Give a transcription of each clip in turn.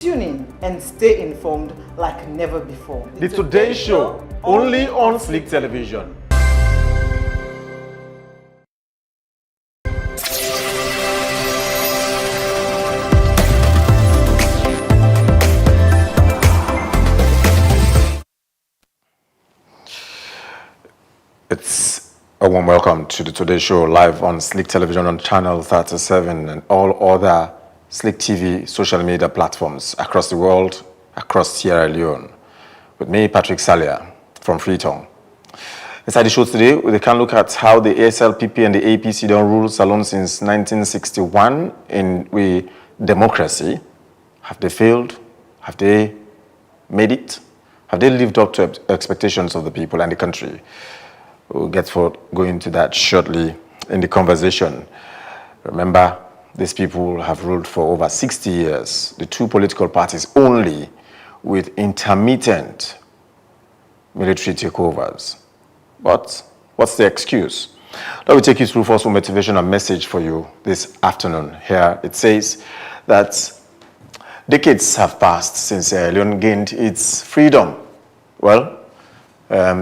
Tune in and stay informed like never before. The Today Show, only on Slick Television. It's a warm welcome to the Today Show live on Slick Television on Channel 37 and all other Slick TV social media platforms across the world, across Sierra Leone. With me, Patrick Salia from Freetown. Inside the show today, we can look at how the ASLPP and the APC don't rule Salone since 1961 in democracy. Have they failed? Have they made it? Have they lived up to expectations of the people and the country? We'll go into that shortly in the conversation. Remember, these people have ruled for over 60 years, the two political parties only, with intermittent military takeovers. But what's the excuse? Let me take you through first one motivational message for you this afternoon. Here it says that decades have passed since Sierra Leone gained its freedom. Well,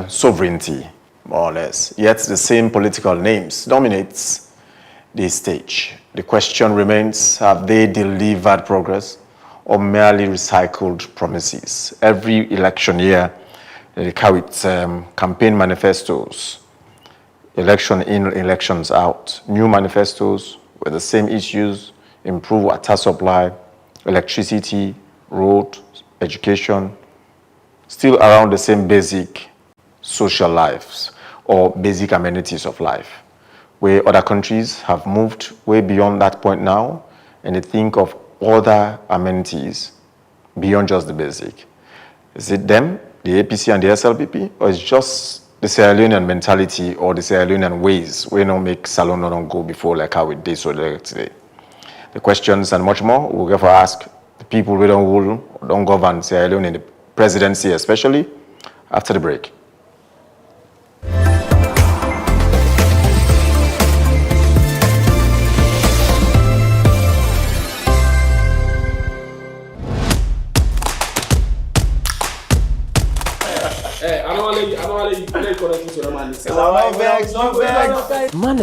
sovereignty, more or less. Yet the same political names dominates the stage. The question remains, have they delivered progress or merely recycled promises? Every election year, they carry campaign manifestos, election in, elections out, new manifestos with the same issues, improve water supply, electricity, road, education, still around the same basic social lives or basic amenities of life, where other countries have moved way beyond that point now, and they think of other amenities beyond just the basic. Is it them, the APC and the SLPP, or is it just the Sierra Leonean mentality or the Sierra Leonean ways we don't make Salone don't go before like how we did so today? The questions and much more we'll get for ask the people we don't rule, don't govern Sierra Leone in the presidency especially, after the break.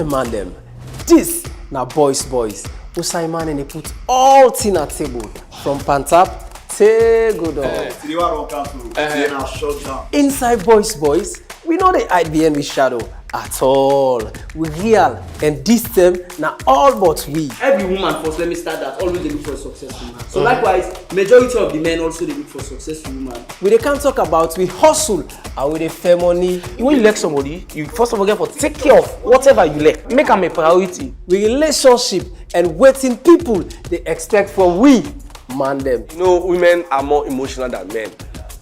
Man them. This na boys. Usai man and they put all thing at table from Pantap to Godo. Inside boys, we know they hide behind with shadow at all. We real and this them na all but we. Every woman first, let me start that, always they look for a successful man. So likewise, majority of the men also they look for successful woman. We can't talk about we hustle and we dey fair money. When you like somebody, you first of all get for take care of whatever you like. Make them a priority. We relationship and waiting people they expect from we man them. You know, women are more emotional than men.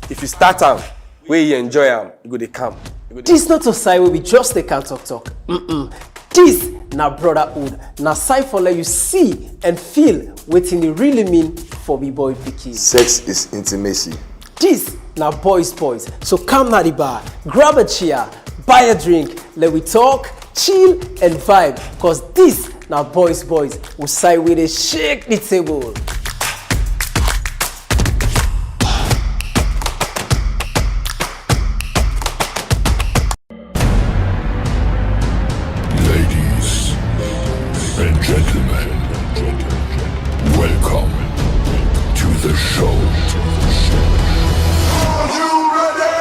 If you start them, where you enjoy them, you go they come. This not a side where we just they can't talk. This na brotherhood. Na side for let you see and feel what it really mean for me boy picky. Sex is intimacy. This na boys. So come na the bar, grab a chair, buy a drink, let we talk, chill and vibe. Cause this na boys. We side where they shake the table. And gentlemen, welcome to the show. Are you ready?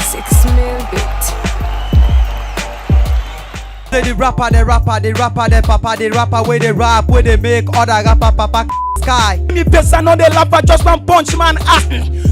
6 mil bit. The rapper, the papa, the rapper where they rap, where they make other rapper papa sky. Me face I know they laugh at just one punch man.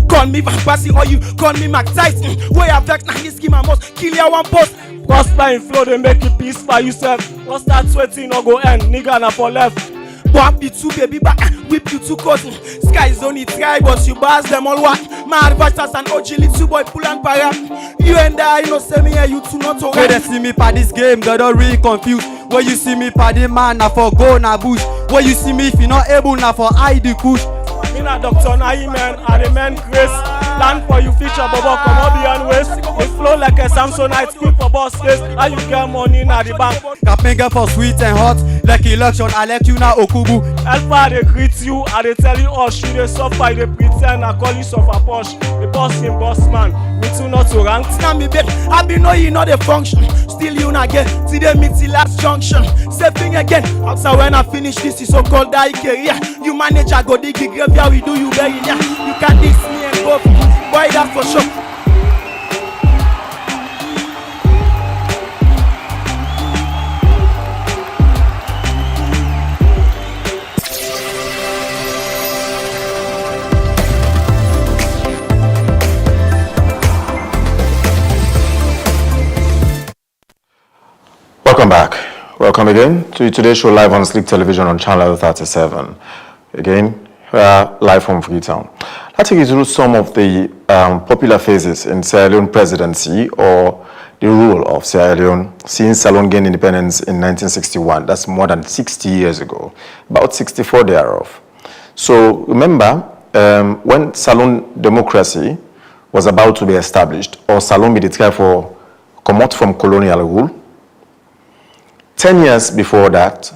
Call me Van Persie or you call me Mac Tyson. Way I vex now this game I must kill ya one post. Prosper in flow they make you peace for yourself. Don't start sweating or go end nigga na for left. Bump you two baby back, whip you two cousin. Skies only try but you bars them all what. My advisors and OG little boy pull and para. You and I you know say me and you two not to When they see me for this game, they don't really confused. When you see me for the man, na for go na bush. When you see me if you not able na for hide the kush. Me na doctor na man, I the man Chris. Plan for you future, Bobo, come on beyond waste. It flow like a Samsonite, quick for boss case. How you get money in the bank? Capping for sweet and hot, like election, I let you now Okubu. Help they greet you, and they tell you, oh, she they suffer, they pretend, I call you suffer posh. The boss in boss man, me too not to rank. Now me bet, I be know you know the function. Still you not get, see them meet the last junction. Same thing again, after when I finish this is so-called die career. You manage, I go dig the graveyard, we do you very near. You can diss me and go, boy that's for sure. Welcome back. Welcome again to today's show live on Slick Television on Channel 37. Again, we are live from Freetown. I'll take you through some of the popular phases in Sierra Leone presidency or the rule of Sierra Leone since Sierra Leone gained independence in 1961. That's more than 60 years ago, about 64 thereof. So remember, when Sierra Leone democracy was about to be established, or Sierra Leone be declared for come out from colonial rule, 10 years before that,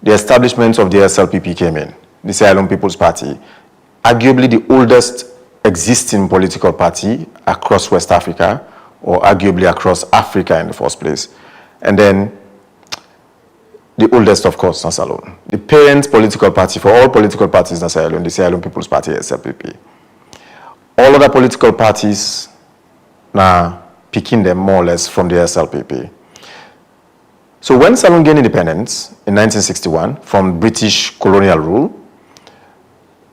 the establishment of the SLPP came in, the Sierra Leone People's Party, arguably the oldest existing political party across West Africa, or arguably across Africa in the first place. And then the oldest, of course, in Sierra Leone. The parent political party for all political parties in Sierra Leone, the Sierra Leone People's Party, SLPP. All other political parties now picking them more or less from the SLPP. So when Sierra Leone gained independence in 1961 from British colonial rule,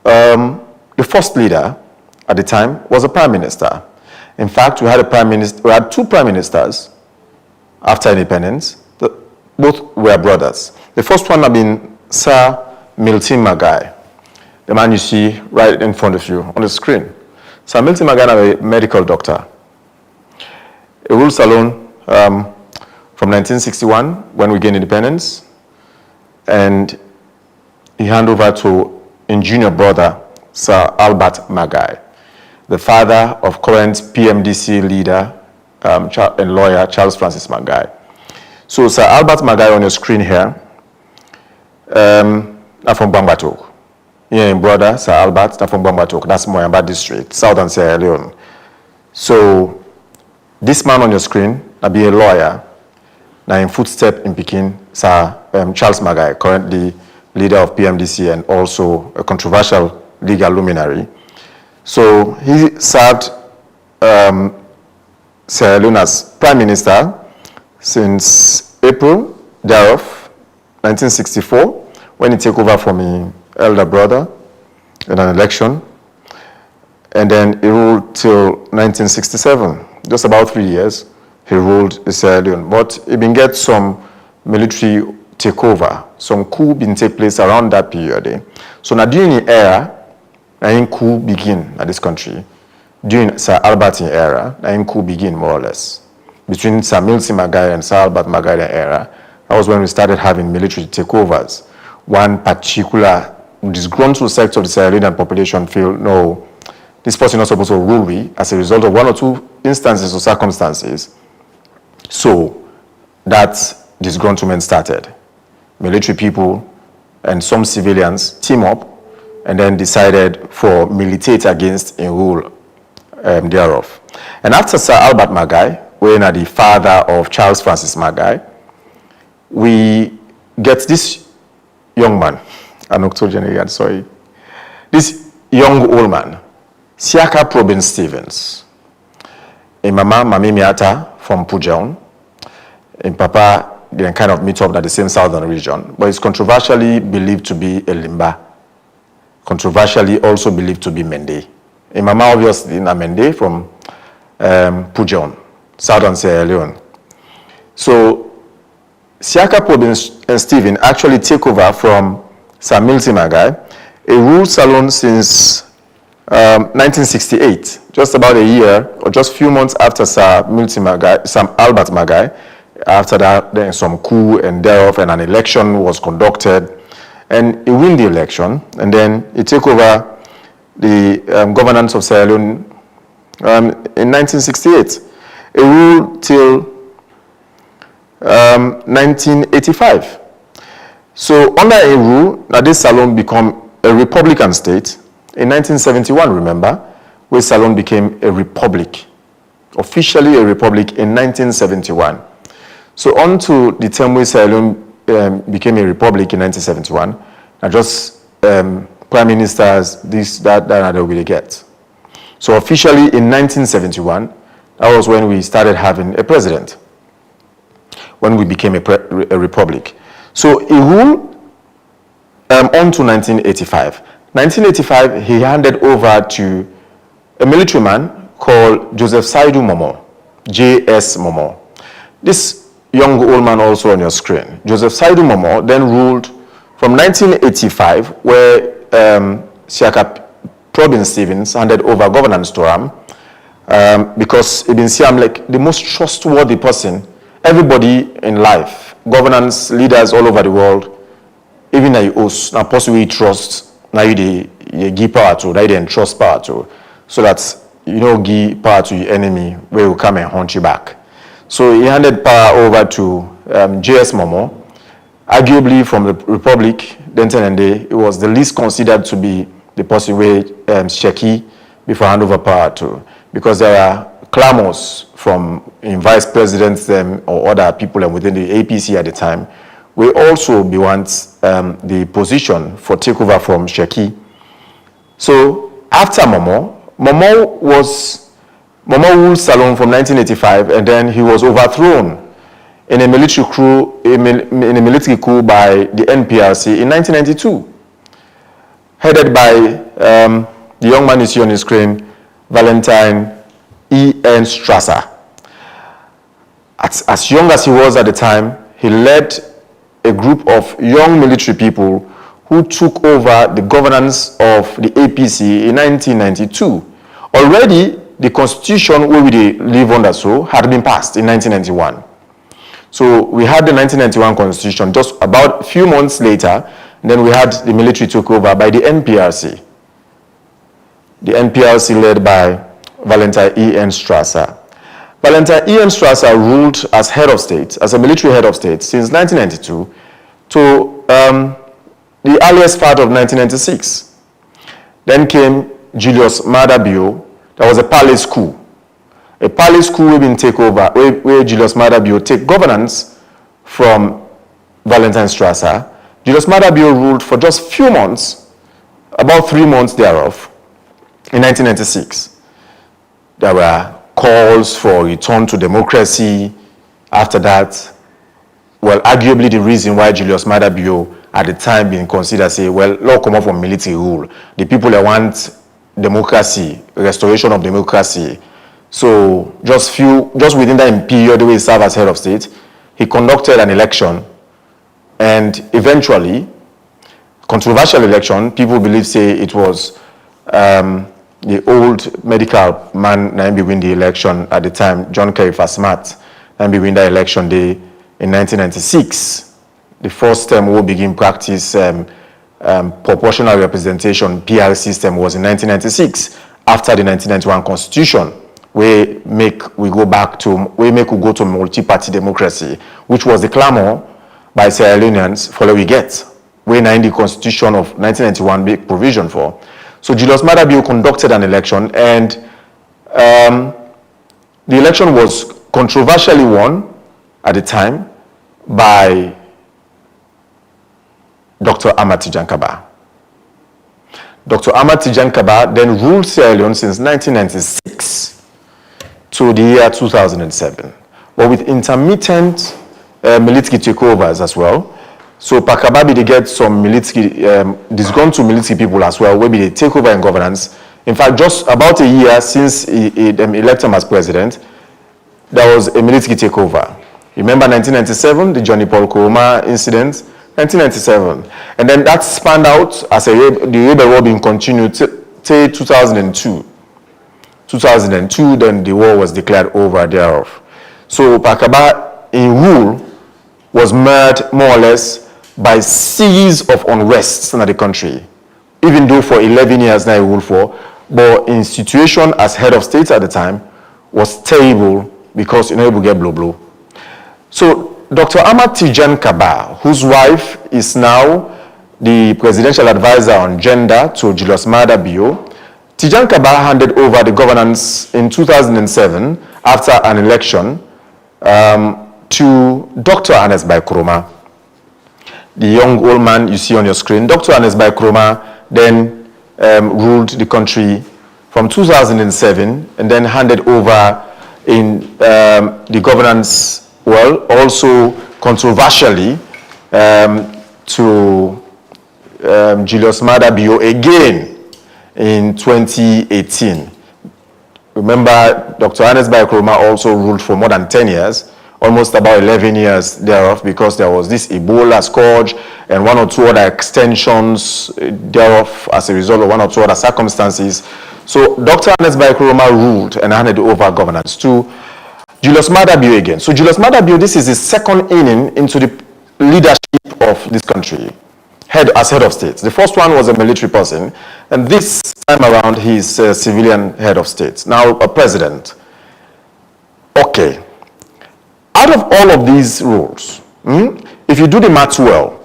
the first leader at the time was a prime minister. In fact, we had two prime ministers after independence. Both were brothers. The first one had been Sir Milton Magai, the man you see right in front of you on the screen. Sir Milton Magai was a medical doctor. He ruled Sierra Leone from 1961, when we gained independence, and he handed over to his junior brother, Sir Albert Magai, the father of current PMDC leader and lawyer Charles Francis Magai. So Sir Albert Magai on your screen here, are from Bambatok. His brother, Sir Albert, are from Bambatok. That's Moyamba district, southern Sierra Leone. So this man on your screen, will be a lawyer, now in footstep in Peking, Sir Charles Magai, currently leader of PMDC and also a controversial legal luminary. So he served Sierra Leone as Prime Minister since April thereof, 1964, when he took over from his elder brother in an election. And then he ruled till 1967, just about 3 years. He ruled Sierra Leone, but he been get some military takeover, some coup been take place around that period. So now during the era, a coup begin at this country. During Sir Albert's era, a coup begin more or less. Between Sir Milton Magai and Sir Albert Magai era, that was when we started having military takeovers. One particular disgruntled sect of the Sierra Leonean population feel, no, this person is not supposed to rule we as a result of one or two instances or circumstances. So that disgruntlement started. Military people and some civilians team up and then decided for militate against a rule thereof. And after Sir Albert Magai, when the father of Charles Francis Magai, we get this young man, this young old man, Siaka Probin Stevens, a mama, Mami Miata from Pujaun, and Papa, they kind of meet up at the same southern region, but it's controversially believed to be a Limba, controversially also believed to be Mende. A mama obviously in Mende from Pujaun, southern Sierra Leone. So Siaka Probin and Stephen actually take over from Sir Milton Magai. He ruled Sierra Leone since 1968, just about a year or just a few months after Sir Milton Magai, Sir Albert Magai. After that, then some coup and thereof, and an election was conducted, and he win the election, and then he took over the governance of Sierra Leone in 1968. A rule till 1985. So under a rule, now this Salone become a Republican state. In 1971, remember, where Salone became a republic, officially a republic in 1971. So on to the term where Salone became a republic in 1971, now just prime ministers, this, that we will get. So officially in 1971, that was when we started having a president, when we became a republic. So he ruled on to 1985. 1985, he handed over to a military man called Joseph Saidu Momoh, J.S. Momoh. This young old man also on your screen, Joseph Saidu Momoh, then ruled from 1985, where Siaka Probin Stevens handed over governance to him, because Ibn Siam, like the most trustworthy person, everybody in life, governance leaders all over the world, even na you host, na person we trust, now you give power to, now you entrust power to, so that you don't give power to your enemy where will come and hunt you back. So he handed power over to J.S. Momoh, arguably from the Republic, then it was the least considered to be the person where Sheki before hand over power to, because there are clamors from vice presidents or other people within the APC at the time, we also be want the position for takeover from Sheki. So after Momoh ruled Salone from 1985, and then he was overthrown in a military coup by the NPRC in 1992, headed by the young man you see on the screen, Valentine E.N. Strasser. As young as he was at the time, he led a group of young military people who took over the governance of the APC in 1992. Already, the constitution where we live under had been passed in 1991. So we had the 1991 constitution. Just about a few months later, then we had the military took over by the NPRC. The NPRC led by Valentine E.N. Strasser. Valentine E.N. Strasser ruled as head of state, as a military head of state, since 1992 to the earliest part of 1996. Then came Julius Maada Bio. That was a palace coup. A palace coup will take over, where Julius Maada Bio take governance from Valentine Strasser. Julius Maada Bio ruled for just few months, about 3 months thereof, in 1996. There were calls for return to democracy. After that, well, arguably the reason why Julius Maada Bio at the time being considered, say, well, law come up from military rule. The people that want democracy, restoration of democracy. So just within that period, the way he served as head of state, he conducted an election, and eventually, controversial election, people believe, say, it was the old medical man that win the election at the time, John Kerry Fasmat, and win the election day in 1996. The first time we begin practice proportional representation, PR system, was in 1996, after the 1991 constitution, where we go to multi-party democracy, which was the clamor by Sierra Leoneans for what we get, where in the constitution of 1991 make provision for. So Julius Maada Bio conducted an election, and the election was controversially won at the time by Dr. Ahmad Tijan Kaba. Dr. Ahmad Tijan Kaba then ruled Sierra Leone since 1996 to the year 2007, but with intermittent military takeovers as well. So Pakababi, they get some military, disgruntled military people as well, where they take over in governance. In fact, just about a year since he elected him as president, there was a military takeover. Remember 1997, the Johnny Paul Koroma incident, 1997. And then that spanned out as the rebel war being continued till 2002. 2002, then the war was declared over thereof. So Pakaba, in rule, was marred more or less by series of unrests in the country. Even though for 11 years now he ruled for, but in situation as head of state at the time was terrible because you know you get blow. So Dr. Ahmad Tijan Kaba, whose wife is now the presidential advisor on gender to Julius Maada Bio, Tijan Kaba handed over the governance in 2007 after an election to Dr. Ernest Bai Koroma. The young old man you see on your screen, Dr. Ernest Bai Koroma, then ruled the country from 2007 and then handed over in the governance, well, also controversially to Julius Maada Bio again in 2018. Remember, Dr. Ernest Bai Koroma also ruled for more than 10 years, almost about 11 years thereof, because there was this Ebola scourge and one or two other extensions thereof as a result of one or two other circumstances. So Dr. Ernest Bai Koroma ruled and handed over governance to Julius Maada Bio again. So Julius Maada Bio, this is his second inning into the leadership of this country, as head of state. The first one was a military person, and this time around he's a civilian head of state. Now a president. Okay. Out of all of these rules, if you do the math well,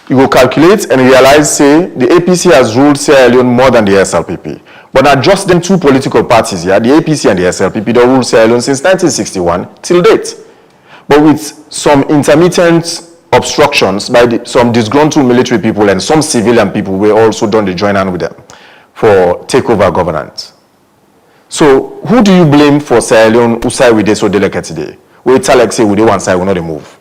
you will calculate and realize, say, the APC has ruled Sierra Leone more than the SLPP. But not just them two political parties here, the APC and the SLPP, they ruled Sierra Leone since 1961 till date. But with some intermittent obstructions by some disgruntled military people and some civilian people, we also done the join hand with them for takeover governance. So who do you blame for Sierra Leone who side with this so delicate today? We tell like say we do one side, we not move.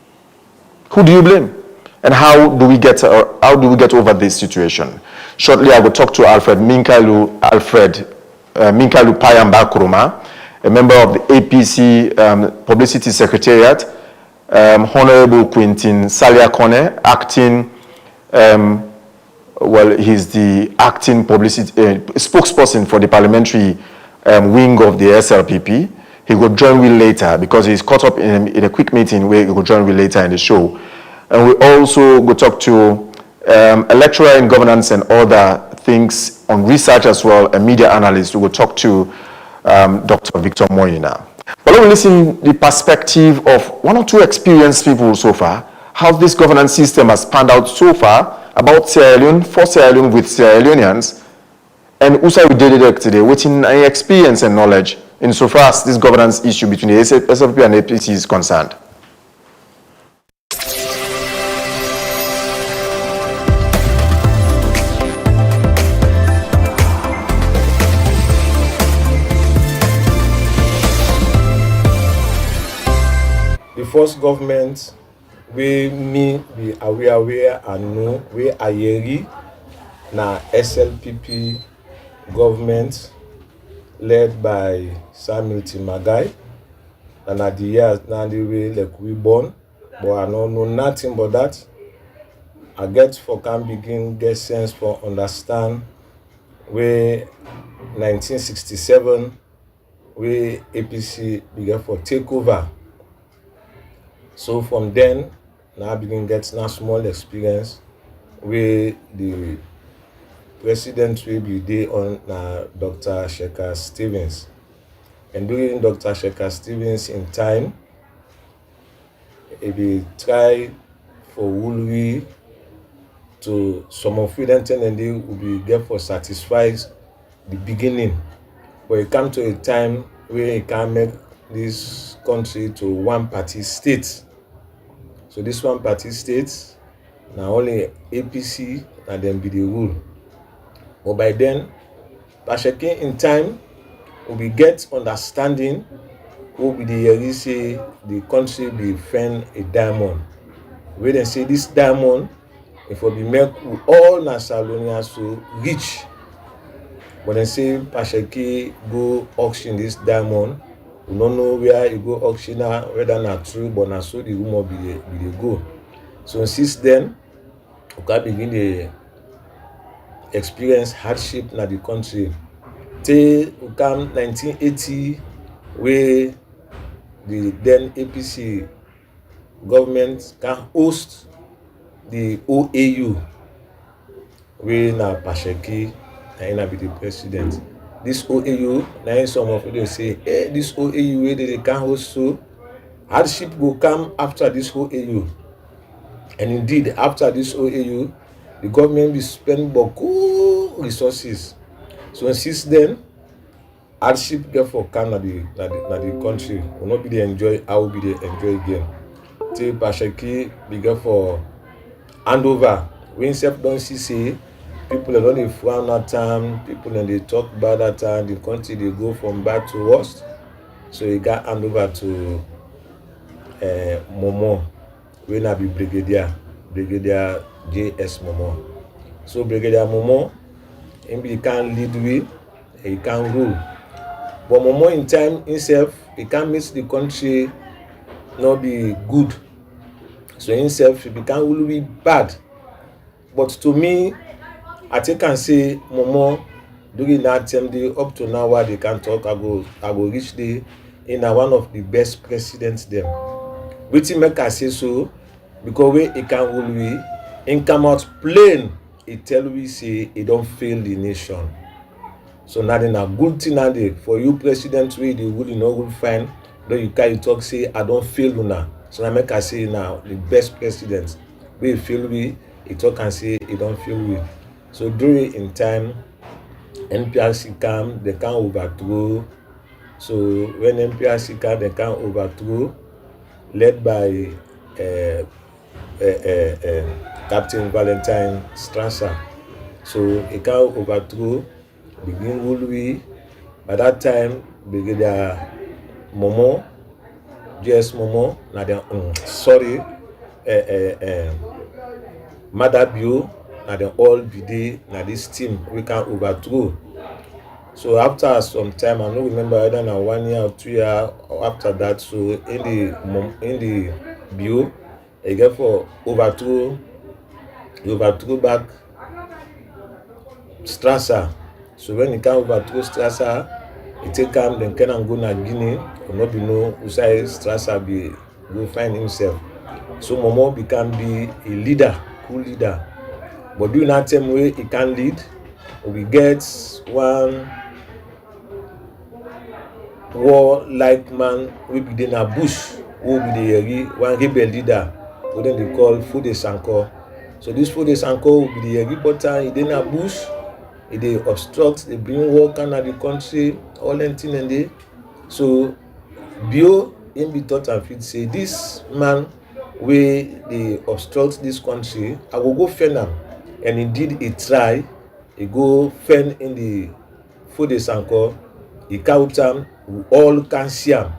Who do you blame? And how do we get over this situation? Shortly, I will talk to Alfred Minkailu Payamba Koroma, a member of the APC Publicity Secretariat, Honorable Quintin Salia Kone, acting, he's the acting publicity spokesperson for the parliamentary wing of the SLPP. He will join me later because he's caught up in a quick meeting where he will join me later in the show. And we also go talk to a lecturer in governance and other things on research as well, a media analyst. We will talk to Dr. Victor Moyina. But let me listen the perspective of one or two experienced people so far, how this governance system has panned out so far about Sierra Leone, for Sierra Leone with Sierra Leoneans, and also we did it today, within any experience and knowledge insofar as this governance issue between the SLPP and APC is concerned. The first government we me be aware and know we ayeri na SLPP government led by Samuel Timagai, and at the years now the way like we born, but I don't know nothing but that. I get for can begin get sense for understand where 1967 where APC began for takeover. So from then now I begin get now small experience where the president will be there on Dr. Shekhar Stevens. And during Dr. Shekhar Stevens in time, he try for Wulwi to some of them and they will be get for satisfies the beginning. But it come to a time where he can make this country to one party state. So this one party state, now only APC and then be the rule. But by then, Pasheke in time, we get understanding who be the say the country be find a diamond. We then say this diamond, if we be make all Nasalonians to reach. But then say Pasheke go auction this diamond, we don't know where you go auction whether not true, but not so the rumor be the go. So since then, we can begin the experience hardship in the country. Till we come 1980, where the then APC government can host the OAU, where now Pasheke and be the president. this OAU, now some of you say, hey, this OAU where they can host so hardship will come after this OAU. And indeed, after this OAU, the government will spend beaucoup resources. So since then, hardship get for come na the country. Will not be the enjoy, I will be the enjoy again. Till Pashaki be get for handover. When self don't see say people don't dey frown that time, people and they talk about that time, the country they go from bad to worst. So he got handover to Momo, when I be Brigadier JS Momo. So Brigadier Momo, he can lead with, he can rule. But Momo in time himself, he can miss the country not be good. So himself, he can rule be bad. But to me, I think I can say Momo during that time day up to now what they can talk, I go reach the in one of the best presidents them. Which make I say so because when he can rule we, he come out plain, he tell we say he don't fail the nation. So now then a good thing now for you president way the rule will find, though you can talk say I don't fail now. So I make I say now the best president we fail we, he talk and say he don't fail we. So during in time NPRC come, they can overthrow. So when NPRC come, they can overthrow, led by Captain Valentine Strasser. So he can overthrow, begin rule we. By that time, Brigadier Momo, JS Momo, Mother Bio, na the all be there, na this team we can overthrow. So after some time, I don't remember whether na 1 year or 2 years after that. So in the Bio, they get for overthrow back Strasser. So when he can overthrow Strasser, he take him then can go na Guinea. Or not be know who say Strasser be go find himself. So Momo become be a leader, cool leader. But during that time way he can lead, we get one warlike man we be in a bush, who be the one rebel leader, who then they call Fode Sanko. So this Fode Sanko will be the reporter, he in a bush, they obstruct, they bring war kind of the country, all that thing and they. So Bio in be thought and fit say this man where they obstruct this country, I will go fend him. And indeed he try, he go fend in the Fode Sanko, he count him, we all can see him.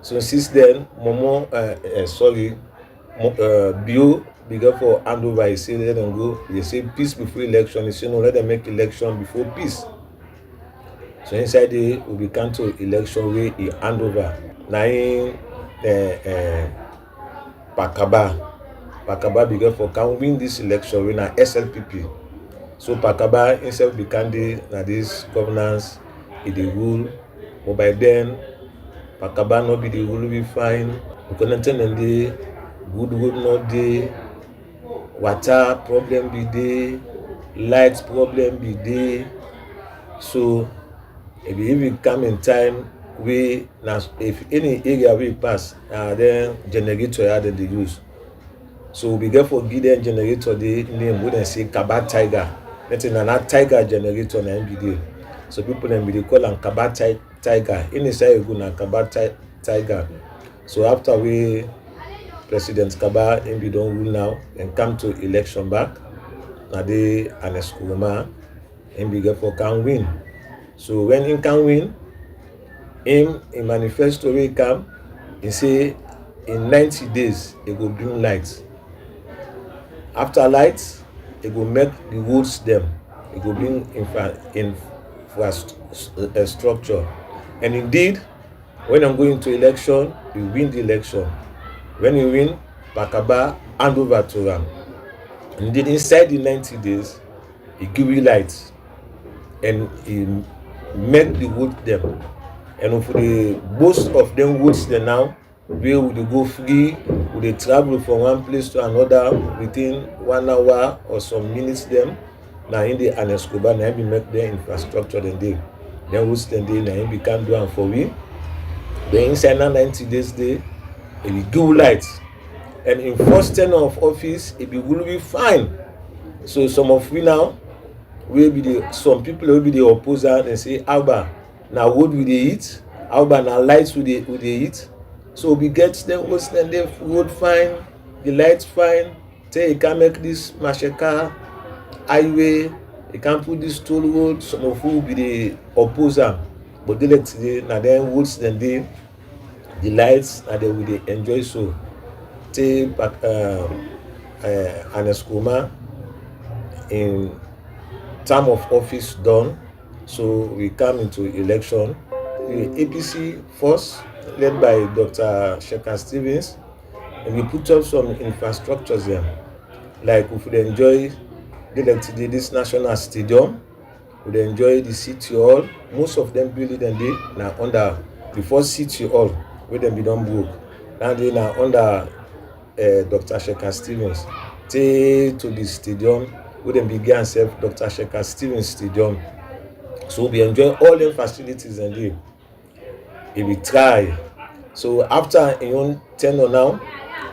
So since then, Momo, Bio began for handover, he say let them go, they say peace before election, he say no, let them make election before peace. So inside the we become to election where he hand over. Now in Pakaba began for can win this election when SLPP. So Pakaba himself became this governance, he the rule. But by then, Pakaba not be the rule be fine. We couldn't tell them the good not the water problem be there, light problem be there. So if we come in time, we now if any area we pass, then generator that they use. So we get for give them generator the name we then say Kaba Tiger. That's another Tiger generator na MBD. So people then be call them Kaba Tiger. Inside you go na Kaba Tiger. So after we President Kaba MB don't rule now and come to election back, now they Aneskuruma MB get for can win. So when he can win, in manifesto we come, he say in 90 days he go bring lights. After lights, he go make the roads them. He go bring infrastructure. And indeed, when I'm going to election, he win the election. When he win, Pakaba hand over to him. Indeed, inside the 90 days, he give you lights. And he make the wood them. And for the most of them woods they now, we would go free, would they travel from one place to another within 1 hour or some minutes them. Now in the Anescobar, now we make their infrastructure then they. then host the day, then we can do and for we. Then inside 90 days day, it will give light. And in first tenure of office, it will be fine. So some of we now, some people will be the opposer and say, Alba, now what will they eat? Alba, now lights will they eat? So we get them host and they road fine, the lights fine. Say you can make this Masheka highway, you can put this toll road, some of who will be the opposer. But they let today, now then woods then they the lights and they will enjoy so. Say Aneskuma in term of office done, so we come into election. The APC first, led by Dr. Shekhar Stevens, and we put up some infrastructures there. Like if we enjoy this national stadium, we enjoy the city hall. Most of them build it now under the first city hall where them be done broke. Now they now under Dr. Shekhar Stevens. Take to the stadium where them began self Dr. Shekhar Stevens Stadium. So we enjoy all the facilities and they if we try. So after in own tenure now,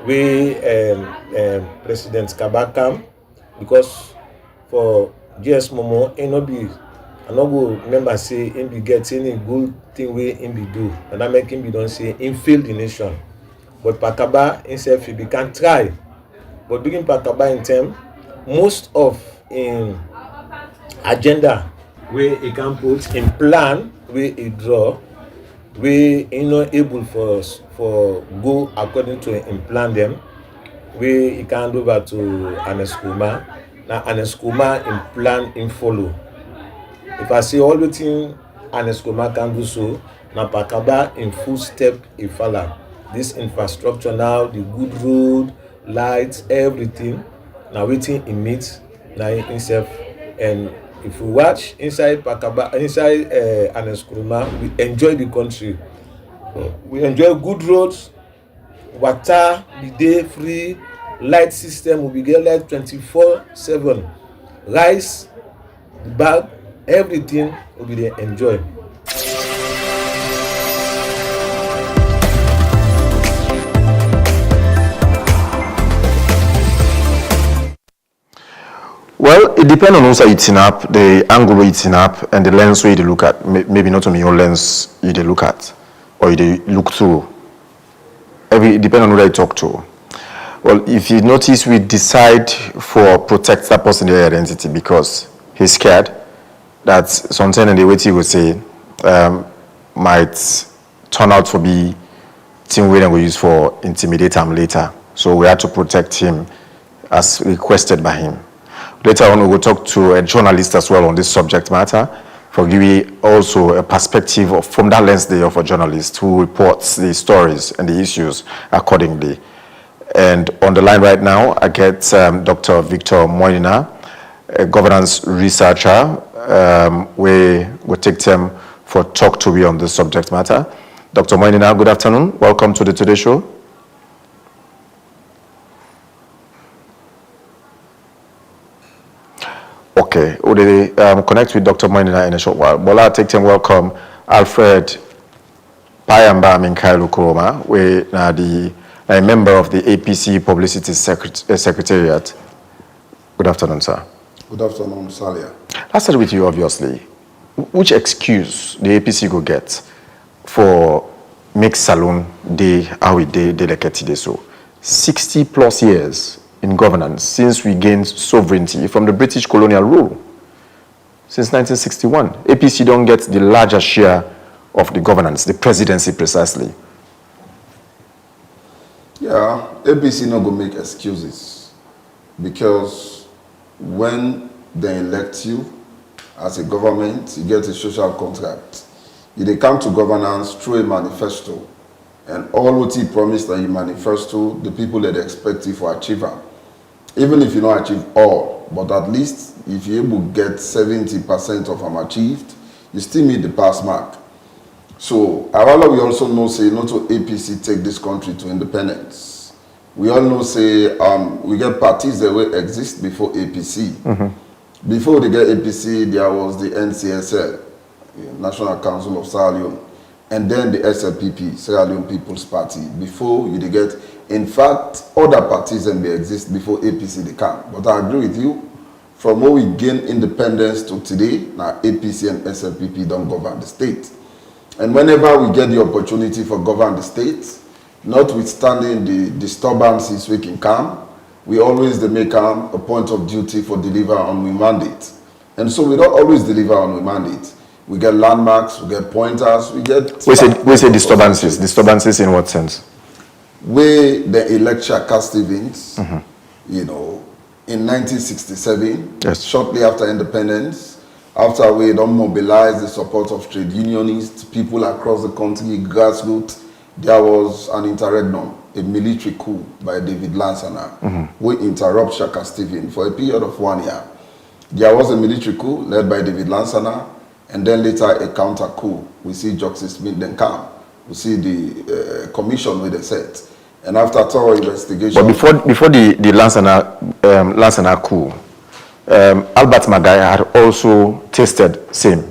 we President Kabakam, because for GS Momo, I no go remember say him be get any good thing where him be do, and that make him be don't say him fail the nation. But Pakaba himself he can try. But during Pakaba in term, most of in agenda where he can put in plan where he draw, where he not able for go according to him plan them, where he can go over to Aneskuma. Now Aneskuma in plan in follow. If I see all the things Aneskuma can do so, now Pakaba in full step in follow. This infrastructure now, the good road, lights, everything. Now waiting in meet now himself. And if we watch inside Pakaba, inside Aneskuma, we enjoy the country. We enjoy good roads, water, the day free, light system will be get light 24/7, rice, the bag, everything will be there enjoy. Well, it depends on who's eating up, the angle eating up, and the lens where you look at. Maybe not only your lens you look at, or you look through. It depends on who you talk to. Well, if you notice, we decide for protect that person's identity because he's scared that something in the way he would say might turn out to be thing we will use for intimidate him later. So we had to protect him as requested by him. Later on, we will talk to a journalist as well on this subject matter for giving also a perspective from that lens there of a journalist who reports the stories and the issues accordingly. And on the line right now, I get Dr. Victor Moinina, a governance researcher. We will take time for talk to be on this subject matter. Dr. Moinina, good afternoon. Welcome to the Today Show. Okay, we'll connect with Dr. Moinina in a short while. But I'll take time welcome Alfred Payamba Minkailu Kuroma, a member of the APC Publicity Secretariat. Good afternoon, sir. Good afternoon, Salia. Let's start with you, obviously. Which excuse the APC go get for make Salone day how we day like today? So 60 plus years in governance since we gained sovereignty from the British colonial rule. Since 1961, APC don't get the larger share of the governance, the presidency precisely. Yeah, APC not going to make excuses because when they elect you as a government, you get a social contract. They come to governance through a manifesto, and all what you promise that you manifesto, the people that expect you for achieve. Even if you don't achieve all, but at least if you're able to get 70% of them achieved, you still meet the pass mark. So, Awala, we also know, say, not to APC take this country to independence. We all know, say, we get parties that will exist before APC. Mm-hmm. Before they get APC, there was the NCSL. National Council of Sierra Leone, and then the SLPP, Sierra Leone People's Party, before you get, in fact, other parties and they exist before APC they can. But I agree with you, from when we gain independence to today, now APC and SLPP don't govern the state. And whenever we get the opportunity for govern the state, notwithstanding the disturbances we can come, we always make a point of duty for deliver on we mandate. And so we don't always deliver on we mandate. We get landmarks, we get pointers, we get... We say disturbances. Disturbances in what sense? Where the elect Shaka Stevens, you know, in 1967, yes, shortly after independence, after we don't mobilize the support of trade unionists, people across the country, grassroots, there was an interregnum, a military coup by David Lansana, who interrupted Shaka Stevens for a period of 1 year. There was a military coup led by David Lansana, and then later a counter coup. We see Justice Smith then come. We see the commission with the set. And after thorough investigation... But before the Lansana coup, Albert Magai had also tasted same.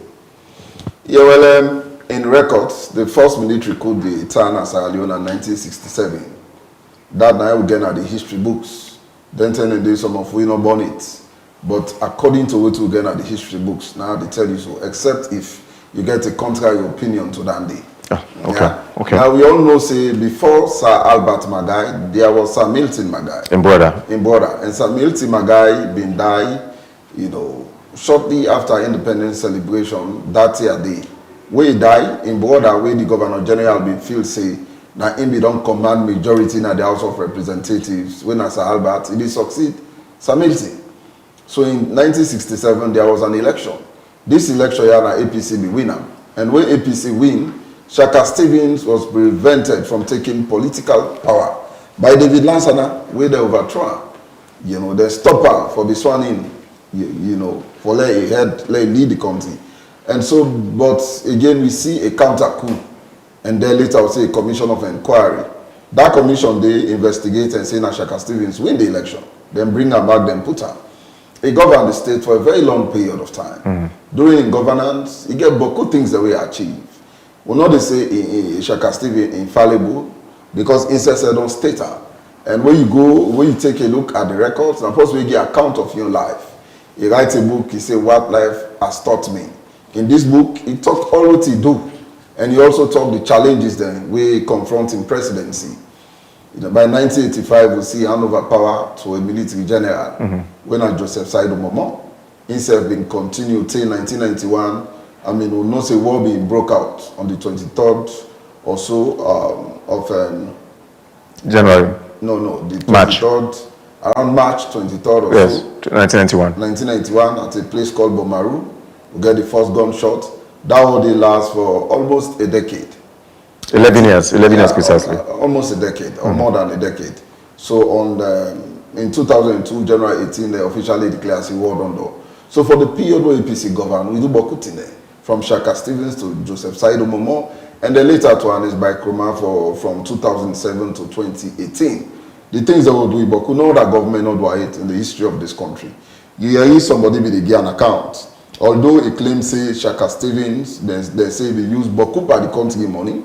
Yeah, well, in records, the first military coup d'etat in Sierra Leone in 1967. That now we get at the history books. Then turn do some of we not born it. But according to what we get at the history books, now they tell you so, except if you get a contrary opinion to that day. Okay. Yeah? Okay. Now we all know, say, before Sir Albert Magai, there was Sir Milton Magai. In Brother. And Sir Milton Magai been died, you know, shortly after independence celebration, that year day. Where he died, in Brother, where the Governor General been feel say, now him be don't command majority in the House of Representatives. When Sir Albert, he did succeed Sir Milton. So in 1967, there was an election. This election here, APC be winner. And when APC win, Shaka Stevens was prevented from taking political power by David Lansana, where they overthrow. You know, they stop her for the sworn in, you know, for let lead the country. And so, but again, we see a counter coup. And then later, we'll say a commission of inquiry. That commission, they investigate and say, Shaka Stevens win the election. Then bring her back, then put her. He governed the state for a very long period of time. During governance, he get beaucoup things that we achieve. We'll not say Shaka Stevens infallible, because he says don't state her. And when you go, when you take a look at the records, and plus we get account of your life. He writes a book, he says, what life has taught me. In this book, he talked all what he do. And he also talked the challenges then we confront in presidency. You know, by 1985, we see hand over power to a military general. When Joseph Saido Momo, himself been continued till 1991. I mean, we'll not say war being broke out on the 23rd or so of January. No, the 23rd, March. Around March 23rd or yes, so. 1991. 1991 at a place called Bomaru. We get the first gunshot. That would last for almost a decade. 11 years precisely. Almost a decade, or more than a decade. So in 2002, January 18, they officially declared a war on door. So for the period where APC governed, we do Bokutine, from Shaka Stevens to Joseph Saido Momo, and then later to Ernest Bai Krumah from 2007 to 2018. The things that we do, Boku, no other government not do it in the history of this country. You hear somebody be the give an account. Although a claim say Shaka Stevens, they say they use Boku by the country money,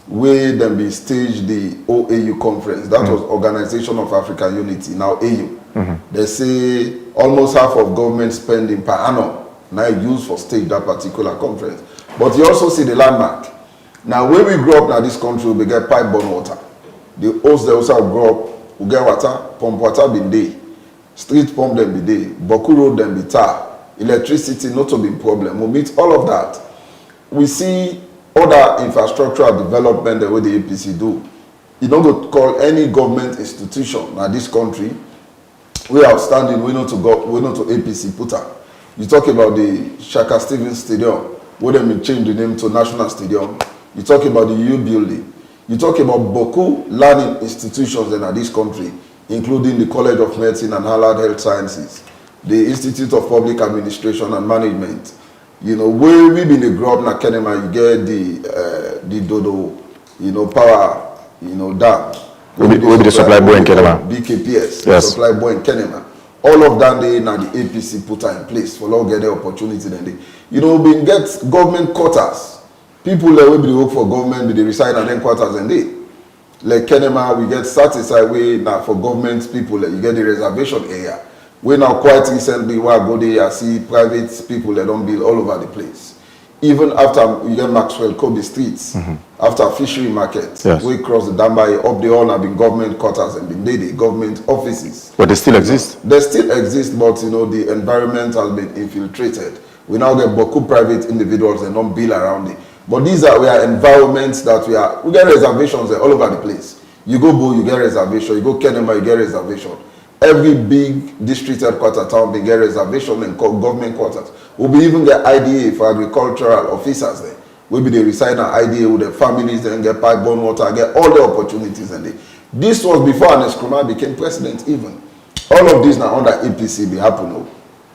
where then be staged the OAU conference. That was Organization of African Unity, now AU. They say almost half of government spending per annum now used for stage that particular conference. But you also see the landmark. Now, when we grow up in this country, we get pipe-borne water. The hosts they also grow up, we get water, pump water be day, street pump them be day, Boku road them be tar, electricity not to be problem. We meet all of that. We see other infrastructural development the way the APC do. You don't go call any government institution in this country we outstanding, we know to APC put her. You talk about the Shaka Stevens Stadium, where they may change the name to National Stadium. You talk about the U building. You talk about Boku learning institutions in this country, including the College of Medicine and Allied Health Sciences, the Institute of Public Administration and Management. You know, where we been a grow up in Kenema, you get the Dodo, you know, power, you know, dam. We be the supply boy in Kenema. BKPS, yes. Supply boy in Kenema. All of that they now the APC put in place for all get the opportunity then they, you know, we get government quarters. People that will be work for government, they reside at them quarters and they. Like Kenema, we get satisfied way now for government people, like you get the reservation area. We now quite recently where I go there, I see private people that don't build all over the place. Even after you get Maxwell Kobe streets, after fishery market, we cross the Dambai, up the all have been government quarters and been the government offices. But they still exist? They still exist, but you know, the environment has been infiltrated. We now get Boku private individuals and don't build around it. But these are we are environments that we get reservations all over the place. You go Bo, you get reservation. You go Kenema, you get reservation. Every big district headquarter town we get reservation and government quarters. We even get IDA for agricultural officers there. We be the reside at IDA with their families and get pipe-borne water, get all the opportunities and this was before Ernest Krumah became president even. All of this now under APC be happen.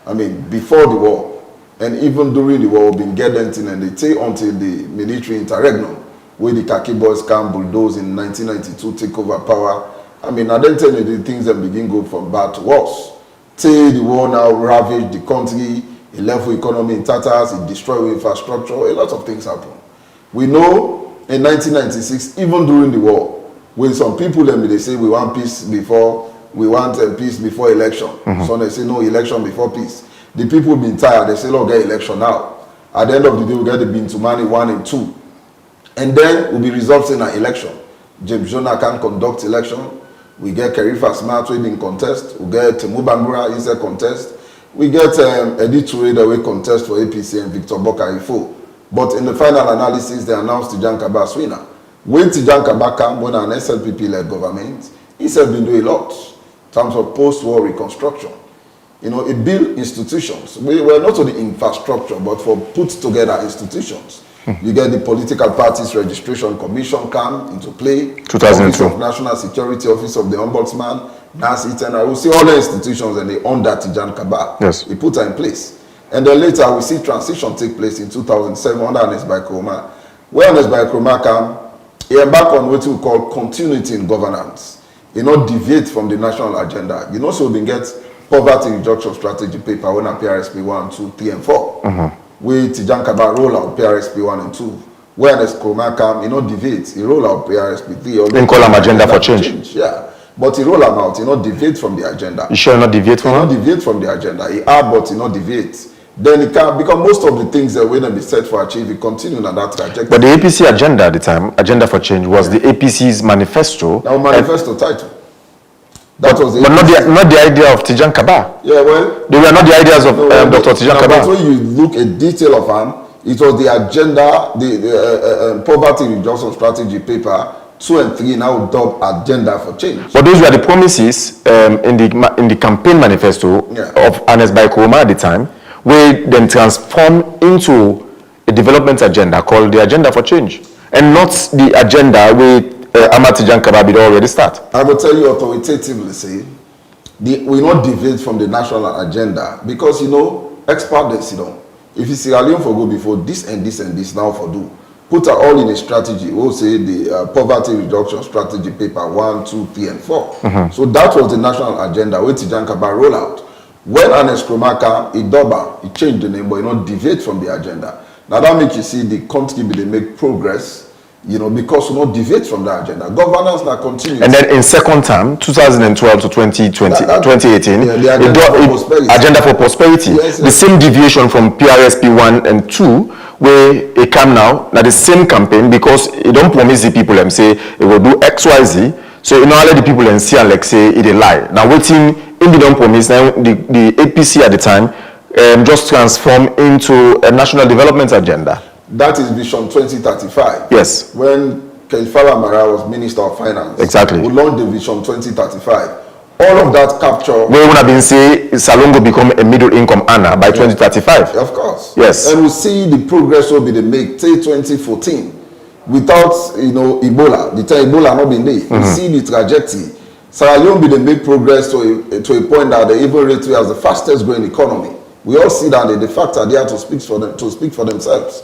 I mean before the war. And even during the war, we've been getting and they take until the military interregnum, where the Khaki boys come bulldoze in 1992, take over power. I mean, I don't tell you the things that begin go from bad to worse. Till the war now ravaged the country, it left the economy in tatters, it destroyed infrastructure, a lot of things happen. We know in 1996, even during the war, when some people they say we want peace before, we want peace before election. So they say no election before peace. The people been tired. They say, "Look, get election now." At the end of the day, we get the Bintumani 1 and 2, and then we'll be resulting in an election. James Jonah can conduct election. We get Kerifa Smart in contest. We get Mubambura inside contest. We get Eddie Toure that we contest for APC and Victor Bokarifo. But in the final analysis, they announced Tijan Kaba as winner. When Tijan Kaba came, when an SLPP-led government, he said been doing a lot in terms of post-war reconstruction. You know, it built institutions. We were not only infrastructure, but for put together institutions. You get the Political Parties Registration Commission come into play. 2002. Office of National Security, Office of the Ombudsman, NAS, and I will see all the institutions and they own that Tijan Kaba. Yes. We put her in place. And then later we see transition take place in 2007 under Ernest Bai Koroma. Where Ernest Bai Koroma come, he embarked on what we call continuity in governance. You know, deviate from the national agenda. You know, so we get poverty reduction strategy paper when a PRSP 1, 2, 3, and 4. We Tijan Kaba roll out PRSP 1 and 2. When Ernest Koroma come, you know, deviate. He roll out PRSP 3. Then call him agenda for change. Yeah. But he roll them out, you know, deviate from the agenda. You sure not deviate from it? Not deviate from the agenda. He add, but he not deviate. Then it can, because most of the things that when they be set for achieve, he continue on that trajectory. But the APC agenda at the time, Agenda for Change, was the APC's manifesto. Now, manifesto title. That was but not the idea of Tijan Kaba. Yeah, well, they were not the ideas of Dr. Tijan Kaba. But when you look at detail of him, it was the agenda, the poverty reduction strategy paper 2 and 3 now dubbed Agenda for Change. But those were the promises in the campaign manifesto of Ernest Bai Koroma at the time, where then transformed into a development agenda called the Agenda for Change, and not the agenda where Ahmad Tijan Kaba did already start. I will tell you authoritatively, say, we not deviate from the national agenda because, you know, experts they sit down. If you Sierra Leone for go before this and this and this now for do, put it all in a strategy. We'll say the poverty reduction strategy paper 1, 2, 3, and 4. So that was the national agenda where Tijan Kaba roll out. When Ernest Krumah came, he changed the name, but you know, deviate from the agenda. Now that makes you see the country they make progress. You know, because we not deviate from the agenda. Governance now continues. And then in second term, 2012 to 2018, the agenda for prosperity. Yes, the same deviation from PRSP 1 and 2, where it come now the same campaign, because it don't promise the people and say it will do X, Y, Z. So you know, all the people and see and like say it a lie. Now waiting in the don't promise, now the APC at the time just transform into a national development agenda. That is Vision 2035. Yes. When Kelifala Mara was Minister of Finance. Exactly. We launched the Vision 2035. All of that capture. We would have been say Salongo become a middle income earner by 2035. Of course. Yes. And we see the progress will be the make till 2014. Without, you know, Ebola. The time Ebola not been there. We see the trajectory. Sierra Leone be the make progress to a point that they even rate as the fastest growing economy. We all see that the fact that they have to speak for themselves.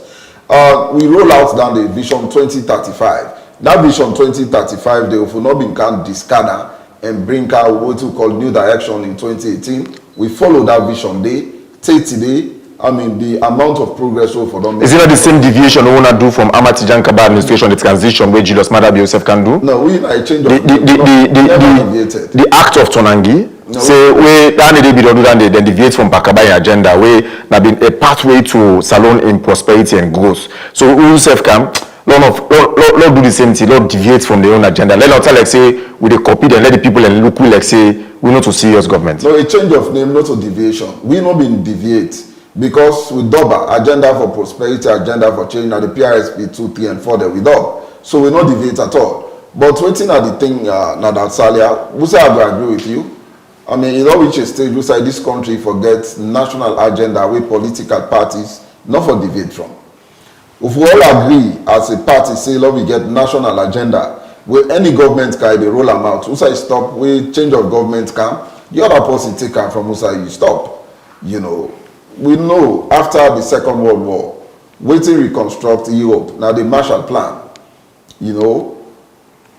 We roll out down the Vision 2035. That Vision 2035, they will not be can discard and bring out what we call new direction in 2018. We follow that vision day. Till today, I mean, the amount of progress for them. Is it not the same deviation we want to do from Amati Jankaba administration, the transition where Julius Maada Bio can do? No, we like change of the act of Tonangi. No, say we they be do then deviate from Pakabai agenda where have been a pathway to Salon in prosperity and growth. So who self can Lord do the same thing, Lord deviate from their own agenda. Let not like say we they copy and let the people and look like say we not to serious government. No, a change of name, not a deviation. We not been deviate because we double agenda for prosperity, agenda for change. Now the PRSP 2, 3, and 4 that we double. So we not deviate at all. But waiting at the thing now that Salia, we say I agree with you. I mean, in all which stage we say this country forgets national agenda where political parties not for deviate from. If we all agree as a party, say, Lord, we get national agenda, where any government can they roll them out. Usa stop, we change of government can, the other person take them from Usa, you stop. You know, we know after the Second World War, waiting reconstruct Europe, now the Marshall Plan, you know,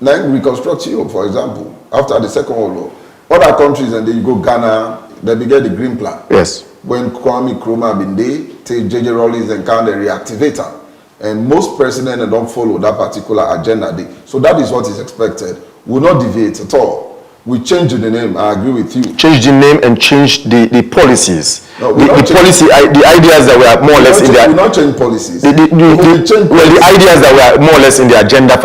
like reconstruct Europe, for example, after the Second World War. Other countries, and then you go Ghana, they begin the Green Plan. Yes. When Kwame Nkrumah been there, take J.J. Rawlings and kind of reactivate them. And most presidents don't follow that particular agenda. So that is what is expected. We will not deviate at all. We change the name. I agree with you. Change the name and change the policies. No, the ideas that were more or less in the. We not change policies. The ideas that were more or less in the agenda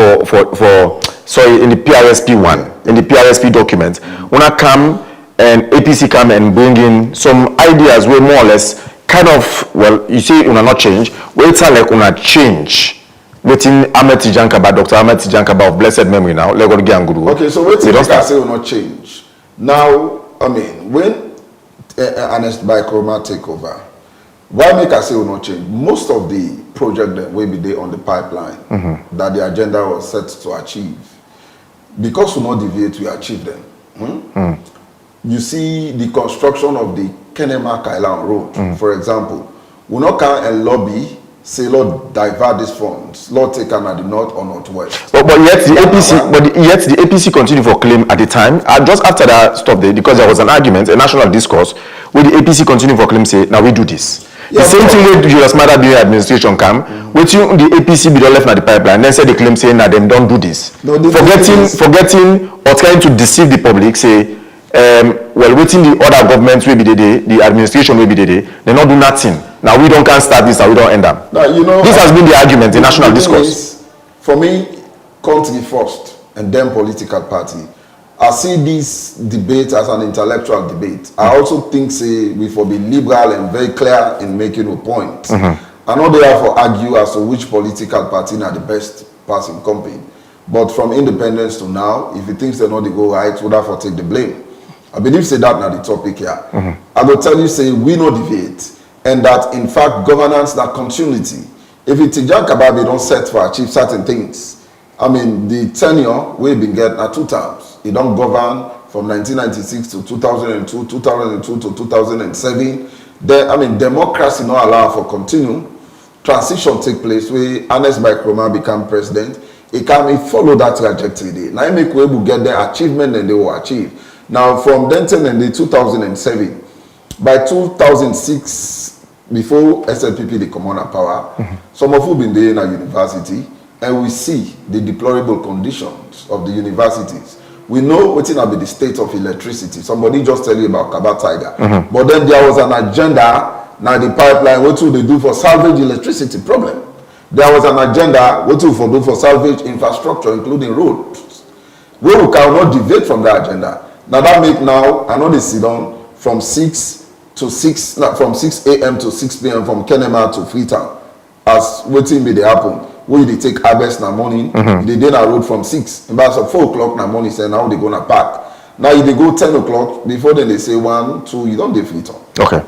in the PRSP 1, in the PRSP document, when I come and APC come and bring in some ideas were more or less kind of, well, you say una not change, wait till like una change. Waiting Amati Jankaba, Dr. Amati Jankaba of blessed memory now, Lego Ganguru. Okay, so wait till I say will not change. Now, I mean, when Ernest by Nkrumah take over, why make I say will not change? Most of the project that will be there on the pipeline that the agenda was set to achieve, because we not deviate, we achieve them. You see the construction of the Kenema Kailan Road, for example, we not come and lobby, say, Lord, divert these funds, Lord, take them at the north or northwest. But yet the APC continued for claim at the time. Just after that stop there, because there was an argument, a national discourse, where the APC continued for claim, say, now we do this. The same thing with Julius Maada Bio administration come, waiting the APC be left at the pipeline, then said the claim saying that them don't do this. No, forgetting or trying to deceive the public, say, waiting the other governments will be the administration will be they not do nothing. Now we can't start this and we don't end up. Now, you know, this has been the argument, the national discourse. For me, country first and then political party. I see this debate as an intellectual debate. I also think we will be liberal and very clear in making a point. I know they have to argue as to which political party are the best passing company. But from independence to now, if he thinks they're not the go right, would have to take the blame. I believe say that now the topic here. I will tell you, say we no deviate, and that in fact governance, that continuity. If it's Jankaba, they don't set for achieve certain things. I mean, the tenure we've been getting at 2 terms. He don't govern from 1996 to 2002, 2002 to 2007. Democracy not allow for continue. Transition take place where Ernest by Nkrumah become president. He can follow that trajectory. Now, make we will get their achievement and they will achieve. Now, from Denton and the 2007, by 2006, before SLPP they come on power, some of you been there in a university, and we see the deplorable conditions of the universities. We know what will be the state of electricity. Somebody just tell you about Kaba Tiger. But then there was an agenda, now the pipeline, what will they do for salvage electricity problem? There was an agenda, what will do for salvage infrastructure, including roads. We cannot deviate from that agenda. Now that make now, I know they sit down from 6 a.m. to 6 p.m. from Kenema to Freetown. As waiting be the happen. Where they take harvest in the morning, they then road from 6. And by 4 o'clock in the morning, say now they gonna park. Now if they go 10 o'clock, before then they say 1, 2, you don't do Freetown. Okay.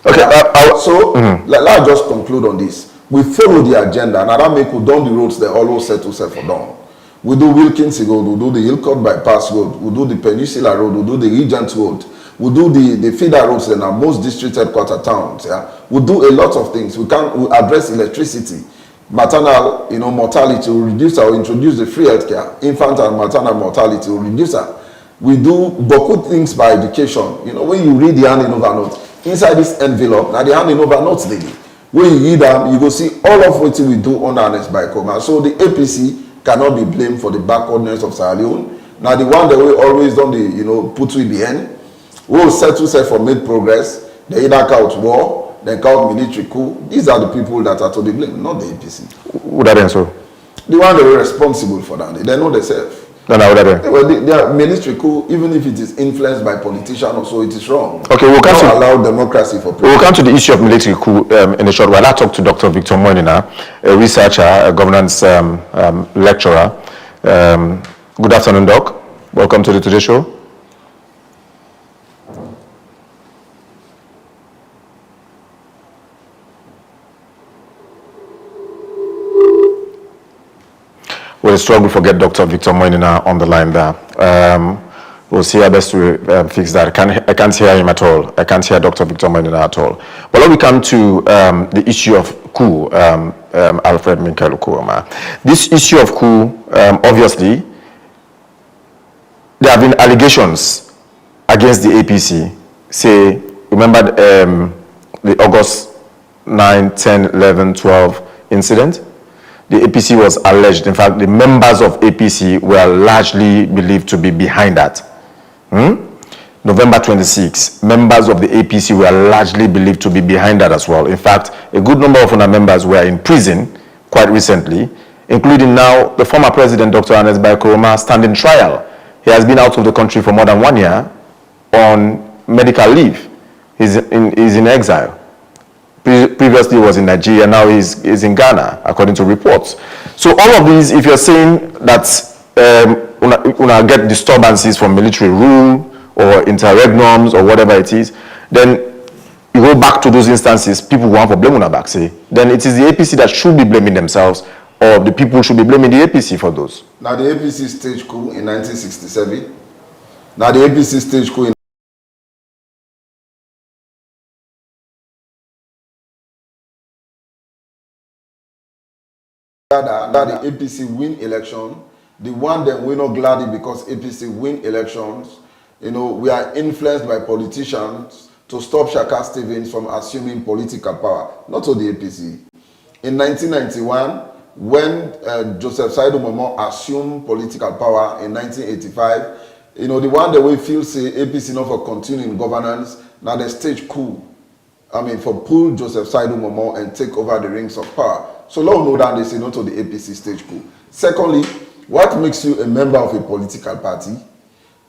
Let's just conclude on this. We follow the agenda. Now that make we down the roads they always set to set for down. We do Wilkins Road, we do the Hillcourt Bypass Road, we do the Peninsula Road, we do the Regent Road, we do the feeder roads in our most district headquarter towns. Yeah? We do a lot of things. We address electricity, maternal mortality, we reduce or introduce the free healthcare, infant and maternal mortality, we reduce that. We do beaucoup things by education. You know, when you read the handing over note, inside this envelope, now the handing over notes lady, when you read them, you go see all of what we do under Ernest Bai Koroma. So the APC cannot be blamed for the backwardness of Sierra Leone. Now the one that we always done the, you know, put we behind, we will settle for made progress. They either count war, they count military coup. These are the people that are to be blamed, not the APC. Would that be so? The one that were responsible for that, they know themselves. No, would that be? Well, they are military coup, even if it is influenced by politicians or so, it is wrong. Okay, we'll come to allow democracy for. We'll come to the issue of military coup in a short while. I talked to Dr. Victor Moinina, a researcher, a governance lecturer. Good afternoon, Doc. Welcome to the Today Show. We'll struggle to get Dr. Victor Moinina on the line there. We'll see our best to fix that. I can't hear him at all. I can't hear Dr. Victor Moinina at all. But let me come to the issue of coup, Alfred Michael Koroma. This issue of coup, obviously, there have been allegations against the APC. Say, remember the August 9, 10, 11, 12 incident? The APC was alleged. In fact, the members of APC were largely believed to be behind that. November 26, members of the APC were largely believed to be behind that as well. In fact, a good number of our members were in prison quite recently, including now the former president, Dr. Ernest Bai Koroma, standing trial. He has been out of the country for more than 1 year on medical leave. He's in exile. Previously was in Nigeria, now he's in Ghana, according to reports. So all of these, if you're saying that una get disturbances from military rule or interregnums or whatever it is, then you go back to those instances, people want to blame una back, say, then it is the APC that should be blaming themselves, or the people should be blaming the APC for those. Now the APC stage coup in 1967. Now the APC stage coup in that the APC win election. The one that we're not glad because APC win elections. You know, we are influenced by politicians to stop Shaka Stevens from assuming political power, not to the APC. In 1991, when Joseph Saidu Momo assumed political power in 1985, you know, the one that we feel say APC not for continuing governance, now the stage coup, I mean, for pull Joseph Saidu Momo and take over the rings of power. So long know that they say no to the APC stage coup. Secondly, what makes you a member of a political party?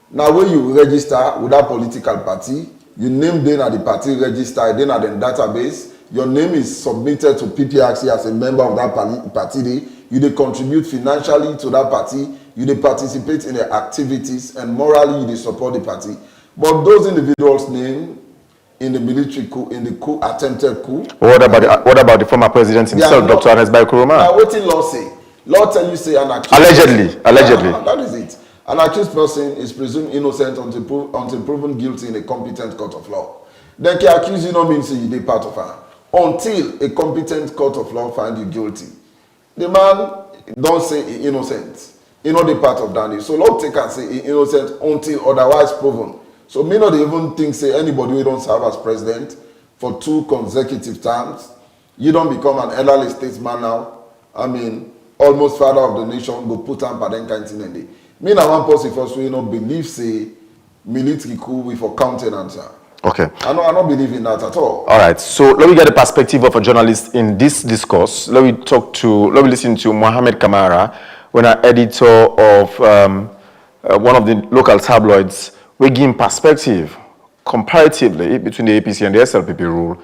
Now when you register with that political party, you name them at the party register, then at the database, your name is submitted to PPRC as a member of that party. You they contribute financially to that party, you they participate in the activities, and morally you they support the party. But those individuals' name in the military coup, in the coup, attempted coup. What about the former president himself, Dr. Ernest Bai Koroma? Now what did law say? Law tell you say an accused. Allegedly. That is it. An accused person is presumed innocent until proven guilty in a competent court of law. Then can accuse you not mean say you did part of her. Until a competent court of law find you guilty. The man don't say he innocent. He not the part of that. So law take and say he innocent until otherwise proven. So me not even think say anybody who don't serve as president for 2 consecutive terms, you don't become an elderly statesman now. I mean, almost father of the nation go put on Padenka in me now one person first we not believe say military coup with for countenance. Okay. I don't believe in that at all. All right. So let me get the perspective of a journalist in this discourse. Let me listen to Mohamed Kamara, when an editor of one of the local tabloids. We give perspective comparatively between the APC and the SLPP rule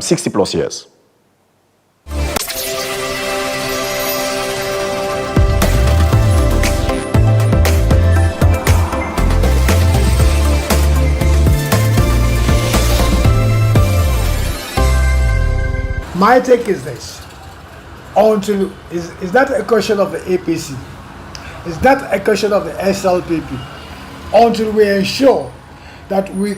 60 plus years. My take is this. Is that a question of the APC? Is that a question of the SLPP? Until we ensure that we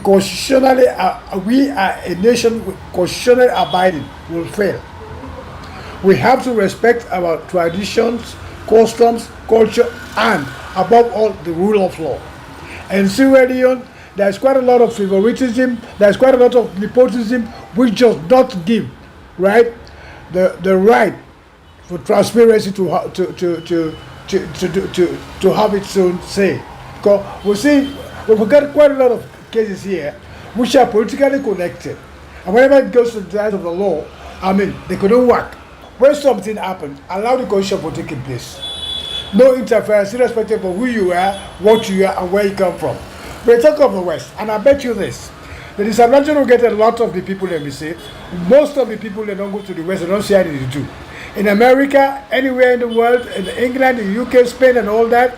are a nation constitutionally abiding, will fail. We have to respect our traditions, customs, culture, and above all, the rule of law. In Sierra Leone, there's quite a lot of favoritism, there's quite a lot of nepotism, which does not give, right, the right for transparency to have its own say. Because we've got quite a lot of cases here which are politically connected. And whenever it goes to the side of the law, I mean, they couldn't work. When something happens, allow the constitution for taking place. No interference, irrespective of who you are, what you are, and where you come from. We talk of the West, and I bet you this. The disadvantage will get a lot of the people, let me say, most of the people, they don't go to the West, they don't see anything to do. In America, anywhere in the world, in England, in UK, Spain, and all that,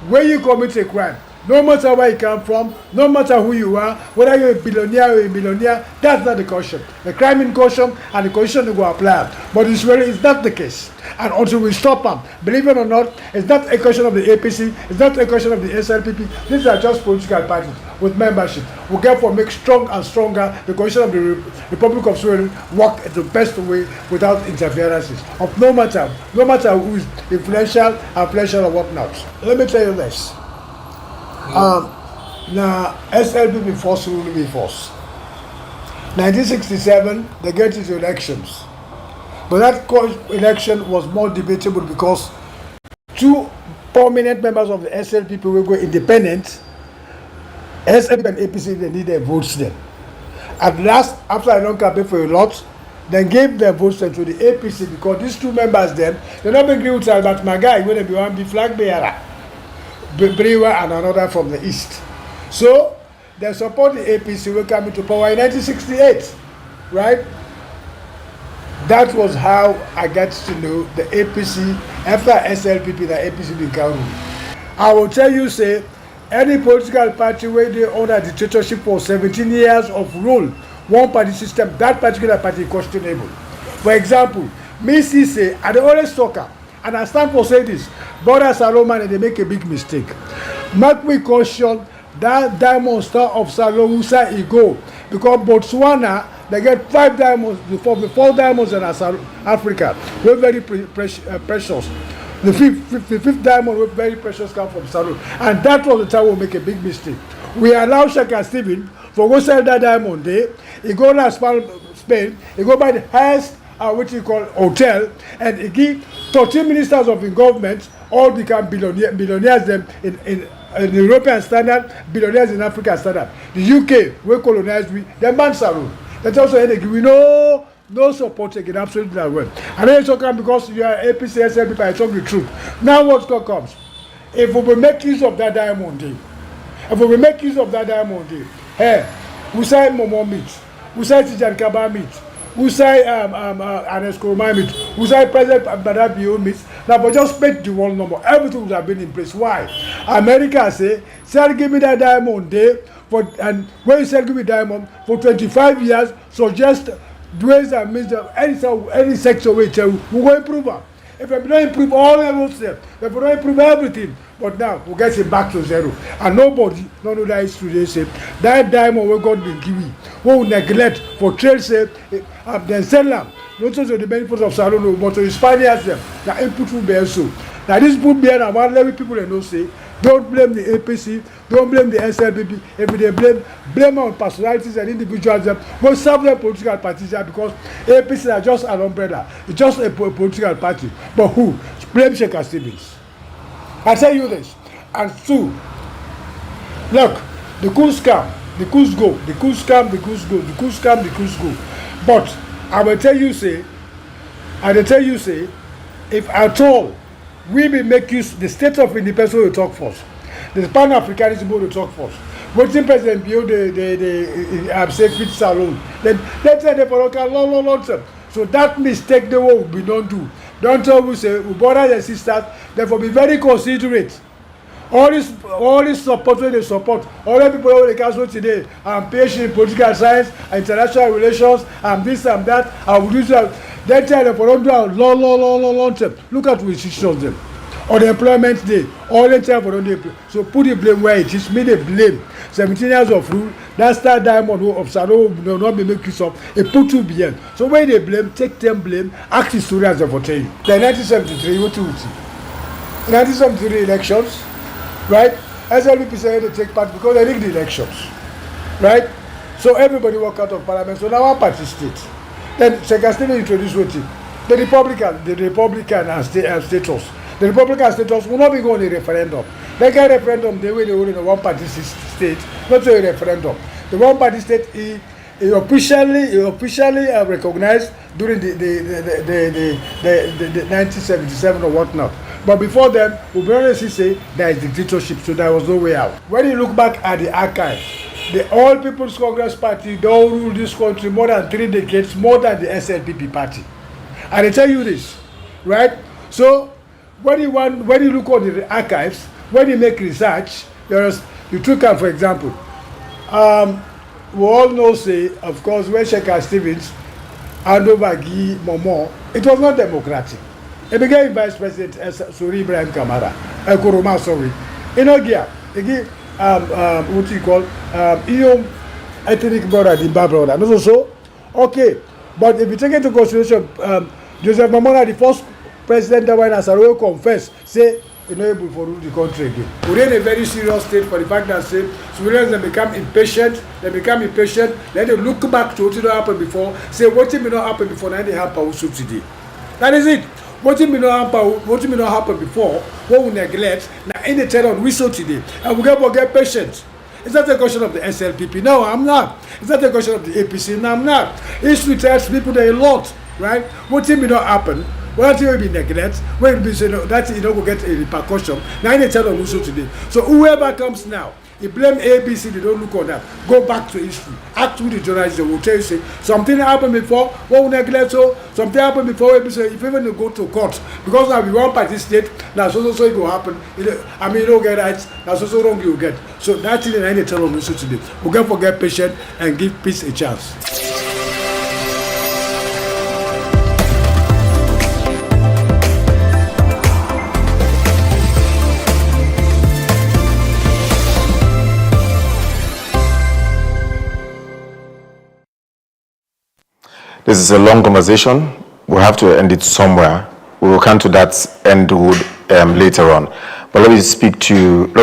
when you commit a crime, no matter where you come from, no matter who you are, whether you're a billionaire or a millionaire, that's not the caution. The crime in caution and the caution will apply. But it's not the case. And until we stop them, believe it or not, it's not a question of the APC, it's not a question of the SLPP. These are just political parties with membership. We therefore make strong and stronger the constitution of the Republic of Sweden work the best way without interferences of no matter who is influential or whatnot. Let me tell you this. Now SLPP force will be force. 1967 they get into elections. But that election was more debatable because two prominent members of the SLPP will go independent. SLPP and APC, they need their votes then. At last, after I don't campaign for a lot, they gave their votes then to the APC because these two members then, they not agree with Albert Magai, when they be one big flag bearer, Brewer and another from the East. So, they support the APC will come into power in 1968, right? That was how I got to know the APC. After SLPP, the APC became rule. I will tell you, say, any political party where they own a dictatorship for 17 years of rule, one party system, that particular party is questionable. For example, me say, I always talk, and I stand for say this, Brother Salomon, and they make a big mistake. Mark me caution that Diamond Star of Salomon he go, because Botswana, they get 5 diamonds, the 4 diamonds in Africa. We're very precious. The fifth diamond was very precious, come from Salon. And that was the time we make a big mistake. We allow Shaka Stephen for go sell that diamond there. He go to Spain, he go by the highest, what you call hotel, and he give 13 ministers of the government, all become billionaires them in European standard, billionaires in African standard. The UK, we colonized, they ban Salon. That's also we no support again, absolutely not well. And then it's okay because you are APC, SLPP, I talk the truth. Now what comes? If we will make use of that diamond day, hey, we say Momo meat, we say Tijan Kaba meat, we say Anes Kurma meat, we say President Badabio meat. Now, but just make the world number. Everything would have been in place. Why? America say, give me that diamond day. And when you say give me diamond for 25 years, so just ways and means of any sector we tell we will improve them. If we don't improve all levels, if we don't improve everything, but now we get it back to zero. And nobody, none of that is today say that diamond we got been given, we will neglect for trade say then sell them. Not just the benefits of Salon, but to the Spaniards them, the input will be so. Now this put me and one level people they know say. Don't blame the APC, don't blame the SLPP. If they blame on personalities and individuals, we'll serve their political parties because APC are just an umbrella. It's just a political party. But who? Blame Sheikh Stevens. I tell you this. And two, look, the coups come, the coups go, the coups come, the coups go, the coups come, the coups go. But I will tell you, say, if at all, we will make use the state of independence will talk first. The Pan-Africanism will talk first. What the President Bio the say fit Salon. Then let's say they for long term. So that mistake they will be don't do. Don't tell we say we brothers and sisters, therefore be very considerate. All this support they support. All the people who they council today and patient in political science, international relations, and this and that, and we do that. They tell them for don't do long term. Look at which shows them. On the employment day, all the time for don't do. So put the blame where it is. Me the blame. 17 years of rule. That star diamond of Saro will not be making use of. It put to be end. So when they blame, take them blame. Act historians for tell you. The 1973, what 1973 elections, right? SLPP said they take part because they rigged the elections, right? So everybody walk out of parliament. So now one party state. Then Secretary Stephen introduced what the Republican and status. The Republican status will not be going to referendum. They get referendum the way they hold in a one party state, not to a referendum. The one party state is officially recognized during the 1977 or whatnot. But before then, we honestly say there is dictatorship, so there was no way out. When you look back at the archive, the All People's Congress Party don't rule this country more than 3 decades, more than the SLPP party. And I tell you this, right? So when you look on the archives, when you make research, you took out, for example, we all know, say, of course, when Sheikh Stevens hand over Guy Momo, it was not democratic. He became Vice President Suri Ibrahim Kamara, Kuruma, sorry. In Ogia, he gave, what you call, ethnic brother, Dimba brother. And also, okay, but if you take into consideration, Joseph Mamona, the first president that went as a royal confess, say, you're not able to rule the country again. We're in a very serious state for the fact that say civilians they become impatient, then they look back to what did not happen before, say what did not happen before, now they happen also today. That is it. What did not happen before, what we neglect, now in the turn on whistle today. And we get patient. It's not a question of the SLPP. No, I'm not. It's not a question of the APC. No, I'm not. History tells people there a lot, right? What did not happen? What will be neglect? When be say no, that will get a repercussion. Now in the tell on also today. So whoever comes now, you blame ABC, they don't look on that. Go back to history. Act with the journalists, they will tell you say something happened before, what will neglect so something happened before ABC, if even you go to court, because now we one party state, now so it will happen. I mean you don't get rights, now so wrong you get. So that's in the tell on also today. We can forget patient and give peace a chance. This is a long conversation. We'll have to end it somewhere. We will come to that end later on. But let me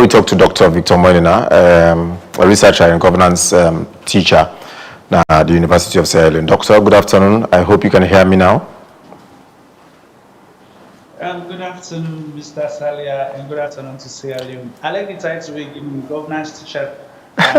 talk to Dr. Victor Moinina, a researcher and governance teacher at the University of Sierra Leone. Doctor, good afternoon. I hope you can hear me now. Good afternoon, Mr. Salia, and good afternoon to Sierra Leone. I like the title we give me, governance teacher. All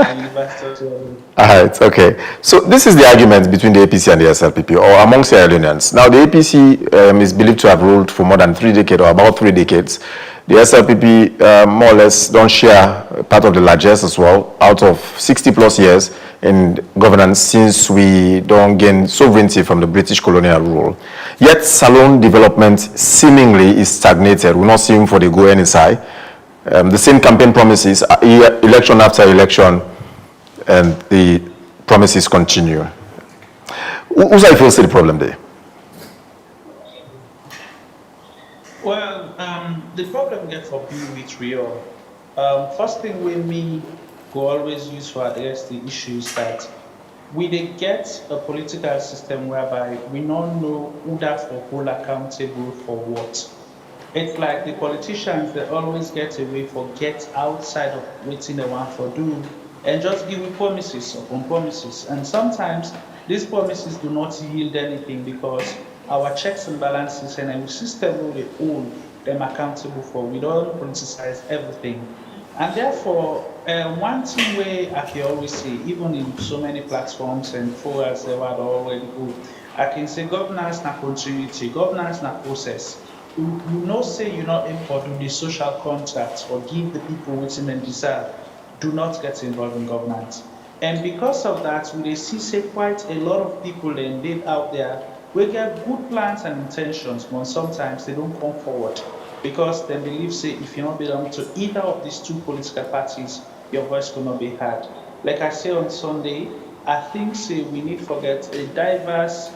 right, okay. So this is the argument between the APC and the SLPP, or among Sierra Leoneans. Now, the APC is believed to have ruled for more than 3 decades, or about 3 decades. The SLPP, more or less, don't share part of the largesse as well, out of 60 plus years in governance since we don't gain sovereignty from the British colonial rule. Yet, Salone development seemingly is stagnated. We're not seeing for the go any side. The same campaign promises, election after election, and the promises continue. Who's I feel the problem there? Well, the problem get for being with real. First thing we me go always use for address the issues that we dey get a political system whereby we don't know who that for hold accountable for what. It's like the politicians, they always get away for get outside of waiting they want for do and just give promises upon promises. And sometimes these promises do not yield anything because our checks and balances and our system will they hold them accountable for. We don't politicize everything. And therefore, one thing where I can always say, even in so many platforms and forums they were already good, I can say governance na continuity, governance na process. You know, say you're not aim for do the social contracts or give the people what they deserve. Do not get involved in governance. And because of that, we see say quite a lot of people and live out there we get good plans and intentions, but sometimes they don't come forward because they believe say if you not belong to either of these two political parties, your voice will not be heard. Like I say on Sunday, I think say we need to get a diverse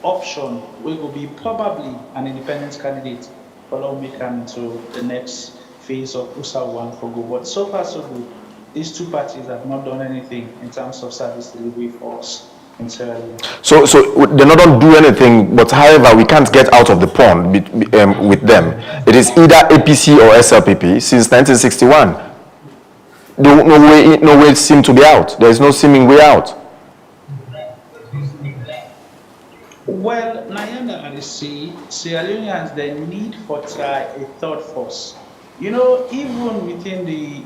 option we will be probably an independent candidate for long we come into the next phase of USA1 for good. But so far so good, these two parties have not done anything in terms of service delivery for us. in Sierra Leone. So they don't do anything, but however, we can't get out of the pond with them. It is either APC or SLPP since 1961. No way seem to be out. There is no seeming way out. Well, Nyanda and Sierra Leoneans, they need for try a third force. You know, even within the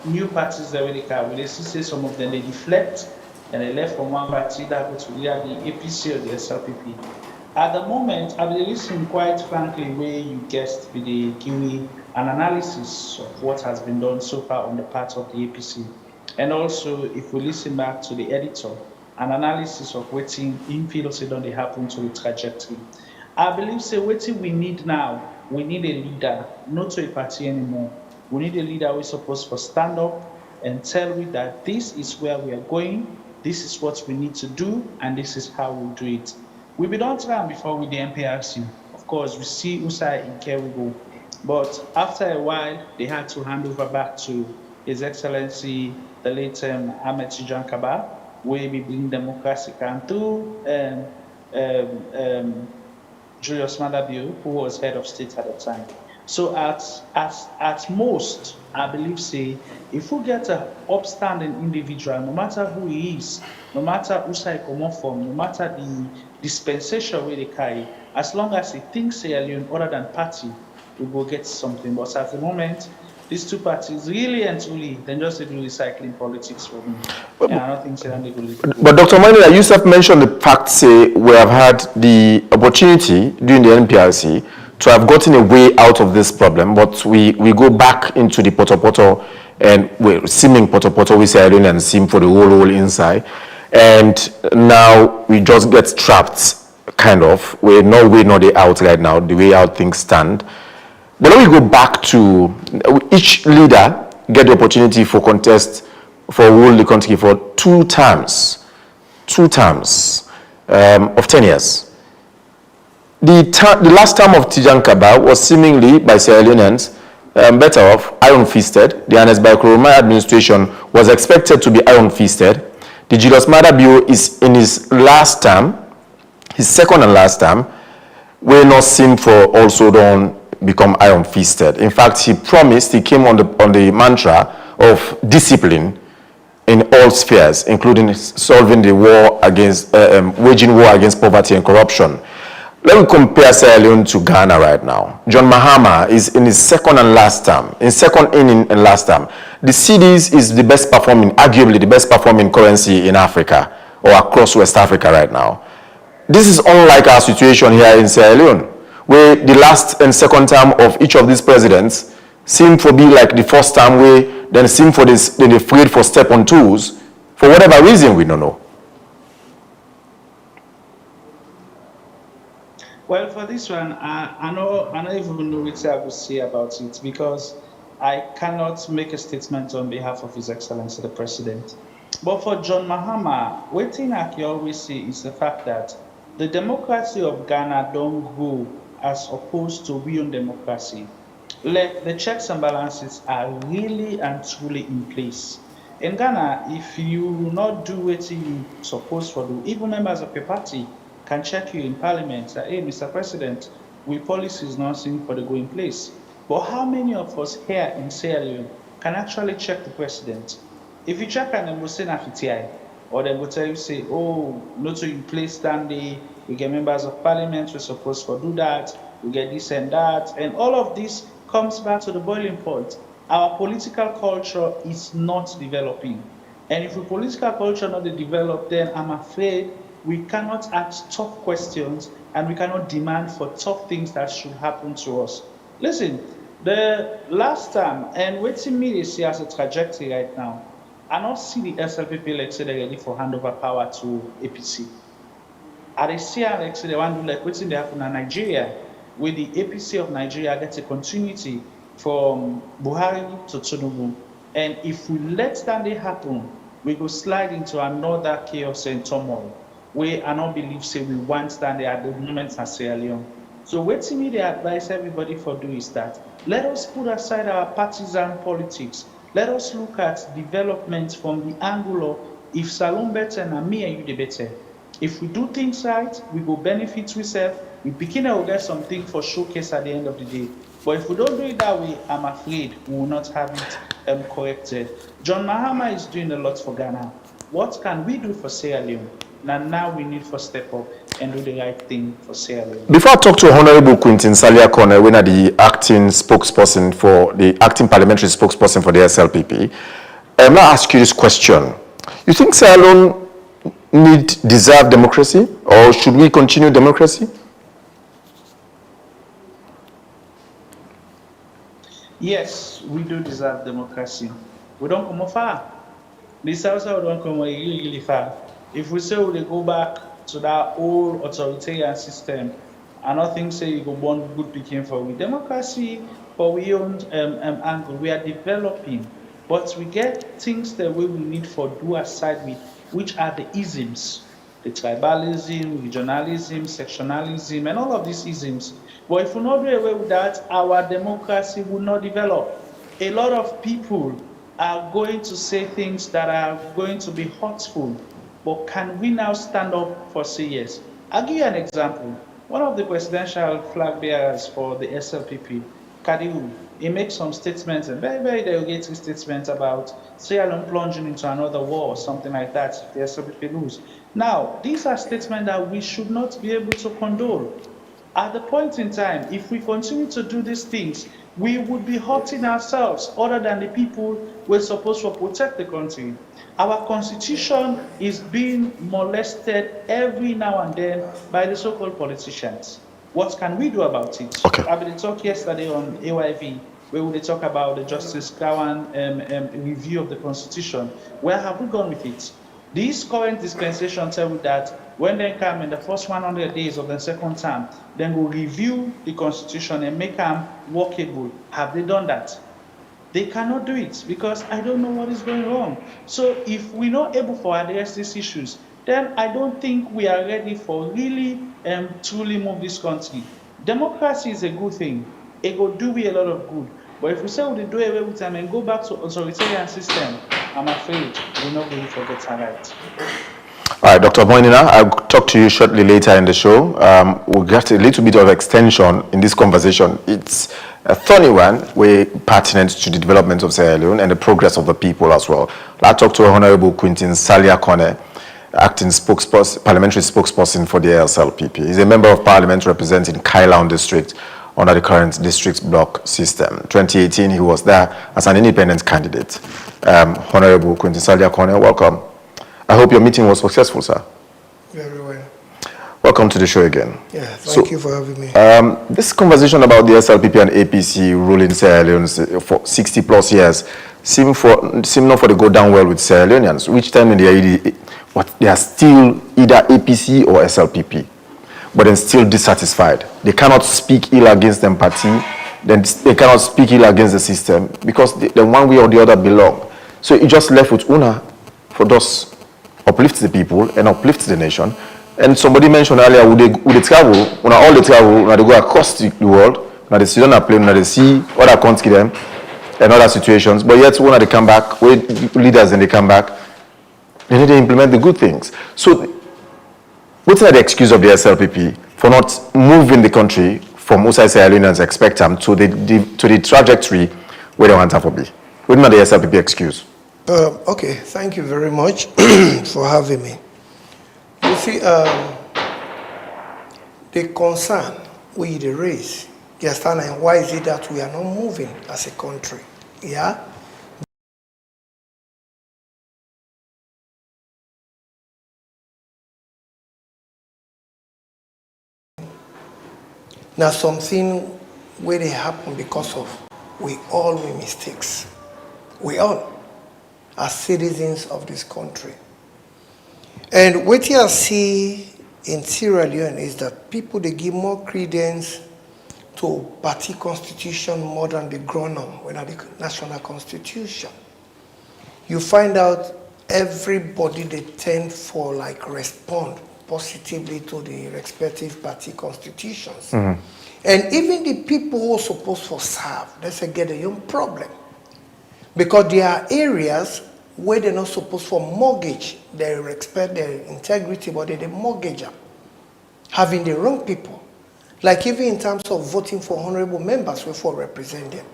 new parties that we they see some of them they deflect and they left from one party that go to the APC or the SLPP. At the moment, I will listen quite frankly where you guessed with the GUI an analysis of what has been done so far on the part of the APC. And also, if we listen back to the editor, an analysis of what in feels don't they happen to the trajectory. I believe say what we need now, we need a leader, not to a party anymore. We need a leader who is supposed to stand up and tell me that this is where we are going, this is what we need to do, and this is how we'll do it. We've been on time before with the MPRC. Of course, we see Usai in Kerigo. But after a while, they had to hand over back to His Excellency, the late Ahmed Tijan Kaba, where we bring democracy can through Julius Maada Bio, who was head of state at the time. So at most, I believe, say, if we get an upstanding individual, no matter who he is, no matter who's I come from, no matter the dispensation where they carry, as long as he thinks they are other than party, we will get something. But at the moment, these two parties really and truly, they just do recycling politics for me. And I don't think so. But Dr. Manila, you have mentioned the fact, say, we have had the opportunity during the NPRC to have gotten a way out of this problem, but we go back into the poto and we're seeming poto we say and seem for the whole inside. And now we just get trapped, kind of. We're no way, no day out right now, the way out things stand. But then we go back to each leader get the opportunity for contest for rule the country for two terms of 10 years. The last term of Tijan Kaba was seemingly, by Sierra Leoneans, better off, iron-fisted. The Ernest Bai Koroma administration was expected to be iron-fisted. The Julius Maada Bio is in his last term, his second and last term, will not seem for also don't become iron-fisted. In fact, he promised, he came on the mantra of discipline in all spheres, including solving the war against, waging war against poverty and corruption. Let me compare Sierra Leone to Ghana right now. John Mahama is in his second and last term, in last term. The cedis is the best performing, arguably the best performing currency in Africa or across West Africa right now. This is unlike our situation here in Sierra Leone, where the last and second term of each of these presidents seem to be like the first term, where then seem for this, then they're afraid for step on toes, for whatever reason we don't know. Well, for this one, I don't even know what I will say about it because I cannot make a statement on behalf of His Excellency the President. But for John Mahama, one thing I can always say is the fact that the democracy of Ghana don't go as opposed to we own democracy. Like the checks and balances are really and truly in place. In Ghana, if you not do what you supposed to do, even members of your party can check you in parliament that, hey, Mr. President, we policies not seen for the go in place. But how many of us here in Sierra Leone can actually check the president? If you check and they will say FTI, or they will tell you, say, oh, not to in place standing, we get members of parliament, we're supposed to do that, we get this and that, and all of this comes back to the boiling point. Our political culture is not developing. And if the political culture not developed, then I'm afraid we cannot ask tough questions and we cannot demand for tough things that should happen to us. Listen, the last time, and waiting me they see as a trajectory right now, I not see the SLPP like say they're ready for handover power to APC. I see like say they want to do like waiting they happen in Nigeria, where the APC of Nigeria gets a continuity from Buhari to Tinubu. And if we let that happen, we go slide into another chaos and turmoil. Where I don't believe say we want stand there at the moment in Sierra Leone. So what to me they advise everybody for do is that let us put aside our partisan politics. Let us look at development from the angle of if Salon better, and me and you the better. If we do things right, we go benefit ourselves. We begin to get something for showcase at the end of the day. But if we don't do it that way, I'm afraid we will not have it corrected. John Mahama is doing a lot for Ghana. What can we do for Sierra Leone? Now we need to step up and do the right thing for Sierra Leone. Before I talk to Honorable Quintin Salia Kone, when the acting spokesperson for the acting parliamentary spokesperson for the SLPP, I'm going to ask you this question. You think Sierra Leone deserve democracy, or should we continue democracy? Yes, we do deserve democracy. We don't come far. The South don't come really far. If we say we go back to that old authoritarian system, I don't think say you go born good picking for we democracy, for we own angle. We are developing, but we get things that we will need for do aside with, which are the isms, the tribalism, regionalism, sectionalism, and all of these isms. But if we not do away with that, our democracy will not develop. A lot of people are going to say things that are going to be hurtful, but can we now stand up for say yes? I'll give you an example. One of the presidential flag bearers for the SLPP, Kadiu, he makes some statements, and very, very derogatory statements about Sierra Leone plunging into another war or something like that if the SLPP lose. Now, these are statements that we should not be able to condone. At the point in time, if we continue to do these things, we would be hurting ourselves other than the people we're supposed to protect the country. Our constitution is being molested every now and then by the so-called politicians. What can we do about it? Okay. I've been talking yesterday on AYV, where we talk about the Justice Kawan review of the constitution. Where have we gone with it? This current dispensation tell me that when they come in the first 100 days of the second term, then we'll review the constitution and make them workable. Have they done that? They cannot do it because I don't know what is going wrong. So if we're not able to address these issues, then I don't think we are ready for really truly move this country. Democracy is a good thing. It will do we a lot of good. But if we say we do away with them and go back to authoritarian system, I'm afraid we're not going to forget our right. All right, Dr. Moinina, I'll talk to you shortly later in the show. We'll get a little bit of extension in this conversation. It's a thorny one, way pertinent to the development of Sierra Leone and the progress of the people as well. I'll talk to Honorable Quintin Salia Kone, acting parliamentary spokesperson for the SLPP. He's a member of parliament representing Kailaun district under the current district block system. 2018, he was there as an independent candidate. Honorable Quintin Salia Kone, welcome. I hope your meeting was successful, sir. Very well. Welcome to the show again. Yeah, thank you for having me. This conversation about the SLPP and APC ruling Sierra Leone for 60 plus years seem not for to go down well with Sierra Leoneans. Which time in they are still either APC or SLPP, but then still dissatisfied. They cannot speak ill against them party, then they cannot speak ill against the system because the one way or the other belong. So it just left with Una for those uplift the people and uplift the nation. And somebody mentioned earlier, would they travel, when all they travel, when they go across the world, now they sit on a plane, now they see other countries them and other situations, but yet when they come back, when leaders and they come back, they need to implement the good things. So what's the excuse of the SLPP for not moving the country from outside Sierra Leoneans expect them to the trajectory where they want to be? What's the SLPP excuse? Okay, thank you very much for having me. You see, the concern we the raise, you understand, and why is it that we are not moving as a country? Yeah? Now something where they happen because of we all make mistakes. We all are citizens of this country. And what you see in Sierra Leone is that people, they give more credence to party constitution more than the grown-up, when the national constitution. You find out everybody, they tend for like respond positively to the respective party constitutions. Mm-hmm. And even the people who are supposed to serve, let's say, get a young problem. Because there are areas where they're not supposed for mortgage, they respect their integrity, but they mortgage them, having the wrong people. Like even in terms of voting for honorable members, we for represent them.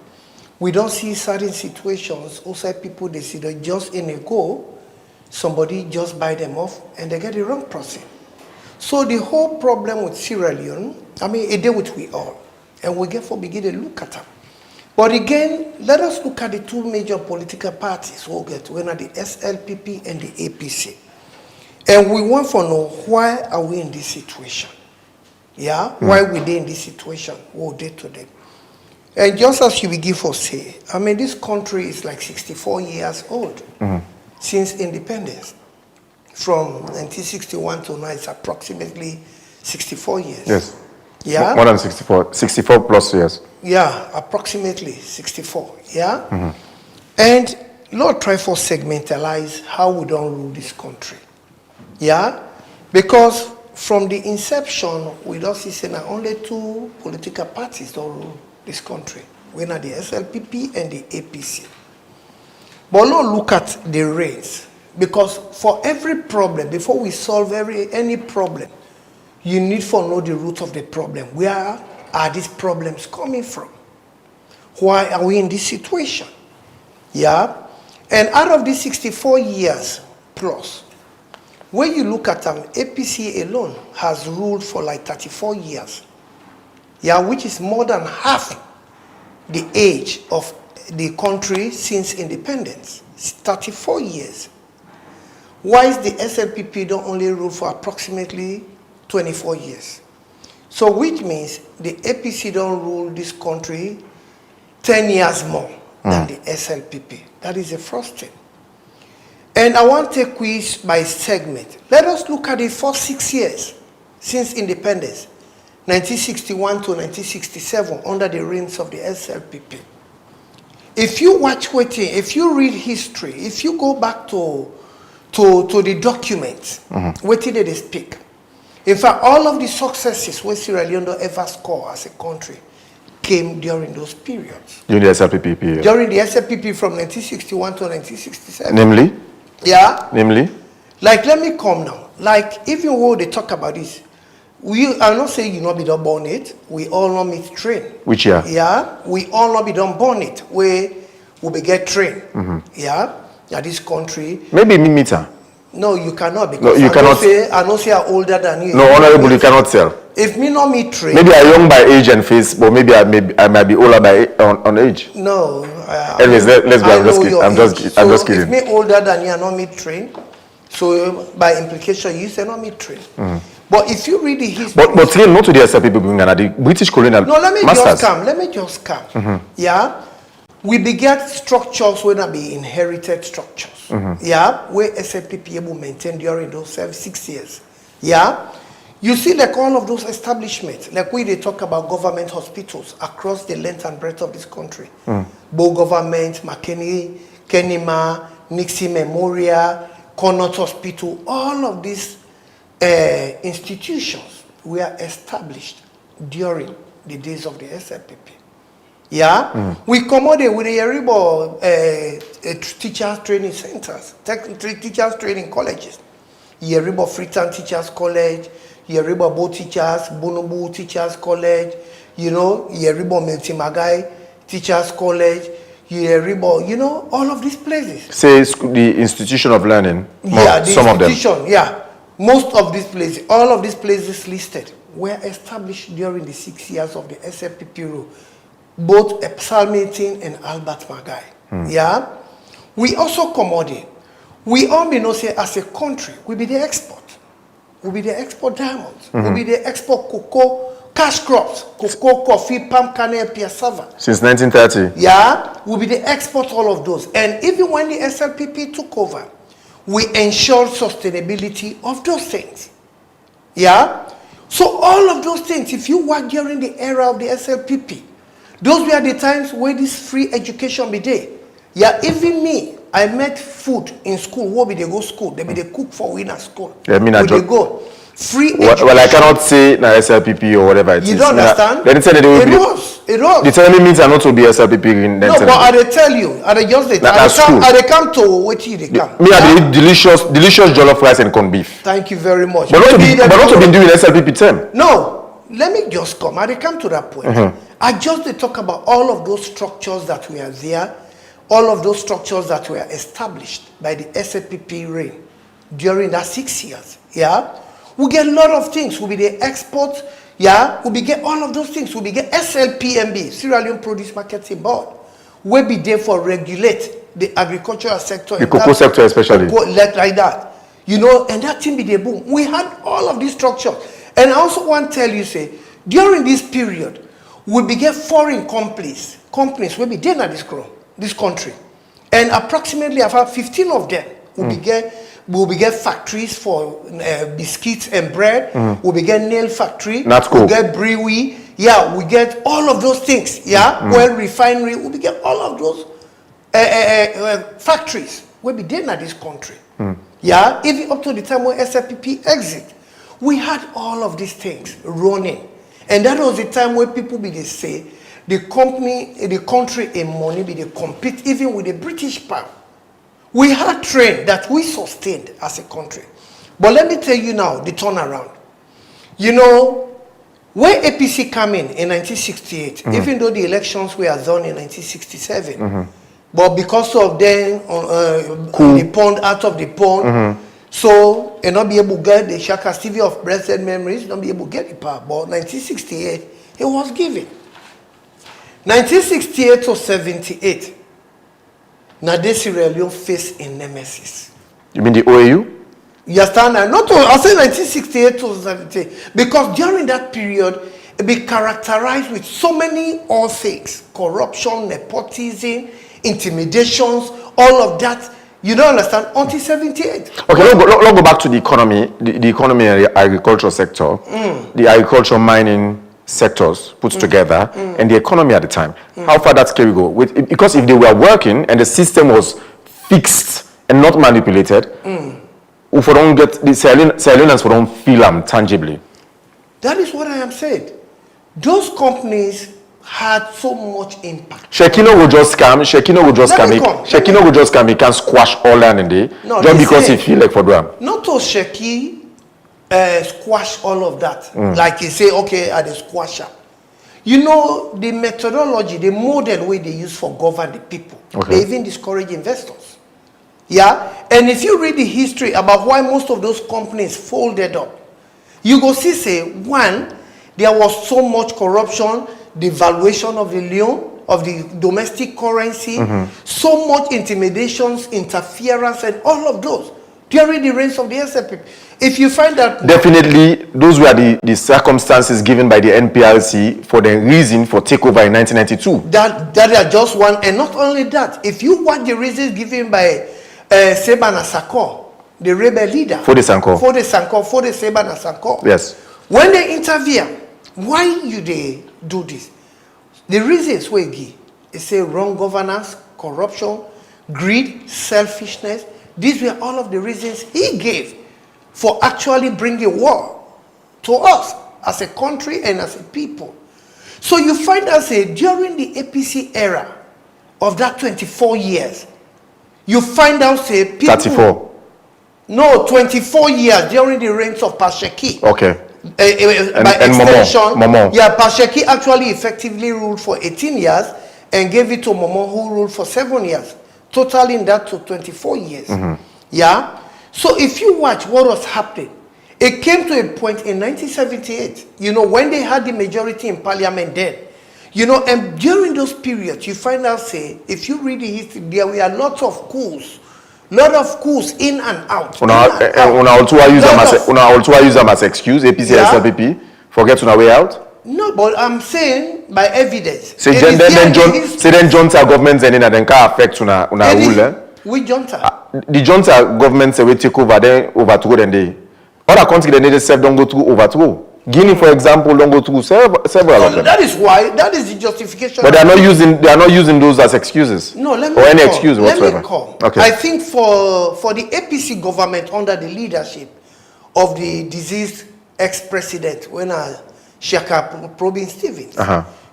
We don't see certain situations, outside people, they see that just in a go, somebody just buy them off and they get the wrong person. So the whole problem with Sierra Leone, I mean, it deal with we all. And we therefore begin to look at them. But again, let us look at the two major political parties we'll get, one are the SLPP and the APC. And we want to know why are we in this situation? Yeah? Why we they in this situation? What day to day? And just as you begin to say, I mean, this country is like 64 years old since independence. From 1961 to now, it's approximately 64 years. Yes. Yeah? More than 64. 64 plus years. Yeah, approximately 64. Yeah? And Lord try for segmentalize how we don't rule this country. Yeah? Because from the inception, we don't see that only two political parties don't rule this country. We are the SLPP and the APC. But Lord look at the reins. Because for every problem, before we solve any problem, you need to know the root of the problem. Where are these problems coming from? Why are we in this situation? Yeah? And out of these 64 years plus, when you look at them, APC alone has ruled for like 34 years. Yeah, which is more than half the age of the country since independence. It's 34 years. Why is the SLPP don't only rule for approximately 24 years? So which means the APC don't rule this country 10 years more than the SLPP. That is the first thing. And I want to take quiz by segment. Let us look at the first 6 years since independence, 1961 to 1967, under the reigns of the SLPP. If you watch waiting, if you read history, if you go back to the documents, what did they speak? In fact, all of the successes where Sierra Leone don't ever score as a country came during those periods. During the SLPP period. During the SLPP from 1961 to 1967. Namely? Yeah? Namely? Like, let me come now. Like, even when they talk about this, I'm not saying you not be done born it. We all not meet train. Which year? Yeah? We all not be done born it. Where we be get train. Yeah? Yeah, this country. Maybe me meter. No, you cannot, because No, you cannot. I know say I'm older than you. No, honorable, you cannot tell. If me not me train. Maybe I'm young by age and face, but maybe I might be older by on age. No. Anyways, let's go. I'm just kidding. If me older than you, I not me train. So by implication, you say not me train. But if you read the history. But still, not to the SLPP, the British colonial masters. No, let me just come. Yeah. We beget structures when I be inherited structures. Yeah, where SLPP able maintain during those 6 years. Yeah, you see like all of those establishments, like we they talk about government hospitals across the length and breadth of this country. Both government, McKinney, Kenema, Nixie Memorial, Connaught Hospital, all of these institutions were established during the days of the SLPP. Yeah, we accommodate with the Yeribo teachers training centers, teachers training colleges, Yeribo Freetown Teachers College, Yeribo Bo Teachers, Bonobu Teachers College, you know, Yeribo Miltimagai Teachers College, Yeribo, you know, all of these places. Say the institution of learning. Yeah, the some institution, of them. yeah, most of these places, all of these places listed were established during the 6 years of the SLPP rule. Both Epsalmeeting and Albert Magai. Yeah? We also accommodate. We all know say as a country, we be the export. We be the export diamonds. We be the export cocoa, cash crops, cocoa, coffee, palm kernel, cassava. Since 1930. Yeah? We be the export all of those. And even when the SLPP took over, we ensured sustainability of those things. Yeah? So all of those things, if you work during the era of the SLPP, those were the times where this free education be there. Yeah, even me, I met food in school. What be they go school? They be they cook for we in a school. Yeah, me they go. Free well, I cannot say na SLPP or whatever it is. You don't understand? Then say they will be. It was. The telling means are not to be SLPP. No, but I they tell you, I they just they come to what they come. Me I dey delicious jollof rice and corned beef. Thank you very much. But not to be doing SLPP term. No, let me just come. I they come to that point. I just they talk about all of those structures that were there, all of those structures that were established by the SLPP reign during that 6 years. Yeah. We get a lot of things. We be the export, yeah. We be get all of those things. We be get SLPMB, Sierra Leone Produce Marketing Board. We be there for regulate the agricultural sector. The cocoa sector especially. Like that. You know, and that thing be the boom. We had all of these structures. And I also want to tell you, say, during this period, we be get foreign companies we be there in this country. And approximately about 15 of them will be get factories for biscuits and bread. We'll be get nail factory. We'll get brewery. Yeah, we get all of those things. Yeah, oil refinery. We'll be get all of those factories. We'll be there in this country. Yeah, even up to the time when SLPP exit, we had all of these things running, and that was the time where people be they say the country in money be they compete even with the British pound. We had trade that we sustained as a country. But let me tell you now, the turnaround. You know, when APC came in 1968, even though the elections were done in 1967, but because of them, the pond out of the pond, so and not be able to get the Shaka Stevie of blessed memories, not be able to get the power. But 1968, it was given. 1968 to 78. Now, this Sierra Leone face a nemesis. You mean the OAU? You understand? Not to, I'll say 1968 to 78. Because during that period, it be characterized with so many all things. Corruption, nepotism, intimidations, all of that. You don't understand? Until 78. Okay, let's go back to the economy. The economy and the agricultural sector. The agricultural mining sectors put together and the economy at the time. How far that can we go? Because if they were working and the system was fixed and not manipulated, if we don't get the Sierra Leoneans, we don't feel them tangibly. That is what I am saying. Those companies had so much impact. Shekino will just scam. Shekino will just scam. He can squash all land in there just because he feel like for them. Not to Sheki. Squash all of that. Like you say, okay, at the squasher. You know, the methodology, the model way they use for govern the people, they even discourage investors. Yeah? And if you read the history about why most of those companies folded up, you go see, say, one, there was so much corruption, the valuation of the leon, of the domestic currency, so much intimidations, interference, and all of those during the reigns of the SLPP. If you find that... Definitely, those were the circumstances given by the NPRC for the reason for takeover in 1992. That are just one. And not only that, if you watch the reasons given by Sebana Sakor, the rebel leader... Fode Sebana Sakor. Yes. When they intervene, why you they do this? The reasons we give, they say wrong governance, corruption, greed, selfishness. These were all of the reasons he gave for actually bringing war to us as a country and as a people. So you find us during the APC era of that 24 years, you find out people... 34. No, 24 years during the reigns of Pasheki. Okay. By extension, Momo. Yeah, Pasheki actually effectively ruled for 18 years and gave it to Momo, who ruled for 7 years, totaling that to 24 years. Yeah? So if you watch what was happening, it came to a point in 1978, you know, when they had the majority in parliament then, you know, and during those periods, you find out, say, if you read the history, there were lots of coups in and out. Una also use them as excuse, APC, SLPP, forget to way out? No, but I'm saying by evidence. Then junta governments and then can affect una rule. We junta. The junta governments will take over, then overthrow, then they other countries they self don't go through overthrow. Guinea, for example, don't go through several of them. That is why, that is the justification. But they are not using those as excuses. No, let me or any come. excuse whatsoever. Let me come. Okay. I think for the APC government under the leadership of the deceased ex-president, Shaka Probin Stevens,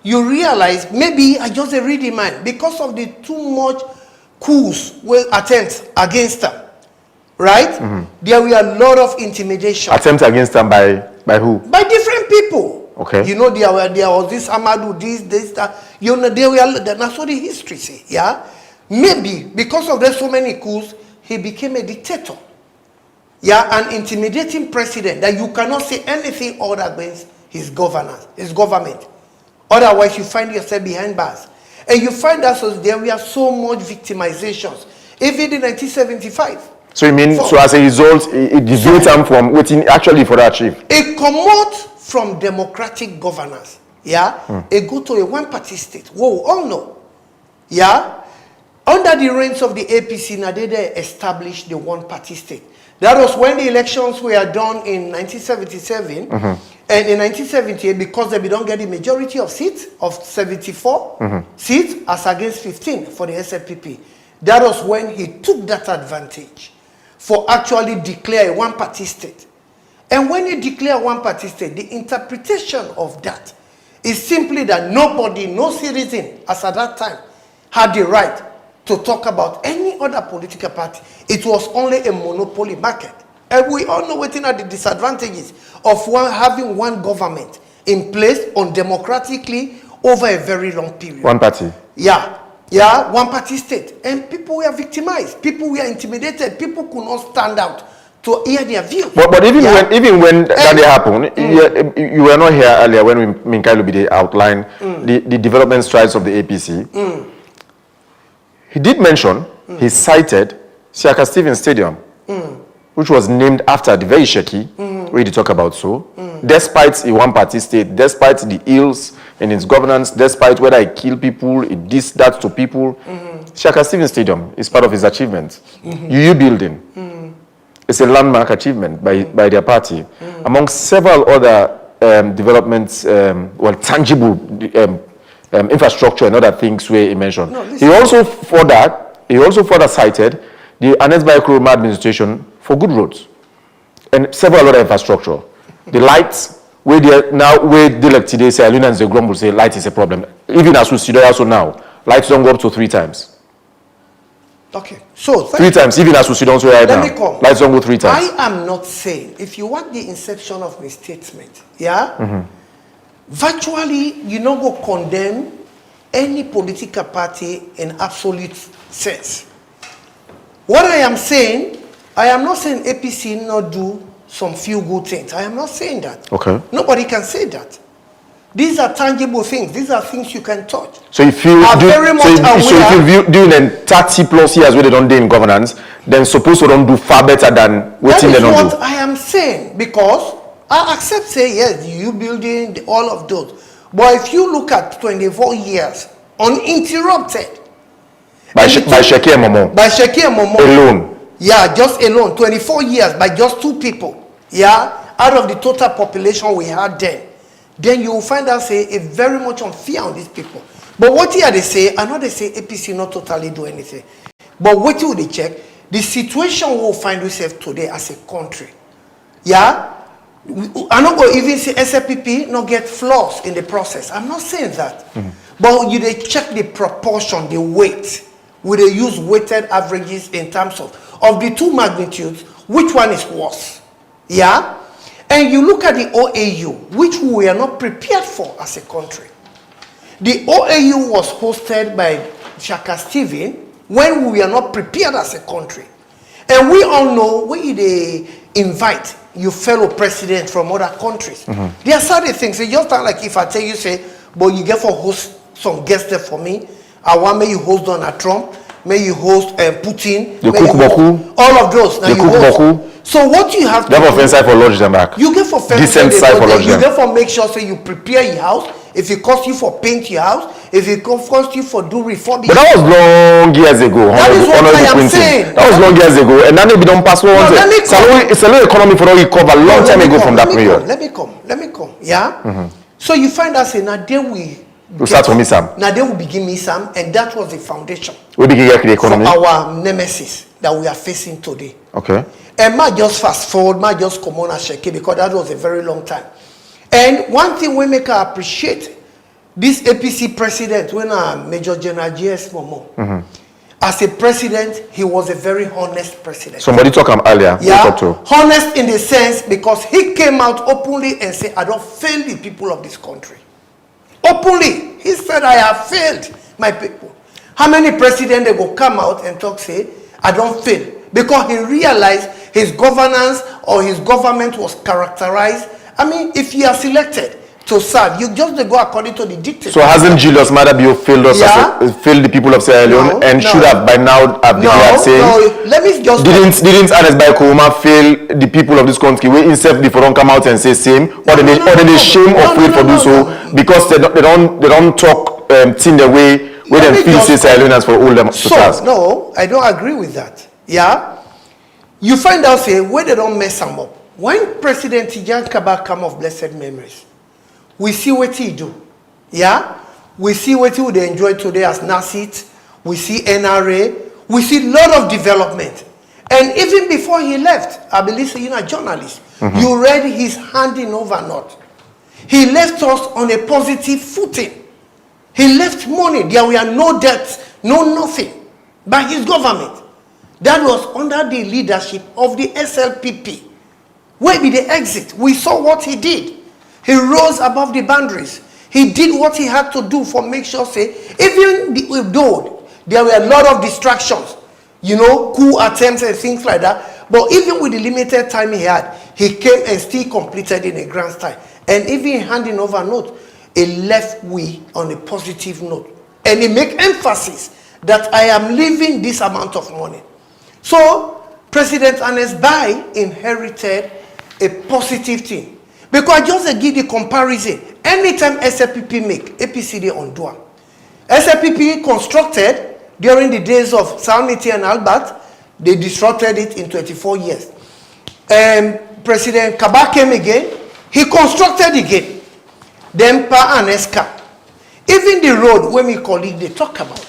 you realize maybe I just read the mind because of the too much coups attempts against them. Right? There were a lot of intimidation. Attempts against them by who? By different people. Okay. You know, there was this Amadou, this, that. You know, that's what the history say. Yeah? Maybe because of there's so many coups, he became a dictator. Yeah, an intimidating president that you cannot say anything other against his governance, his government. Otherwise, you find yourself behind bars. And you find that there were so much victimizations. Even in 1975. So you mean, so as a result, it deviates him from waiting actually for that achieve? It comes from democratic governance. Yeah? It go to a one-party state. Whoa, all know. Yeah? Under the reigns of the APC, now they established the one-party state. That was when the elections were done in 1977. And in 1978, because they don't get the majority of seats, of 74 seats, as against 15 for the SLPP. That was when he took that advantage for actually declare a one-party state. And when you declare one-party state, the interpretation of that is simply that nobody, no citizen, as at that time, had the right to talk about any other political party. It was only a monopoly market. And we all know what are the disadvantages of having one government in place undemocratically over a very long period. One party. Yeah. Yeah, one-party state. And people were victimized. People were intimidated. People could not stand out to hear their views. But even when that happened, you were not here earlier when Minkai Lubide outlined the development strides of the APC. He did mention, he cited Shaka Stevens Stadium, which was named after the very shaky, where he talk about despite a one-party state, despite the ills in its governance, despite whether it kill people, it does that to people, Shaka Stevens Stadium is part of his achievement. UU building, it's a landmark achievement by their party, among several other developments, tangible infrastructure and other things where he mentioned. No, he also further cited the Annette Bayokuroma administration for good roads and several other infrastructure. The lights, where they like today say, Aluna and Zegrom will say light is a problem. Even as we see also now, lights don't go up to 3 times. Okay, so 3 times, even as we see also right now, lights don't go 3 times. I am not saying, if you want the inception of my statement, yeah, virtually you not go condemn any political party in absolute sense. What I am saying, I am not saying APC not do some few good things. I am not saying that. Okay. Nobody can say that. These are tangible things. These are things you can touch. So if you doing 30 plus years where they don't do in governance, then suppose they don't do far better than what they don't do. That is what I am saying, because I accept say yes, you building all of those. But if you look at 24 years uninterrupted by Shaki and Momo. By Shaki and Momo. Alone. Yeah, just alone. 24 years by just 2 people. Yeah, out of the total population we had then. Then you will find out say a very much unfair on these people. But what here they say, I know they say APC not totally do anything. But what will they check? The situation we will find ourselves today as a country. Yeah? I'm not going to even say SLPP not get flaws in the process. I'm not saying that. But you they check the proportion, the weight. We they use weighted averages in terms of the 2 magnitudes, which one is worse? Yeah? And you look at the OAU, which we are not prepared for as a country. The OAU was hosted by Shaka Stevens when we are not prepared as a country. And we all know when they invite your fellow president from other countries. There are certain things. It's just like if I tell you, say, but you get for host some guests there for me. I want may you host Donald Trump, may you host Putin, all of those. Now you host. So what you have to do, for lunch them back. You get for decent side for lunch. You get for make sure say you prepare your house if it cost you for paint your house, if it cost you for do refurbishment. But that was long years ago. That is what I am saying. That was long years ago, and now they be done pass one. It's a little economy for all you cover long time ago from that period. Let me come. Yeah. So you find us in a day we start from Misam. Now they will begin Misam, and that was the foundation We begin the economy for our nemesis that we are facing today. Okay. And might just fast forward, might just come on and shake it because that was a very long time. And one thing we make her appreciate this APC president, when Major General J.S. Momo, as a president, he was a very honest president. Somebody talked earlier. Yeah, honest in the sense because he came out openly and said, I don't fail the people of this country. Openly, he said, I have failed my people. How many presidents they will come out and talk, say, I don't fail? Because he realized his governance or his government was characterized. I mean, if you are selected to serve, you just go according to the dictator. So hasn't Julius Maada Bio failed us, failed the people of Sierra Leone, should have by now have declared saying? No, let me just. Didn't Ernest Bai Koroma fail the people of this country? We himself before don't come out and say same, or they shame or afraid for do so because they don't talk in the way where they feel say Sierra Leoneans for all them to task. No, I don't agree with that. Yeah, you find out say where they don't mess them up. When President Tijan Kaba come of blessed memories, we see what he do. Yeah, we see what he would enjoy today as NASIT. We see NRA. We see a lot of development. And even before he left, I believe you're a journalist. You read his handing over note. He left us on a positive footing. He left money. There were no debts, no nothing by his government. That was under the leadership of the SLPP. Where did they exit? We saw what he did. He rose above the boundaries. He did what he had to do for make sure, say, even though there were a lot of distractions, you know, coup attempts and things like that, but even with the limited time he had, he came and still completed in a grand style. And even handing over note, he left we on a positive note. And he make emphasis that I am leaving this amount of money. So, President Ernest Bai inherited a positive thing. Because I just give the comparison. Anytime SLPP make, APCD on Dua. SLPP constructed during the days of Salmiti and Albert, they disrupted it in 24 years. President Kaba came again, he constructed again. Then Pa and Eska. Even the road, when we colleague, they talk about.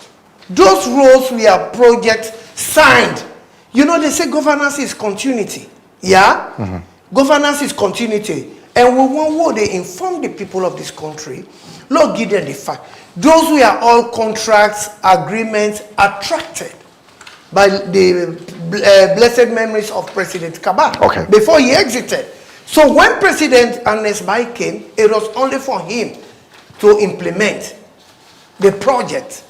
Those roads were projects signed. You know, they say governance is continuity. Yeah? Governance is continuity. And we want they inform the people of this country, Lord, give them the fact. Those who are all contracts, agreements, attracted by the blessed memories of President Kaba before he exited. So when President Ernest Bai came, it was only for him to implement the project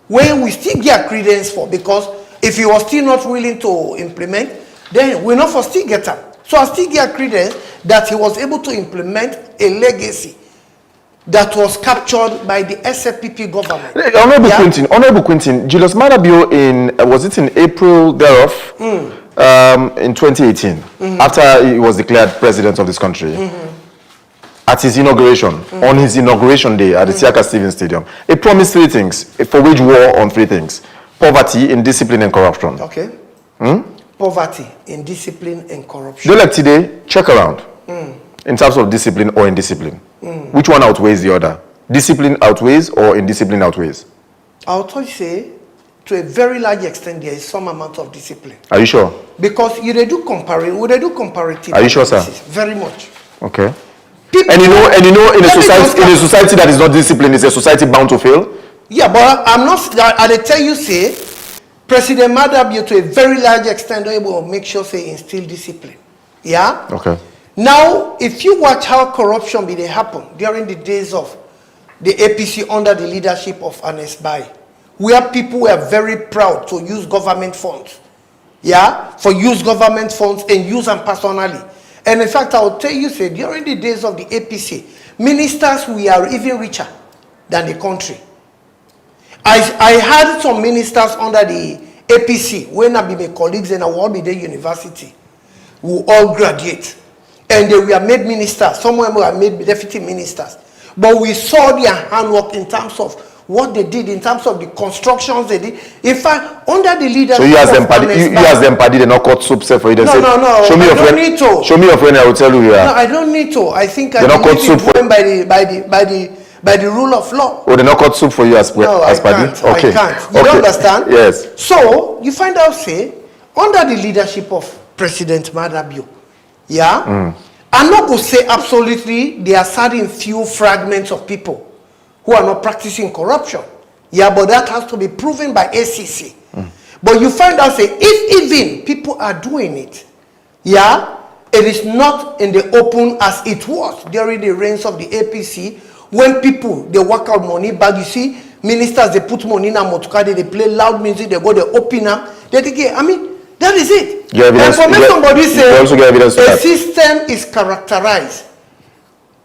where we still get credence for, because if he was still not willing to implement, then we're not for still get them. So I still get credence that he was able to implement a legacy that was captured by the SLPP government. Honorable Quintin, Julius Maada Bio was it in April thereof, in 2018, after he was declared president of this country, at his inauguration, on his inauguration day at the Siaka Stevens Stadium, he promised three things, for wage war on three things: poverty, indiscipline, and corruption. Okay. Poverty, indiscipline, and corruption. Don't let today check around in terms of discipline or indiscipline. Which one outweighs the other? Discipline outweighs or indiscipline outweighs? I would say, to a very large extent, there is some amount of discipline. Are you sure? Because you they do comparative. Are you sure, sir? Very much. Okay. And you know, in a society that is not disciplined, is a society bound to fail? Yeah, but I'm not. I tell you, say, President Maada Bio to a very large extent able to make sure say instill discipline. Yeah. Okay. Now, if you watch how corruption they happen during the days of the APC under the leadership of Ernest Bai, where people were very proud to use government funds, use government funds and use them personally. And in fact, I will tell you, say, during the days of the APC, ministers were even richer than the country. I had some ministers under the APC, when I be my colleagues in Awabide University, who all graduate. And they were made ministers. Some of them were made deputy ministers. But we saw their handwork in terms of what they did, in terms of the constructions they did. In fact, under the leadership So you as them of party, Ernest you Bai- as them party, they not cut soup set for you. They No, say, no, no, Show me I your don't friend. need to. Show me your friend. I will tell you. No, Yeah. I don't need to. I think They I don't cut believe in soup for- going by the rule of law. Oh, they not cut soup for you as No, as I party. can't. Okay. I can't. You okay. don't understand? Yes. So you find out, say, under the leadership of President Madabio, yeah, I'm not going to say absolutely there are certain few fragments of people who are not practicing corruption. Yeah, but that has to be proven by ACC. But you find out, say, if even people are doing it, yeah, it is not in the open as it was during the reigns of the APC, when people, they work out money bag. You see, ministers, they put money in a motorcade, they play loud music, they go, they open up, they get, I mean, that is it. You have evidence- and for me, you somebody you say, also get evidence to a that. system is characterized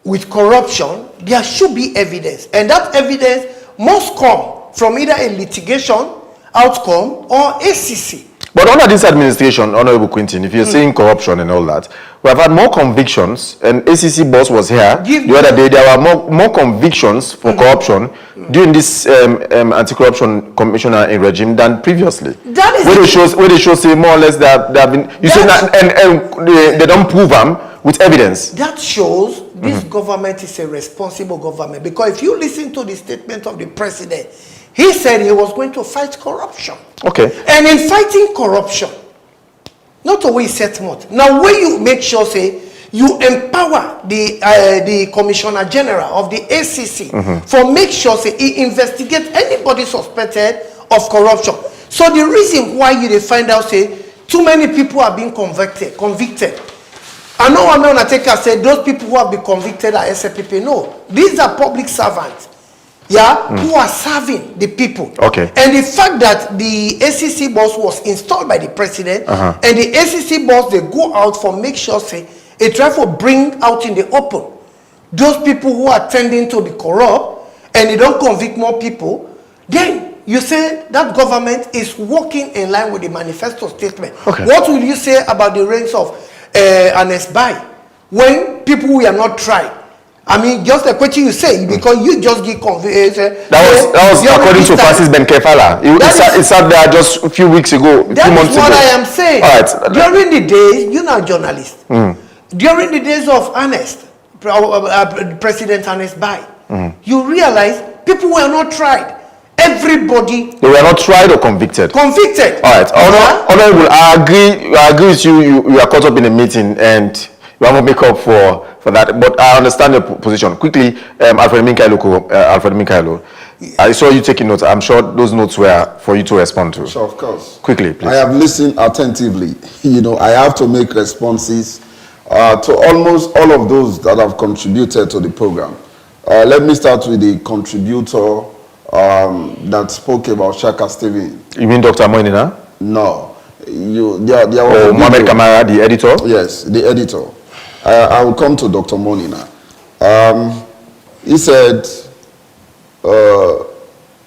with corruption, there should be evidence. And that evidence must come from either a litigation outcome or ACC. But under this administration, Honorable Quintin, if you're saying corruption and all that, we have had more convictions, and ACC boss was here the other day. There were more convictions for corruption during this anti-corruption commissioner in regime than previously. That is where they show say more or less that they have been. You say that, and they don't prove them with evidence. That shows this government is a responsible government, because if you listen to the statement of the president, he said he was going to fight corruption. Okay. And in fighting corruption, not a way set much. Now, when you make sure, say, you empower the Commissioner General of the ACC for make sure, say, he investigate anybody suspected of corruption. So the reason why you they find out, say, too many people are being convicted. I know I'm going to take and say those people who have been convicted are SLPP. No, these are public servants. Yeah, who are serving the people. Okay. And the fact that the ACC boss was installed by the president, and the ACC boss, they go out for make sure, say, they try to bring out in the open those people who are tending to be corrupt, and they don't convict more people, then you say that government is working in line with the manifesto statement. Okay. What will you say about the reigns of Ernest Bai, when people were not tried? I mean, just the question you say, because you just get convinced. That was according to Francis Benkefala. It sat there just a few weeks ago, a few months ago. That is what I am saying. All right. During the days, you're not a journalist. During the days of President Ernest Bai, you realize people were not tried. Everybody. They were not tried or convicted. Convicted. All right. Honorable, I agree with you. You are caught up in a meeting and you have to make up for that. But I understand your position. Quickly, Alfred Minkailo, I saw you taking notes. I'm sure those notes were for you to respond to. Sure, of course. Quickly, please. I have listened attentively. You know, I have to make responses to almost all of those that have contributed to the program. Let me start with the contributor that spoke about Shaka Stephen. You mean Dr. Moinina? No. There was Mohamed Kamara, the editor? Yes, the editor. I will come to Dr. Moinina. He said,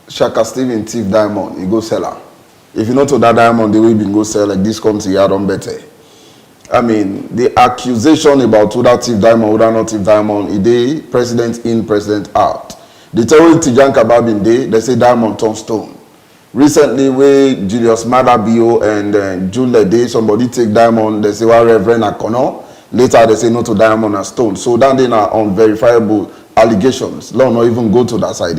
Shaka Stephen thief diamond, he go sell her. If you know to that diamond, they will be go sell like this country, I don't better. I mean, the accusation about who that thief diamond, who that not thief diamond, they president in, president out. The terrorist Tijan Kababin day, they say diamond turn stone. Recently, where Julius Madabio and June day, somebody take diamond, they say, well, Reverend Akono. Later, they say no to diamond and stone. So then they are unverifiable allegations. Law not even go to that side.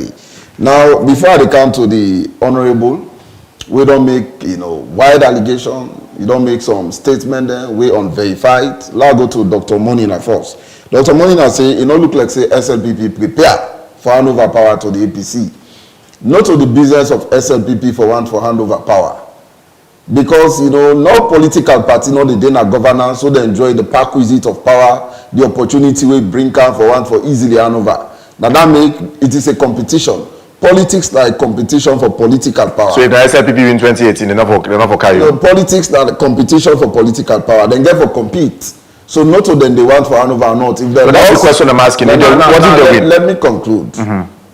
Now, before I come to the honorable, we don't make, wide allegation. You don't make some statement there. We unverified. Let's go to Dr. Moinina first. Dr. Moinina say, it don't look like say SLPP prepare for handover power to the APC. Not to the business of SLPP for handover power. Because, no political party, no the dinner governance, so they enjoy the perquisite of power, the opportunity we bring for easily handover. Now that make it is a competition. Politics like competition for political power. So if the SLPP in 2018, they're not for carry. Politics like competition for political power. Then get for compete. So not to them they want for handover or not. If but that's the question I'm asking. Let me conclude.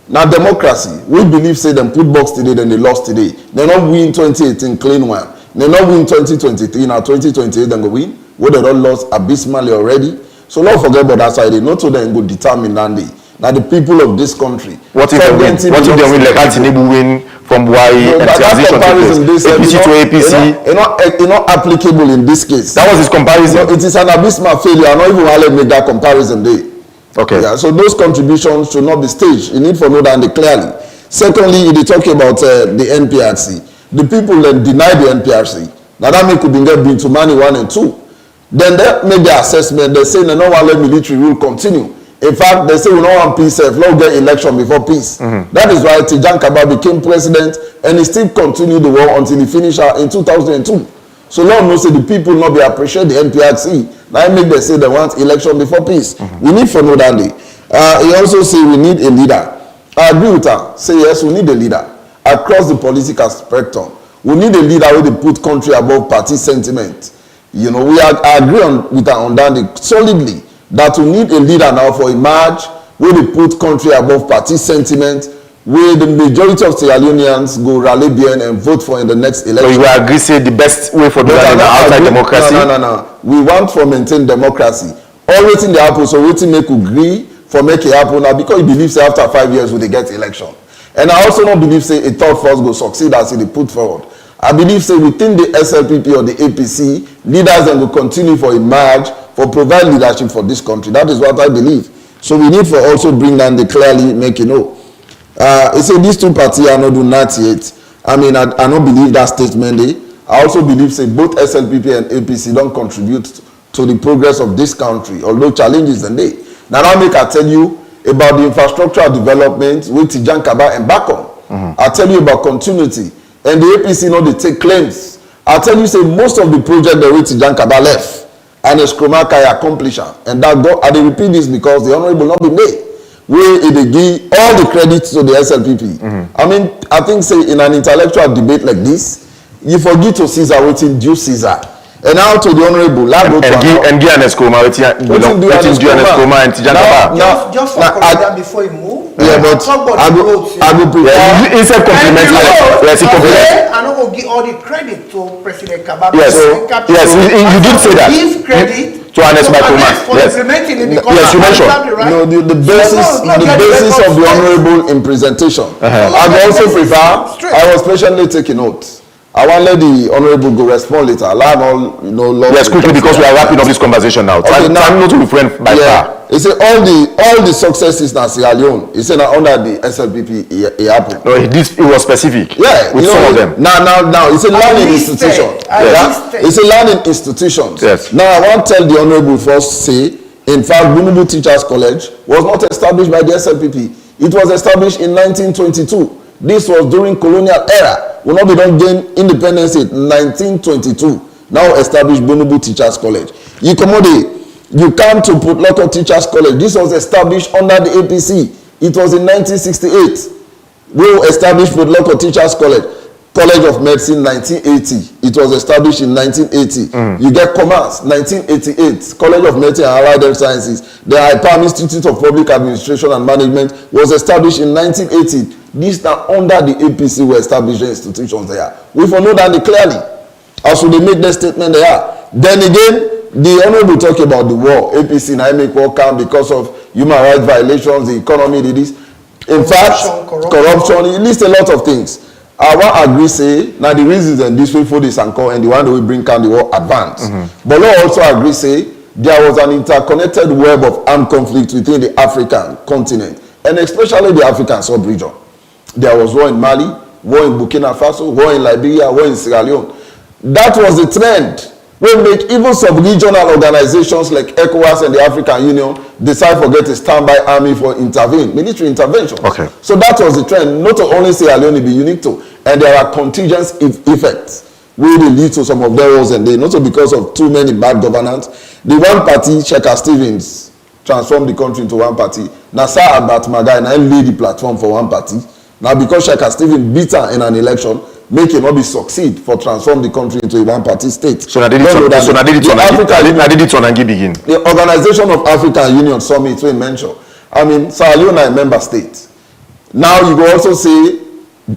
Now democracy, we believe say them put box today, then they lost today. They not win 2018 clean one. They not win 2023. Now 2028 then go win. Where they don't lost abysmally already. So don't forget about that side. Not to them go determine that day. Now the people of this country. What if they win? What if they win like Tinubu win from Buhari and transition to APC to APC? It's not applicable in this case. That was his comparison. It is an abysmal failure. I not even want to make that comparison there. Okay. Yeah, so those contributions should not be staged. You need to know that clearly. Secondly, they talk about the NPRC. The people then deny the NPRC. Now that make Kubinga been to Mani 1 and 2. Then they make their assessment. They say they don't want to let military rule continue. In fact, they say we don't want peace. If not get election before peace. That is why Tijan Kaba became president and he still continued the war until he finished in 2002. So Lord knows that the people not be appreciate the NPRC. Now make they say they want election before peace. We need for no that day. He also say we need a leader. I agree with her. Say yes, we need a leader across the political spectrum. We need a leader who they put country above party sentiment. You know, I agree with her on that solidly that we need a leader now for a march where they put country above party sentiment, where the majority of Sierra Leoneans go rally behind and vote for in the next election. So you agree say the best way for doing that outside democracy? No. We want to maintain democracy. All waiting the happen, so waiting make agree for make it happen now because he believes after 5 years will they get election. And I also don't believe say a third force will succeed as they put forward. I believe say within the SLPP or the APC, leaders then will continue for a march for provide leadership for this country. That is what I believe. So we need for also bring down the clearly make you know. He said these two parties are not doing that yet. I mean, I don't believe that statement. I also believe say both SLPP and APC don't contribute to the progress of this country, although challenges and they. Now I make I tell you about the infrastructural development with Tijan Kaba and back on. I tell you about continuity. And the APC know they take claims. I tell you say most of the project that with Tijan Kaba left and Eskromaka accomplish. And that go, I repeat this because the honorable not be made. Where they give all the credit to the SLPP. I mean, I think say in an intellectual debate like this, you forget to Caesar waiting due Caesar. And now to the honorable, and give an Eskroma, waiting due an Eskroma and Tijan Kaba. Just for that before you move. Yeah, but I go prepare. Instead compliment. Yes, he compliment. I'm not going to give all the credit to President Kaba. Yes, you did say that. Give credit to Ernest Microman. Yes, you mentioned. No, the basis of the honorable in presentation. I also prefer. I was patiently taking notes. I want to let the honorable go respond later. Allow all yes, quickly because we are wrapping up this conversation now. Okay, time not to be friend by far. He said all the successes in Sierra Leone. He said under the SLPP it happened. No, it was specific. Yeah, with some of them. Now it's a learning institution. It's a learning institution. Yes. Now I want to tell the honorable first say, in fact, Bunubu Teachers College was not established by the SLPP. It was established in 1922. This was during colonial era. We not be done gain independence in 1922. Now established Bunubu Teachers College. You come to Port Local Teachers College. This was established under the APC. It was in 1968. We established Port Local Teachers College. College of Medicine 1980. It was established in 1980. You get Commerce 1988. College of Medicine and Allied Health Sciences. The IPAM Institute of Public Administration and Management was established in 1980. These are under the APC were established institutions there. We for know that clearly. As they make that statement there. Then again, the honorable talk about the war. APC now make war come because of human rights violations, the economy did this. In fact, corruption, it lists a lot of things. I want to agree say now the reasons and this way for this and the one that we bring down the war advance. But I also agree say there was an interconnected web of armed conflict within the African continent and especially the African sub-region. There was war in Mali, war in Burkina Faso, war in Liberia, war in Sierra Leone. That was the trend. We make even sub-regional organizations like ECOWAS and the African Union decide to get a standby army for military intervention. Okay. So that was the trend. Not only Sierra Leone be unique to, and there are contingent effects where they lead to some of their wars and they not because of too many bad governance. The one party, Checker Stevens, transformed the country into one party. Nasser Abat Magai and I laid the platform for one party. Now because Checker Stevens beat her in an election, make it not be succeed for transform the country into a one-party state. So now did it on begin. The Organization of African Union Summit we mentioned. I mean, Sierra Leone is a member state. Now you go also say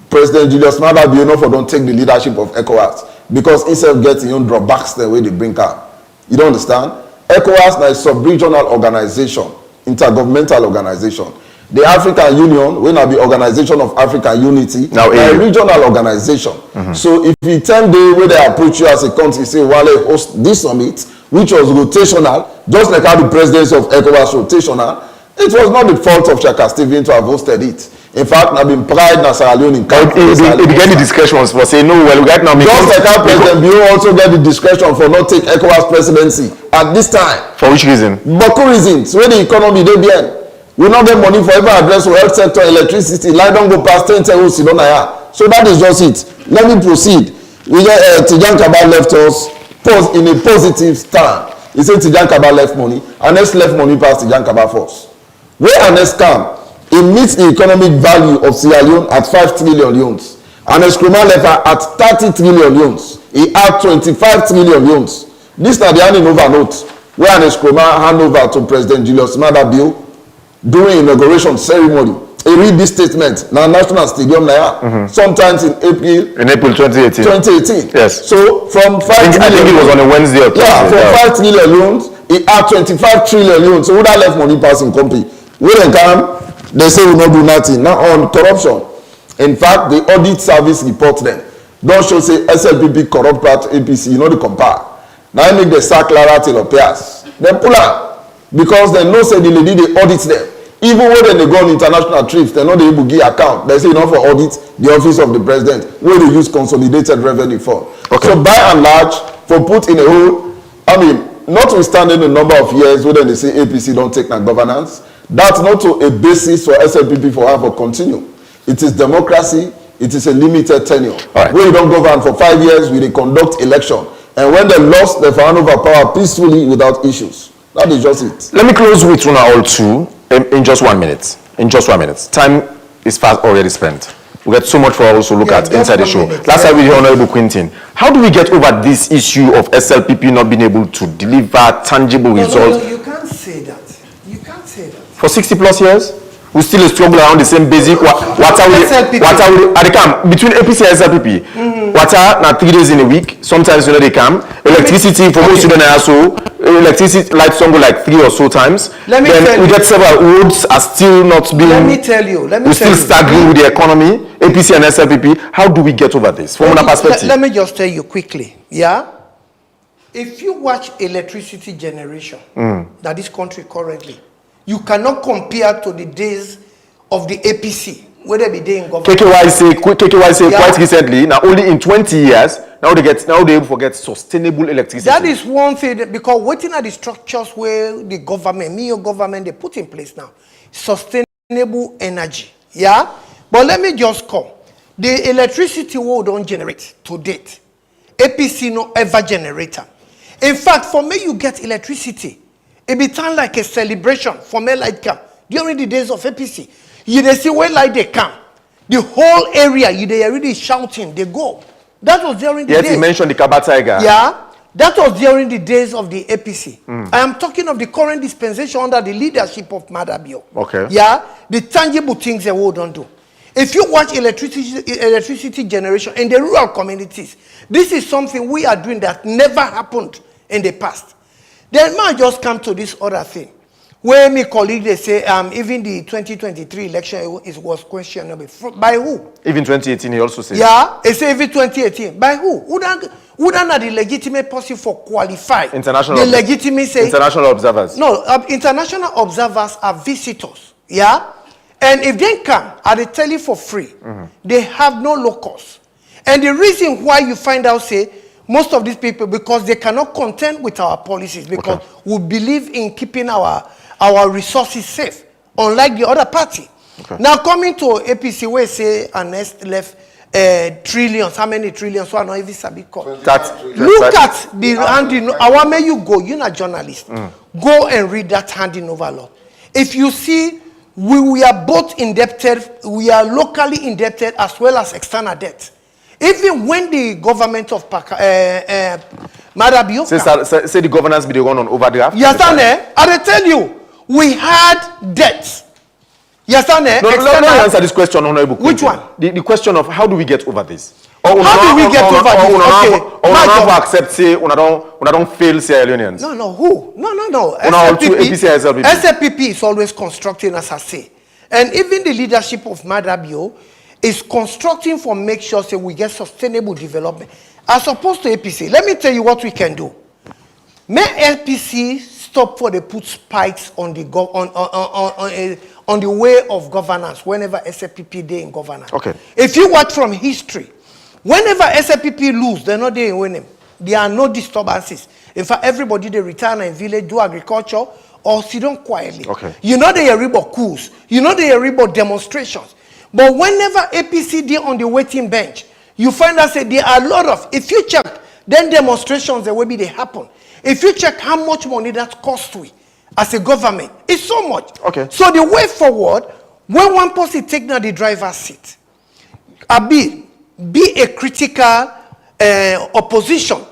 President Julius Maada Bio for don't take the leadership of ECOWAS because instead of getting your drawbacks the way they bring up. You don't understand? ECOWAS is a sub-regional organization, intergovernmental organization. the African Union, when I be Organization of African Unity, now a regional organization. So if you 10 days where they approach you as a country, say, well, host this summit, which was rotational, just like how the presidency of ECOWAS rotational, it was not the fault of Chaka Stephen to have hosted it. In fact, I've been pride in Sierra Leone in it began the discretions for saying, no, well, right now... Just like how President Bio also get the discretion for not take ECOWAS presidency at this time. For which reason? Boko reasons. Where the economy, they be in. We not get money for every address for health sector, electricity. Lie don't go past 10 So that is just it. Let me proceed. We get Tijan Kabal left us in a positive stand. He said Tijan Kabal left money. Anes left money past Tijan Kabal first. Where Anes come, it meets the economic value of Sierra Leone at 5 trillion yuans. Anes Krumah left at 30 trillion yuans. He had 25 trillion yuans. This is the handing over note where Anes Krumah hand over to President Julius Maada Bio during inauguration ceremony. He read this statement now National Stadium now sometimes in April 2018. 2018. Yes. So from 5 I think it was on a Wednesday or Thursday. Yeah, from 5 trillion loans, he had 25 trillion loans. So who that left money passing company? When they come, they say we not do nothing. Now on corruption. In fact, the audit service report then don't show say SLPP corrupt part APC, you know the compare. Now I make the sack Clara till Pias. Then pull out. Because they know say the lady they audit them. Even when they go on international trips, they're not able to give account. They say enough for audit the office of the president, where they use consolidated revenue for. Okay. So by and large, for put in a whole, I mean, notwithstanding the number of years where they say APC don't take that governance, that's not a basis for SLPP for have or continue. It is democracy. It is a limited tenure. Right. When you don't govern for 5 years, we conduct election. And when they lost, they hand over power peacefully without issues. That is just it. Let me close with Runa all too in just 1 minute. In just 1 minute. Time is fast already spent. We get so much for us to look at inside the show. Last time we heard Honorable Quintin. How do we get over this issue of SLPP not being able to deliver tangible results? No, you can't say that. You can't say that. For 60 plus years? We still struggle around the same basic water at the camp between APC and SLPP. Water now 3 days in a week. Sometimes they come. Electricity for most students also. Electricity lights don't go like 3 or so times. Then we get several roads are still not being. Let me tell you. We're still staggering with the economy. APC and SLPP. How do we get over this from another perspective? Let me just tell you quickly. Yeah. If you watch electricity generation that this country currently, you cannot compare to the days of the APC, where they be doing government. KKY say quite recently, now only in 20 years, now they able to get sustainable electricity. That is one thing, because waiting at the structures where the government, your government, they put in place now, sustainable energy. Yeah? But let me just come. The electricity we don't generate to date, APC no ever generator. In fact, for me, you get electricity. It be time like a celebration for me light camp during the days of APC. You they see where light they come. The whole area, you they already shouting, they go. That was during the days. Yes, you mentioned the Kaba Tiger. Yeah, that was during the days of the APC. I am talking of the current dispensation under the leadership of Maada Bio. Okay. Yeah, the tangible things they will don't do. If you watch electricity generation in the rural communities, this is something we are doing that never happened in the past. Then man just come to this other thing. Where my colleague they say even the 2023 election was questionable. By who? Even 2018 he also said. Yeah, he say even 2018. By who? Who don't have the legitimate person for qualify? International observers. No, international observers are visitors. Yeah? And if they come, they tell you for free. They have no locus. And the reason why you find out, say, most of these people, because they cannot contend with our policies, because we believe in keeping our resources safe, unlike the other party. Now coming to APC, where say Ernest left trillions, how many trillions? So I not even sabi call. Look at the handing. I want me you go. You're not a journalist. Go and read that handing over law. If you see, we are both indebted. We are locally indebted as well as external debt. Even when the government of Maada Bio say the governance be the one on overdraft. You understand? I tell you, we had debts. You understand? No, let me answer this question, Honorable Quintin. Which one? The question of how do we get over this? How do we get over this? Or accept say we don't fail Sierra Leoneans. No. Who? No. SLPP SLPP is always constructing, as I say. And even the leadership of Madabio is constructing for make sure say we get sustainable development. As opposed to APC, let me tell you what we can do. May APC stop for the put spikes on the on the way of governance whenever SLPP day in governance. Okay. If you watch from history, whenever SLPP lose, they're not there winning. There are no disturbances. In fact, everybody they return in village, do agriculture, or sit down quietly. Okay. You know they are about coups. You know they are about demonstrations. But whenever APC they on the waiting bench, you find out that there are a lot of, if you check, then demonstrations, there will be they happen. If you check how much money that costs we as a government, it's so much. Okay. So the way forward, when one person take now the driver's seat, be a critical opposition.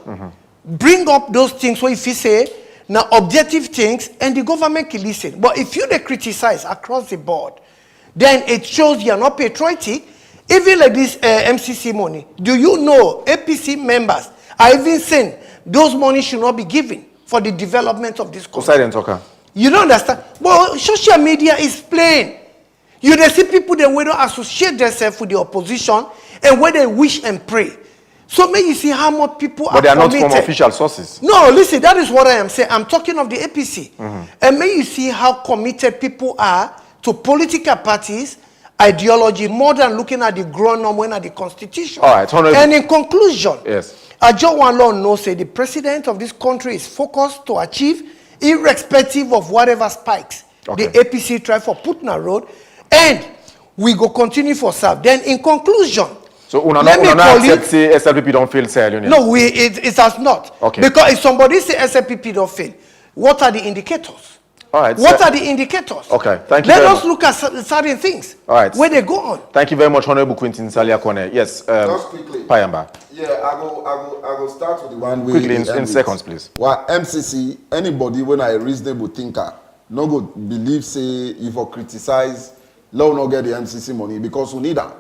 Bring up those things where if you say, now objective things, and the government can listen. But if you they criticize across the board, then it shows you're not patriotic. Even like this MCC money, do you know APC members are even saying those money should not be given for the development of this country? You don't understand? But social media is plain. You they see people that will not associate themselves with the opposition and where they wish and pray. So may you see how much people but they are committed. not from official sources. No, listen, that is what I am saying. I'm talking of the APC. And may you see how committed people are to political parties, ideology, more than looking at the ground and at the constitution. All right, and in conclusion, yes, I just want to know, say the president of this country is focused to achieve, irrespective of whatever spikes the APC try for putting a road, and we go continue for serve. Then in conclusion, so una not accept say SLPP don't fail, say no, it has not. Okay. Because if somebody say SLPP don't fail, what are the indicators? All right. What are the indicators? Okay, thank you. Let very us look at certain things. All right. Where they go on. Thank you very much, Honorable Quintin Salia Kone. Yes. Just quickly. Payamba. Yeah, I go start with the one way. Quickly, in seconds, please. Well, MCC, anybody when I a reasonable thinker, no go believe say if I criticize, let not get the MCC money because we need them.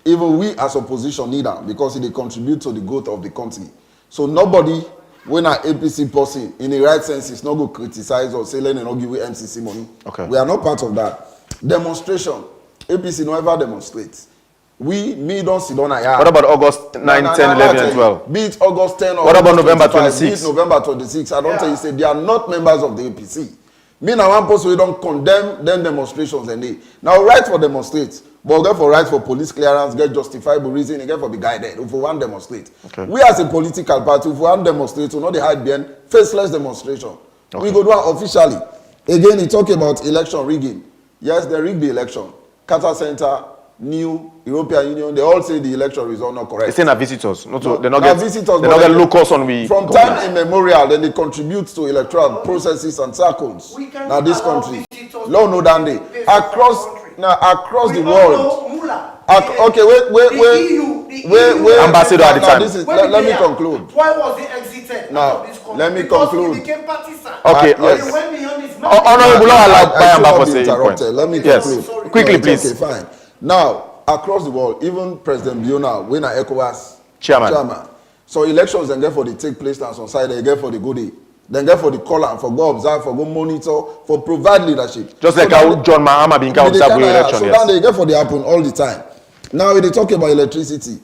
Even we as opposition need them because they contribute to the growth of the country. So nobody, when an APC person in the right sense is not going to criticize or say let not give we MCC money. Okay. We are not part of that. Demonstration. APC no ever demonstrates. Me don't sit down here. What about August 9, 10, 11, and 12? Be it August 10 or what about August November 25, 26? Be it November 26. I don't tell you say they are not members of the APC. Me now one person we don't condemn them demonstrations and they now right for demonstrate, but get for right for police clearance, get justifiable reason, and get for be guided. If we want demonstrate, we as a political party, if we want demonstrate, we not the hide behind faceless demonstration. We go do it officially. Again, he talk about election rigging. Yes, they rigged the election. Carter Center, New European Union, they all say the election result not correct. They say na visitors, not no, they not get visitors. They not get locals on we. From time immemorial, then they contribute to electoral processes and circles. Now this country, low no than they across the world. Okay, wait. Ambassador at the time. Let me conclude. Why was it exited? Now, let me conclude. Okay. Honorable Payamba for saying point. Let me conclude. Yes. Quickly, please. Okay, fine. Now, across the world, even President Biona, when I ECOWAS chairman. So elections then get for the take place on some side, they get for the goodie. Then get for the call for go observe, for go monitor, for provide leadership. Just like how John Mahama being observed with election. So yes. now they get for the happen all the time. Now when they talk about electricity,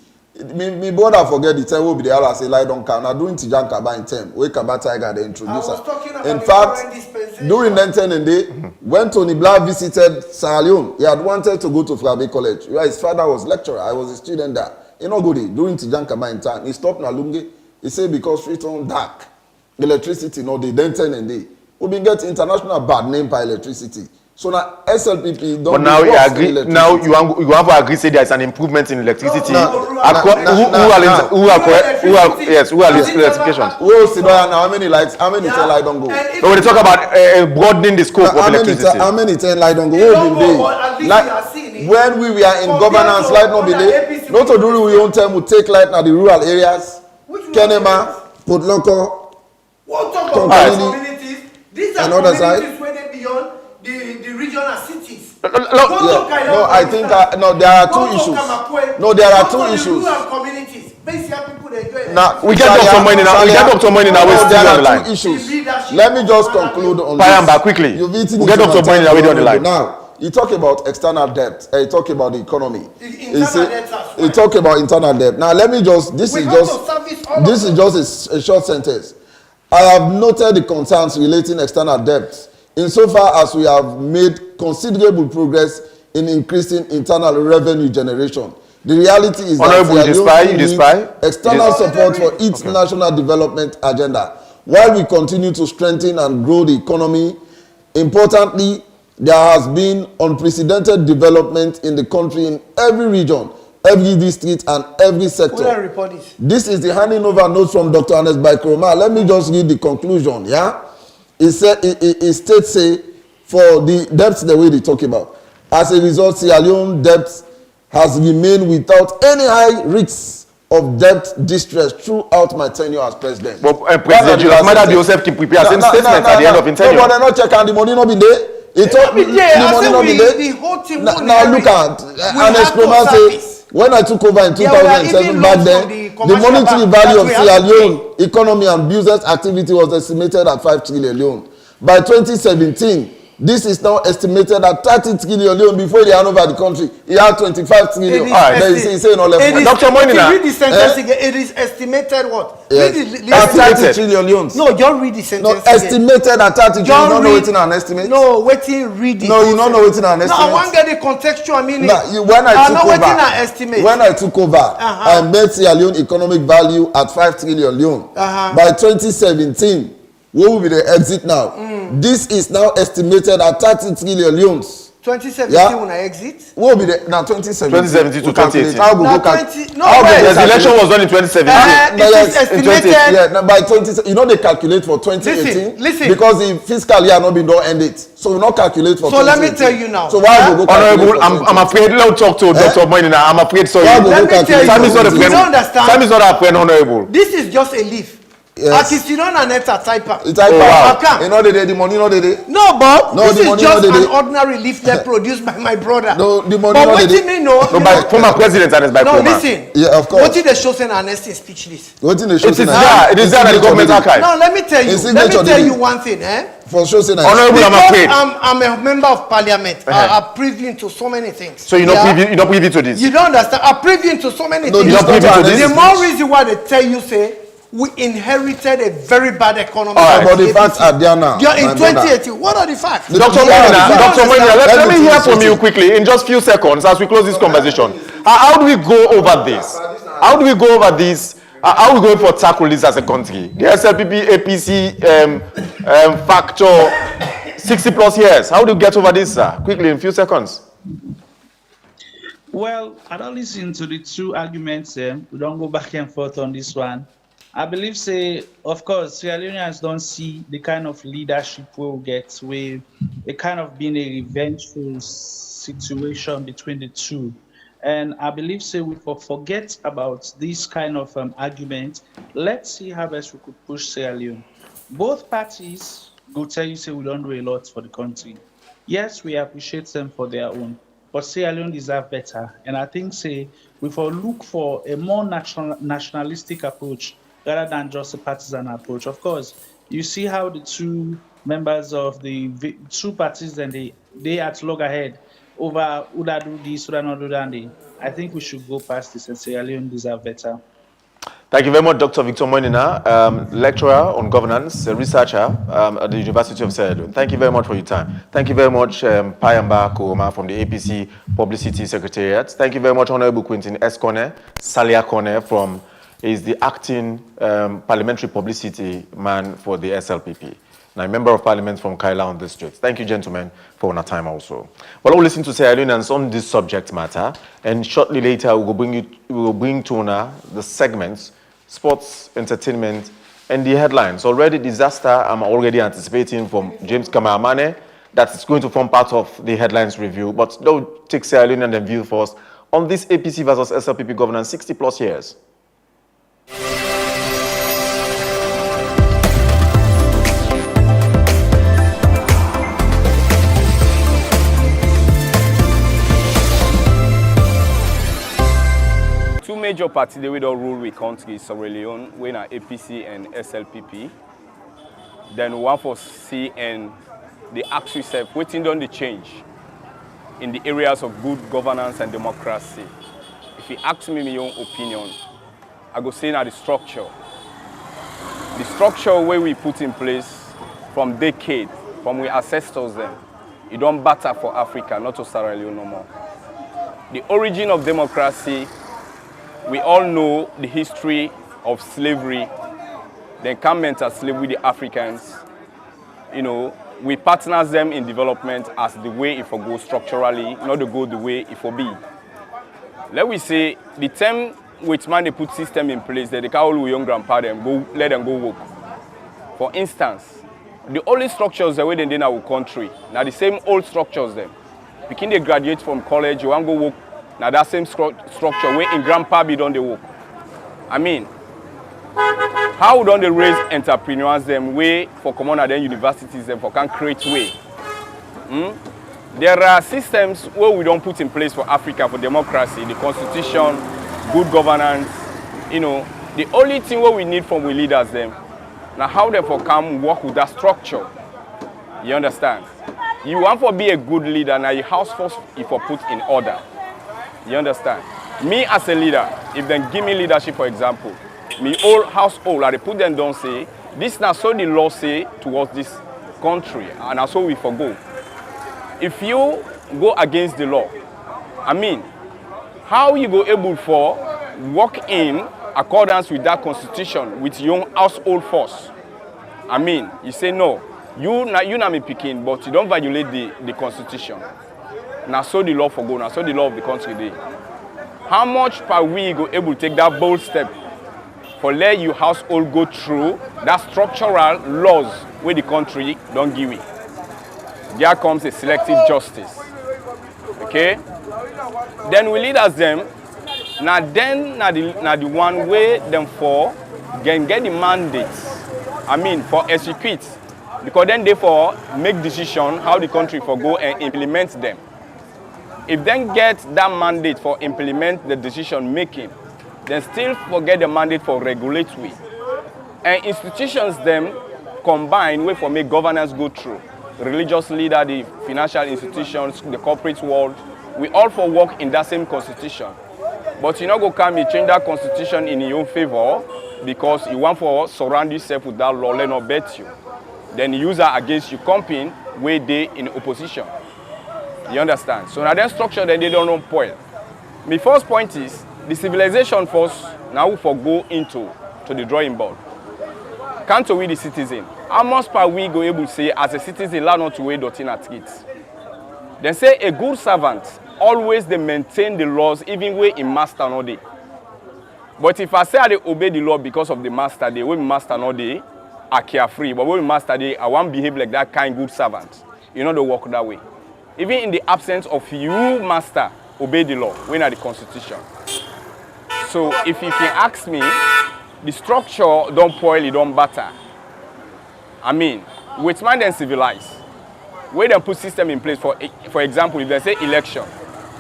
me brother forget the time will be the Allah say lie don't count. Now during Tijan Kaba in term, where Kaba Tiger they introduce her. In fact, during that 10 and day, when Tony Blair visited Sierra Leone, he had wanted to go to Frabe College, where his father was lecturer. I was a student there. You know, good during Tijan Kaba in time, he stopped Nalunge. He said because street on dark, electricity no they then 10 and day. We been get international bad name by electricity. So now SLPP don't. But now you agree. Now you have to agree say there is an improvement in electricity. Who are electrifications? Who else now? How many lights? How many 10 light don't go? So when they talk about broadening the scope of electricity, how many 10 light don't go? Who been there? Like when we were in governance, light not be there. Not to do we own time we take light now the rural areas. Kenema, Potloko, communities. These are communities where they beyond the regional cities. No, I think there are two issues. No, there are two issues. Now we get Dr. Moini now. We get Dr. Moini now. We still on the line. Two issues. Let me just conclude on Payamba quickly. We get Dr. Moini now. We on the line. Now, he talk about external debt. He talk about the economy. Internal debt as well. He talk about internal debt. Now let me just. This We is have just. to service all This of is just a short sentence. I have noted the concerns relating external debt insofar as we have made considerable progress in increasing internal revenue generation. The reality is that Honorable, you despise? external support for its national development agenda. While we continue to strengthen and grow the economy, importantly, there has been unprecedented development in the country in every region, every district, and every sector. Report this. This is the handing over notes from Dr. Ernest Baikroma. Let me just read the conclusion. Yeah, it states say for the debts the way they talk about. As a result, Sierra Leone debt has remained without any high risks of debt distress throughout my tenure as president. But President Julius Maada Joseph keep preparing same statement at the end of his tenure. No, but they're not checking the money not been there. The money not been there. The whole team Now look at Ernest Baikroma say when I took over in 2007 back then, the monetary value of Sierra Leone economy and business activity was estimated at 5 trillion leone. By 2017, this is now estimated at 30 trillion leone. Before they hand over the country, he had 25 trillion. Then he say no level. Dr. Moinina, read the sentence again. It is estimated what? Yes. At 30 trillion leones. No, just read the sentence. No, estimated at 30 trillion. You don't know waiting an estimate. No, waiting, read it. No, you don't know waiting an estimate. No, I want to get the contextual meaning. When I took over, I made Sierra Leone economic value at 5 trillion leone. By 2017, what will be the exit now? This is now estimated at 30 trillion leones. 2017 when I exit? What will be the now 2017 to 2018? The election was done in 2017. It is estimated. By 20, you know they calculate for 2018. Listen. Because the fiscal year not been done end it, so we not calculate for. So let me tell you now. So why we go calculate? Honorable, I'm afraid. Let's talk to Dr. Moinina. I'm afraid. Sorry. Let me tell you. Sam is not a friend. You don't understand. Sam is not a friend. Honorable. This is just a leaf. Yes. Akisinon and Netta typer. You know the money not the No, but no, this is just an ordinary leaflet produced by my brother. No, the money but not what you mean, no? No, by former president and by no, listen. Yeah, of course. What did they show saying an ST speechless? What did they show? It is there at the government archive. No, let me tell you one thing, For sure, saying Honorable, I'm afraid. I'm a member of parliament. I'm privy to so many things. So you're not privy to this. You don't understand. I'm privy to so many things. You're not privy to this. The more reason why they tell you say we inherited a very bad economy. But the facts are there now. In 2018, what are the facts? Dr. Moinina, let me hear from you quickly in just few seconds as we close this conversation. How do we go over this? How do we go over this? How are we going to tackle this as a country? The SLPP, APC factor, 60 plus years. How do you get over this, sir? Quickly, in a few seconds. Well, I don't listen to the two arguments. We don't go back and forth on this one. I believe, of course, Sierra Leoneans don't see the kind of leadership we'll get with a kind of being a revengeful situation between the two. And I believe, we forget about this kind of argument. Let's see how best we could push Sierra Leone. Both parties will tell you, we don't do a lot for the country. Yes, we appreciate them for their own, but Sierra Leone deserve better. And I think, we will look for a more nationalistic approach rather than just a partisan approach. Of course, you see how the two members of the two parties and they at loggerhead over who that do this, who that not do that. I think we should go past this and Sierra Leone deserve better. Thank you very much, Dr. Victor Moinina, lecturer on governance, a researcher at the University of Sierra Leone. Thank you very much for your time. Thank you very much, Payamba Kooma from the APC Publicity Secretariat. Thank you very much, Honorable Quentin S. Kone, Salia Kone from is the acting parliamentary publicity man for the SLPP. Now, a member of parliament from Kaila district. Thank you, gentlemen, for our time also. Well, we'll listen to Sierra Leoneans on this subject matter, and shortly later, we will bring to honor the segments, sports, entertainment, and the headlines. Already disaster, I'm already anticipating from James Kamaramane, that is going to form part of the headlines review, but they'll take Sierra Leone and view first on this APC versus SLPP governance 60 plus years. Two major parties they will rule with country, Sierra Leone, when are APC and SLPP. Then one for C and the ask yourself, waiting on the change. in the areas of good governance and democracy. If you ask me my own opinion, I go say now the structure. The structure where we put in place from decades, from our ancestors then, it don't matter for Africa, not to Sierra Leone no more. The origin of democracy, we all know the history of slavery, the encampment of slavery with the Africans. You know, we partners them in development as the way it will go structurally, not to go the way it will be. Let we say the time which man they put system in place that they can all young grandpa them go let them go work. For instance, the only structures the way they in our country, now the same old structures them. Begin they graduate from college, you want go work. Now that same structure where in grandpa be done the work. I mean, how don't they raise entrepreneurs them way for common and then universities them for can create way? There are systems where we don't put in place for Africa for democracy, the constitution, good governance. You know, the only thing what we need from we leaders them, now how they for come work with that structure. You understand? You want to be a good leader, now your house first if you put in order. You understand? Me as a leader, if they give me leadership, for example, me whole household, I put them down say, this now so the law say towards this country, and that's so we forgo. If you go against the law, I mean, how you go able for work in accordance with that constitution with your household force? I mean, you say no, you not me picking, but you don't violate the constitution. Now so the law for go, now so the law of the country dey. How much per week go able to take that bold step for let your household go through that structural laws where the country don't give it? There comes a selective justice. Okay? Then we leaders them. Now the one way them for can get the mandates. I mean for execute. Because then they for make decision how the country for go and implement them. If then get that mandate for implement the decision making, then still forget the mandate for regulatory. And institutions them combine way for make governance go through. Religious leader, the financial institutions, the corporate world, we all for work in that same constitution. But you not go come and change that constitution in your own favor because you want for surround yourself with that law, let not bet you. Then use that against you company where they in opposition. You understand? So now that structure that they don't know point. My first point is the civilization first now we for go into the drawing board. Can't we the citizen? How much per we go able to say as a citizen learn not to weigh dirty at it? Then say a good servant always they maintain the laws even way in master no day. But if I say I they obey the law because of the master day, when master no day, I carefree. But when master day, I want to behave like that kind good servant. You know they work that way. Even in the absence of you, master, obey the law, when are the constitution. So if you can ask me, the structure don't spoil, it don't batter. I mean, with man then civilize. Where they put system in place, for example, if they say election,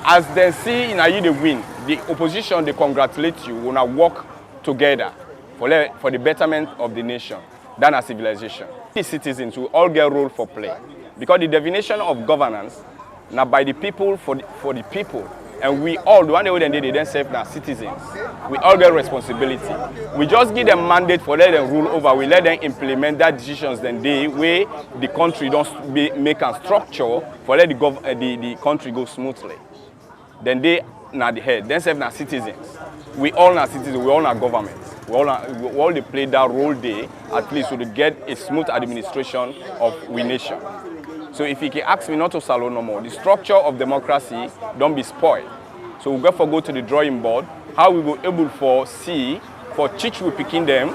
as they see in you they win, the opposition they congratulate you, wanna work together for the betterment of the nation than a civilization. The citizens will all get role for play. Because the definition of governance, now by the people, for the people, and we all, the one way they then serve as citizens, we all get responsibility. We just give them mandate for let them rule over, we let them implement that decisions then they way the country don't make a structure for let the country go smoothly. Then they now the head, then serve as citizens. We all are citizens, we all are government. We all they play that role there, at least to get a smooth administration of we nation. So if you can ask me not to salon no more, the structure of democracy don't be spoiled. So we go to the drawing board, how we go able for see, for teach we picking them,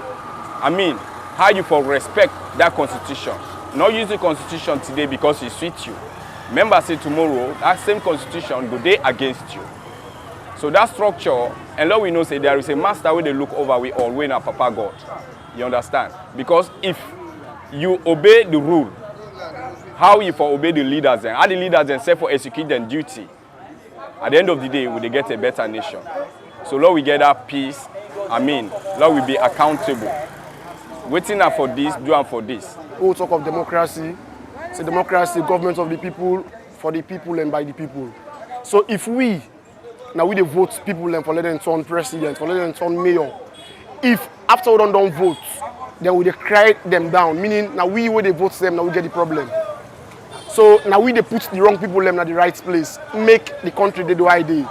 I mean, how you for respect that constitution. Not use the constitution today because it suits you. Remember say tomorrow, that same constitution go there against you. So that structure, and now we know say there is a master where they look over we all, we na Papa God. You understand? Because if you obey the rule, how you for obey the leaders then? How the leaders then say for execute their duty? At the end of the day, we get a better nation. So Lord, we get that peace. I mean, Lord, we be accountable. Waiting for this, do for this. We talk of democracy. Say democracy, government of the people, for the people and by the people. So if we, now we dey vote people and for let them turn president, for let them turn mayor, if after we don't vote, then we dey cry them down, meaning now we wey dey vote them, now we get the problem. So now we dey put the wrong people them at the right place, make the country they do ID.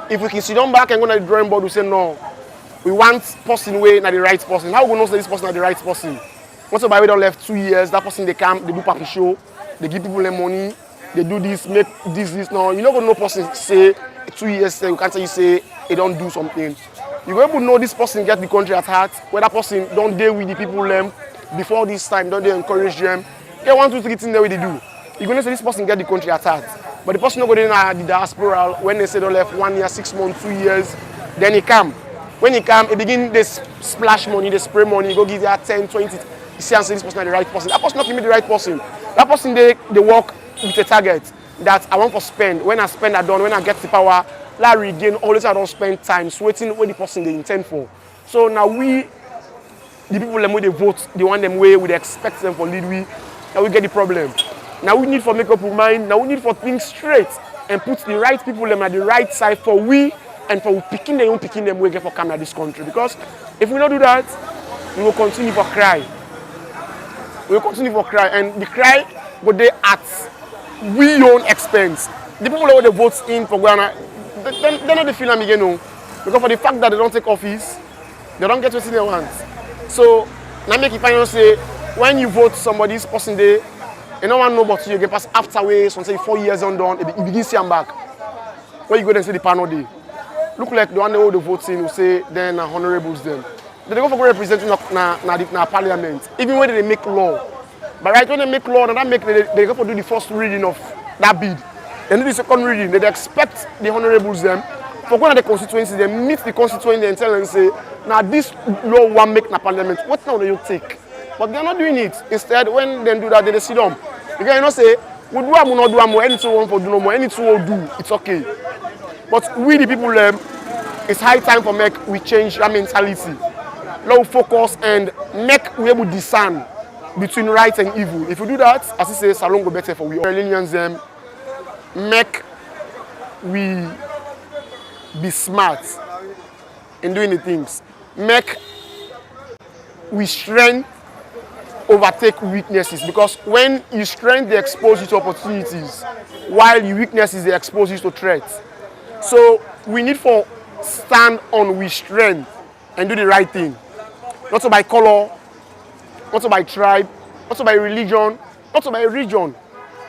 If we can sit down back and go to the drawing board, we say no, we want person way na the right person. How we know say this person na the right person? Once by we don't left 2 years, that person they come, they do papi show, they give people them money, they do this, make this. No, you not gonna know person say 2 years say you can't say you say they don't do something. You go able to know this person get the country at heart, where that person don't deal with the people them before this time, don't they encourage them. Get 1, 2, 3 things that way they do. You're gonna say this person get the country at heart. But the person not going in the diaspora when they say they left 1 year, 6 months, 2 years, then he come. When he come, he begin they splash money, they spray money, go give you 10, 20. You see and say this person is the right person. That person not give me the right person. That person they work with a target that I want to spend. When I spend, I done. When I get the power, Larry again, always I don't spend time waiting what the person they intend for. So now we, the people them way they vote, they want them way, we expect them for lead we, now we get the problem. Now we need for make up our mind, now we need for think straight and put the right people them at the right side for we and for picking them way get for come at this country. Because if we don't do that, we will continue for cry. We will continue for cry, and the cry would they at we own expense. The people that they vote in for Ghana, they're not the film again, no. Because for the fact that they don't take office, they don't get what they want. So now make it final say when you vote somebody's person there, you don't want to know about you get past after way, so say 4 years on done, you begin see them back. When you go there and say the panel day. Look like the one they hold the votes in will say then honorables them. They go for representing na parliament, even when they make law. But right when they make law, they go for do the first reading of that bid. Then do the second reading. They expect the honorables them for going to the constituency, they meet the constituency and tell them say, now this law will make na parliament. What now do you take? But they're not doing it. Instead, when they do that, they sit down. Because you know say, we do am, not do am, anything we want for do no more, anything we do, it's okay. But we the people, it's high time for make we change our mentality. Low focus and make we able to discern between right and evil. If we do that, as I say, Salon go better for we Australians make we be smart in doing the things. Make we strength overtake weaknesses, because when you strength they expose you to opportunities, while your weaknesses they expose you to threats. So we need for stand on we strength and do the right thing. Not so by color, not so by tribe, not so by religion, not so by region,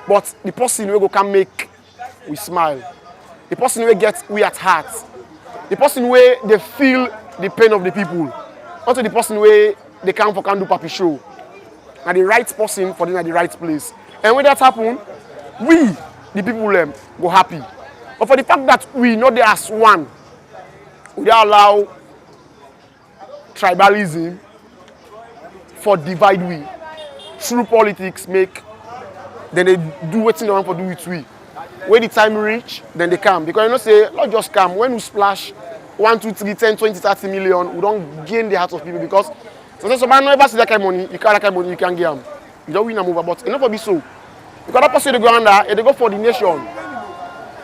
but the person who can make we smile. The person who get we at heart. The person where they feel the pain of the people. Not the person where they come for can do papi show. Now the right person for them at the right place. And when that happen, we, the people, go happy. But for the fact that we not there as one, we don't allow tribalism for divide we. True politics make, then they do what they want for do it we. When the time reach, then they come. Because you know say, not just come. When we splash 1, 2, 3, 10, 20, 30 million, we don't gain the hearts of people because sometimes somebody never see that kind of money, you can't that kind of money, you can't get them. You don't win and move, but enough will be so. Because that person they go under, they go for the nation.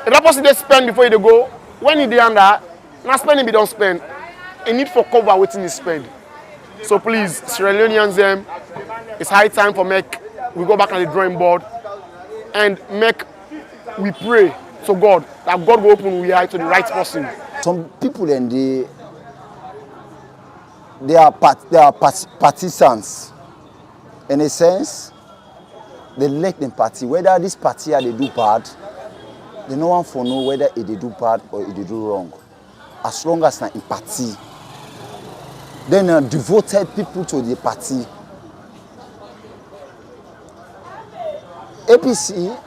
If that person they spend before they go, when they under, not spending, they don't spend. A need for cover waiting is spend. So please, Sierra Leoneans, it's high time for make we go back on the drawing board and make we pray to God that God will open we eye to the right person. Some people and they are partisans. In a sense, they like them party. Whether this party they do bad, they no one for know whether they do bad or they do wrong. As long as they're in party, then devoted people to the party. APC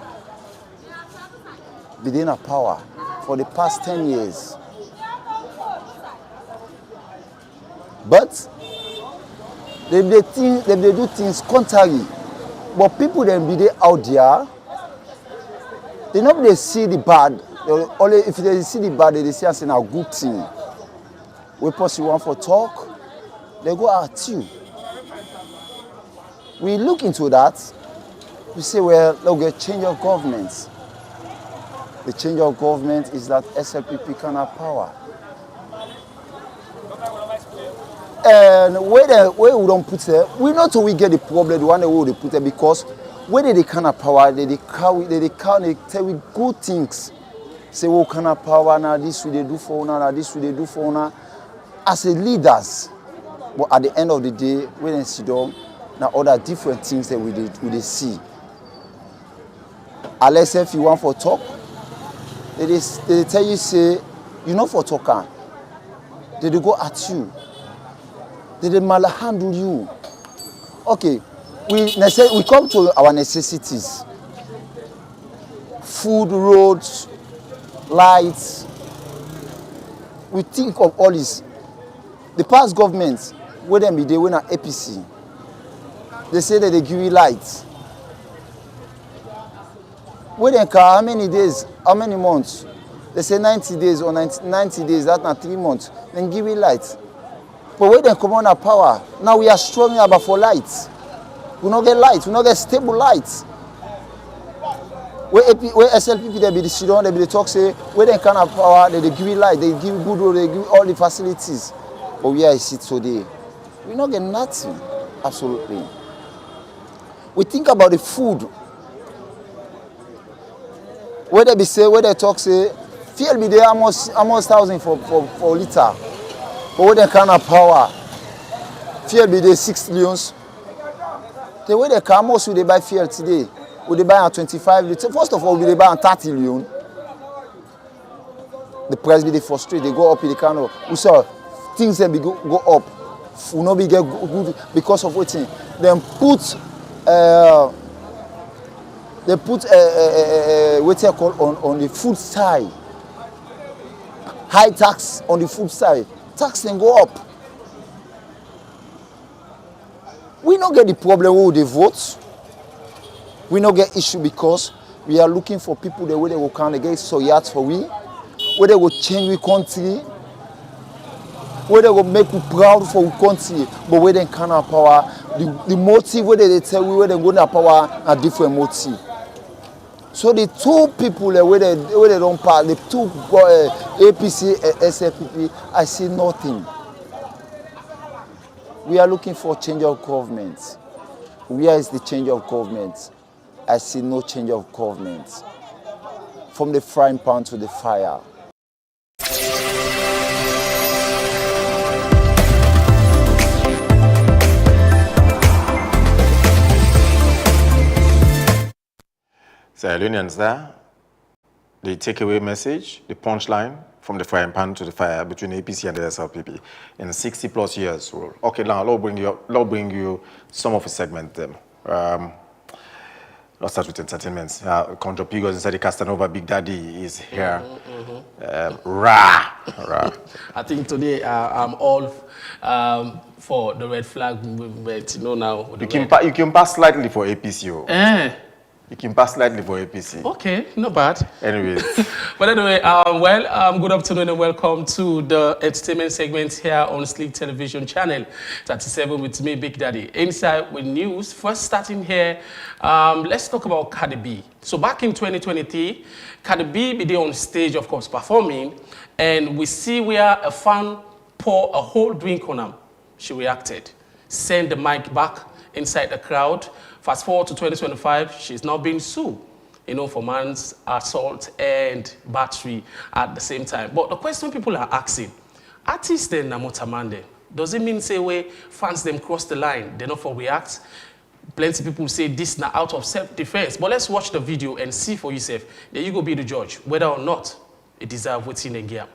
been in power for the past 10 years. But they do things contrary. But people then be there out there, they not they see the bad. Only if they see the bad, they see as a good thing. We pursue one for talk, they go at you. We look into that, we say, well, they'll get change of governments. The change of government is that SLPP can have power. And where we don't put it, we not we get the problem, the one way they put it, because when they can have power, they tell we good things. Say, oh, can have power, now this will they do for now, now this will they do for now. As a leaders, but at the end of the day, when they sit down, now other different things that we see. Unless if you want for talk, they tell you, say, you know for talker. They go at you. They malhandle you. Okay, we come to our necessities. Food, roads, lights. We think of all this. The past governments, when they were at APC, they say that they give you lights. When they come, how many days, how many months? They say 90 days or 90 days, that's not 3 months. Then give you lights. But when they come on our power, now we are struggling about for lights. We don't get lights, we don't get stable lights. Where SLPP they be the sit down, they be the talk say, where they can have power, they give you light, they give you good road, they give you all the facilities. But where I sit today, we don't get nothing, absolutely. We think about the food. Where they be say, where they talk say, fuel be there almost 1,000 for liter. But when they can have power, fuel be there 6 trillions. The way they come, most will they buy fuel today? Will they buy at 25? First of all, will they buy at 30 million? The price be they frustrate, they go up in the kind of, we saw things that go up. Will not be get good because of waiting. Then put what they call on the food side. High tax on the food side. Tax then go up. We don't get the problem where they vote. We don't get issue because we are looking for people the way they will come against so yards for we, where they will change we country, where they will make we proud for we country, but where they can have power, the motive where they tell we where they go to power are different motive. So the two people where they don't pass, the two APC and SLPP, I see nothing. We are looking for change of government. Where is the change of government? I see no change of government. From the frying pan to the fire. So, Unions there, the takeaway message, the punchline from the frying pan to the fire between APC and the SLPP in 60 plus years. Okay, now I'll bring you some of the segment them. Let's start with entertainment. Conjo Pigos inside the Castanova, Big Daddy is here. Rah. I think today I'm all for the red flag movement. You know now. You can pass slightly for APC. You can pass slightly for APC. Okay, not bad. Anyways. But anyway, good afternoon and welcome to the entertainment segment here on Sleek Television Channel 37 with me, Big Daddy. Inside with news. First starting here, let's talk about Cardi B. So back in 2023, Cardi B be there on stage, of course, performing, and we see where a fan pour a whole drink on her. She reacted, send the mic back inside the crowd. Fast forward to 2025, she's now being sued, for man's assault and battery at the same time. But the question people are asking, artists then namotamande, does it mean say way fans them cross the line, they not for react? Plenty of people say this now out of self-defense. But let's watch the video and see for yourself. Then you go be the judge, whether or not it deserves what's in the game.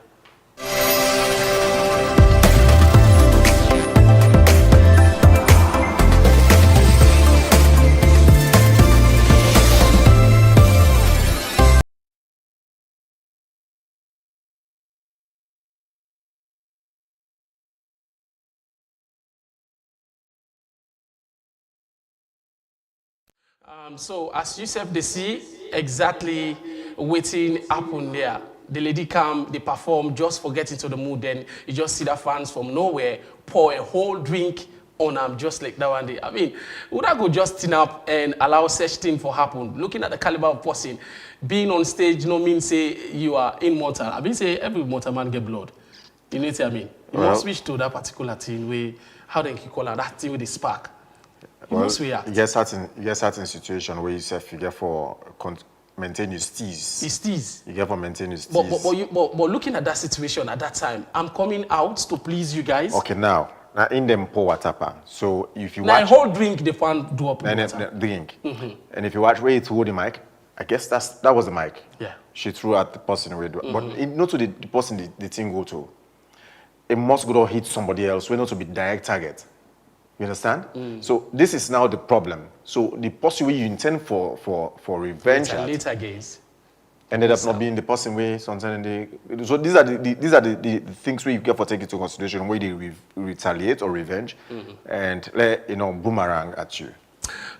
So as you said, they see exactly waiting happen there. The lady come, they perform, just for get into the mood, then you just see the fans from nowhere pour a whole drink on just like that one day. I mean, would I go just turn up and allow such thing for happen? Looking at the caliber of person, being on stage, no mean say you are immortal. I mean say every mortal man get blood. You know what I mean? You must switch to that particular thing where, how they can call it, that thing with the spark. You must react. You get certain situation where you get for maintain your steez. It's steez. You get for maintain your steez. But looking at that situation at that time, I'm coming out to please you guys. Okay, now in them pour water pan. So if you now watch a whole drink the fan do up. Drink. And if you watch where it threw the mic, I guess that was the mic. Yeah. She threw at the person where but not to the person the thing go to. It must go to hit somebody else. We're not to be direct target. You understand? So this is now the problem. So the person you intend for revenge later gains ended up not being the person way sometimes so these are the things where you get for take into consideration where they retaliate or revenge and boomerang at you.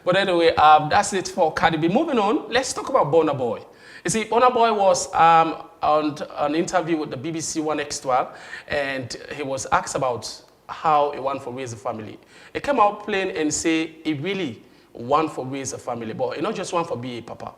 But anyway, that's it for Cardi B. Moving on, let's talk about Burna Boy. You see, Burna Boy was on an interview with the BBC 1X12, and he was asked about how he want for raise a family. He came out plain and say he really want for raise a family, but he not just want for be a papa.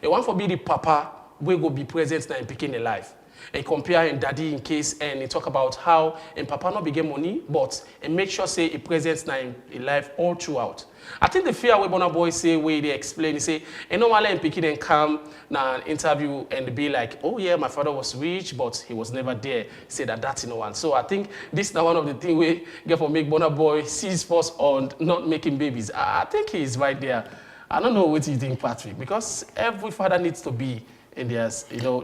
He want for be the papa we go be present now in picking a life. He compare in daddy in case and he talk about how in papa not get money, but he make sure say he present now in life all throughout. I think the fear where Burna Boy say where they explain, he say, and normally in picking and come now interview and be like, oh yeah, my father was rich, but he was never there. Say that's no one. So I think this is now one of the things we get for make Burna Boy seize first on not making babies. I think he is right there. I don't know what you think, Patrick, because every father needs to be in their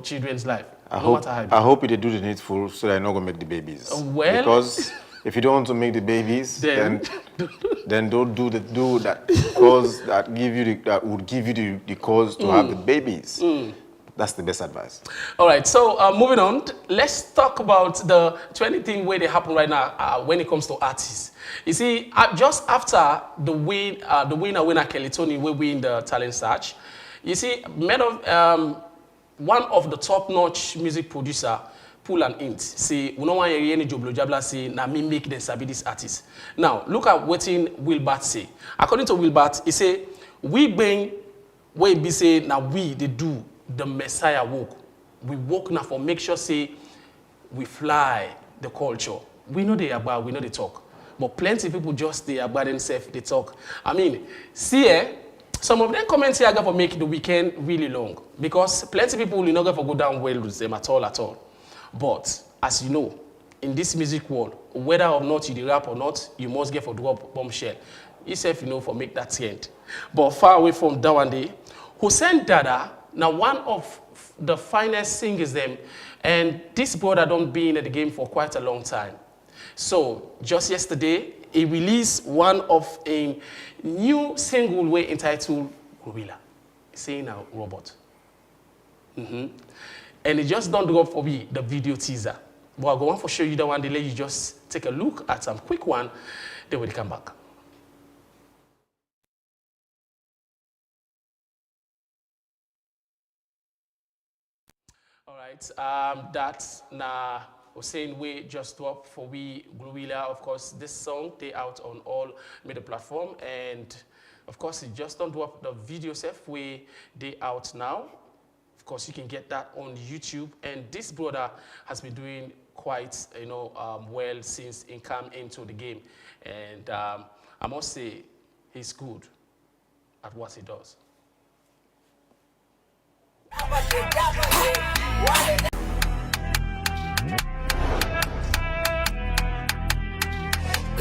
children's life. I hope they do the needful so they're not gonna make the babies. Well, because if you don't want to make the babies, then don't do that cause that would give you the cause to have the babies. That's the best advice. All right, so moving on, let's talk about the 20 thing where they happen right now when it comes to artists. You see, just after the winner Kelly Tony will win the talent search, you see, one of the top-notch music producer pull an int. Say, we don't want any joblo jabla say, na me make them sabi this artist. Now, look at what Wilbert say. According to Wilbert, he say, we bring, where be say, now they do the Messiah walk. We walk now for make sure say, we fly the culture. We know they about, we know they talk. But plenty of people just they about themselves, they talk. I mean, see some of them comments here for make the weekend really long because plenty of people will not go down well with them at all. But as you know, in this music world, whether or not you rap or not, you must get for drop bombshell. Yourself, for make that end. But far away from that one day, Hussein Dada, now one of the finest singers them, and this brother don't be in the game for quite a long time. So just yesterday, he released one of a new single way entitled Gorilla, saying a robot. And it just don't drop for me the video teaser. But I'll go on for show you the one, they let you just take a look at some quick one, then we'll come back. All right, that's now Hussein we just dropped for we Gorilla. Of course, this song they out on all media platform, and of course it just don't drop the video self we they out now. Of course, you can get that on YouTube, and this brother has been doing quite well since he came into the game, and I must say he's good at what he does.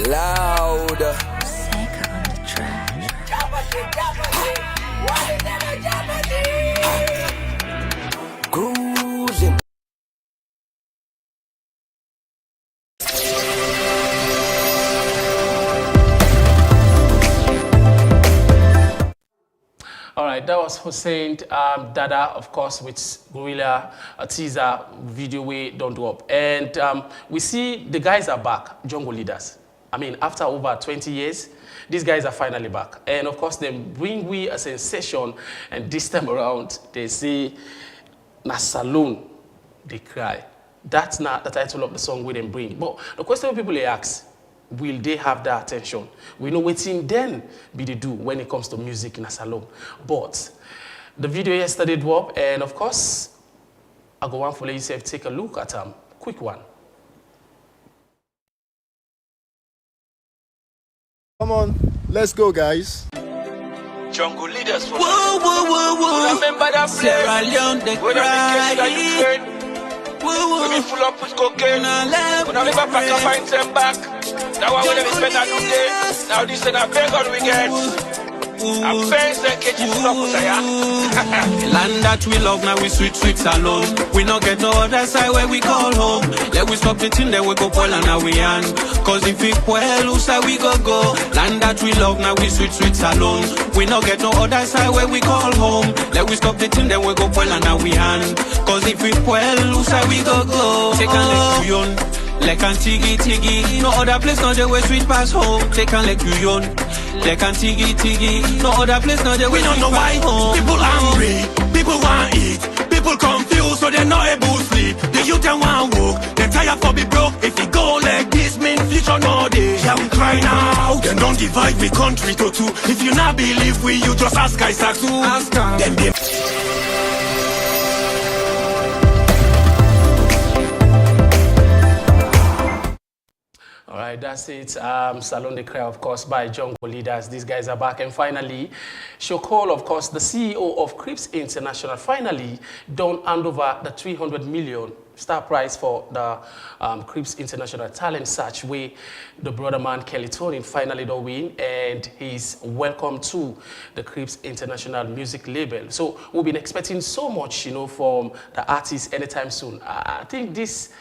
Loud. Cruising. All right, that was Hussein Dada, of course, with Gorilla, a teaser video we don't drop. And we see the guys are back, Jungle Leaders. I mean, after over 20 years, these guys are finally back. And of course, they bring we a sensation, and this time around, they say, na saloon, they cry. That's not the title of the song we then bring. But the question people they ask, will they have that attention? We know wetin then be the do when it comes to music in a salon. But the video yesterday dropped, and of course, I go on for yourself, take a look at quick one. Come on, let's go, guys. Jungle leaders for Whoa, whoa, whoa, whoa. Remember that place? Sierra Leone, they When cry. we be full up with cocaine. When I live back, I find them back. Now I wanna spend a good day. Now this is a beg on we get. I'm facing the kitchen full up with Land that we love, now we sweet alone. We not get no other side where we call home. Let we stop the thing, then we go pull and now we hand. Cause if we pull, who side we go? Land that we love, now we sweet alone. We not get no other side where we call home. Let we stop the thing, then we go pull and now we hand. Cause if we pull, who side we go? Take a let you on. Like and tiggy. No other place, no the way sweet pass home. Take and let you on. Like and tiggy. No other place, no the way. We don't know why people hungry, people want eat, people confused, so they're not able to sleep. The youth and want walk, they're tired for be broke. If it go like this, mean future no day. Yeah, we cry now. Then don't divide the country to two. If you not believe we, you just ask guys to ask them. Then they All right, that's it. Salon de Cry, of course, by Jungle Leaders. These guys are back. And finally, Shokol, of course, the CEO of Crips International, finally don't hand over the 300 million star prize for the Crips International Talent Search, where the brother man Kelly Tonin finally don't win, and he's welcome to the Crips International music label. So we've been expecting so much, you know, from the artists anytime soon. I think this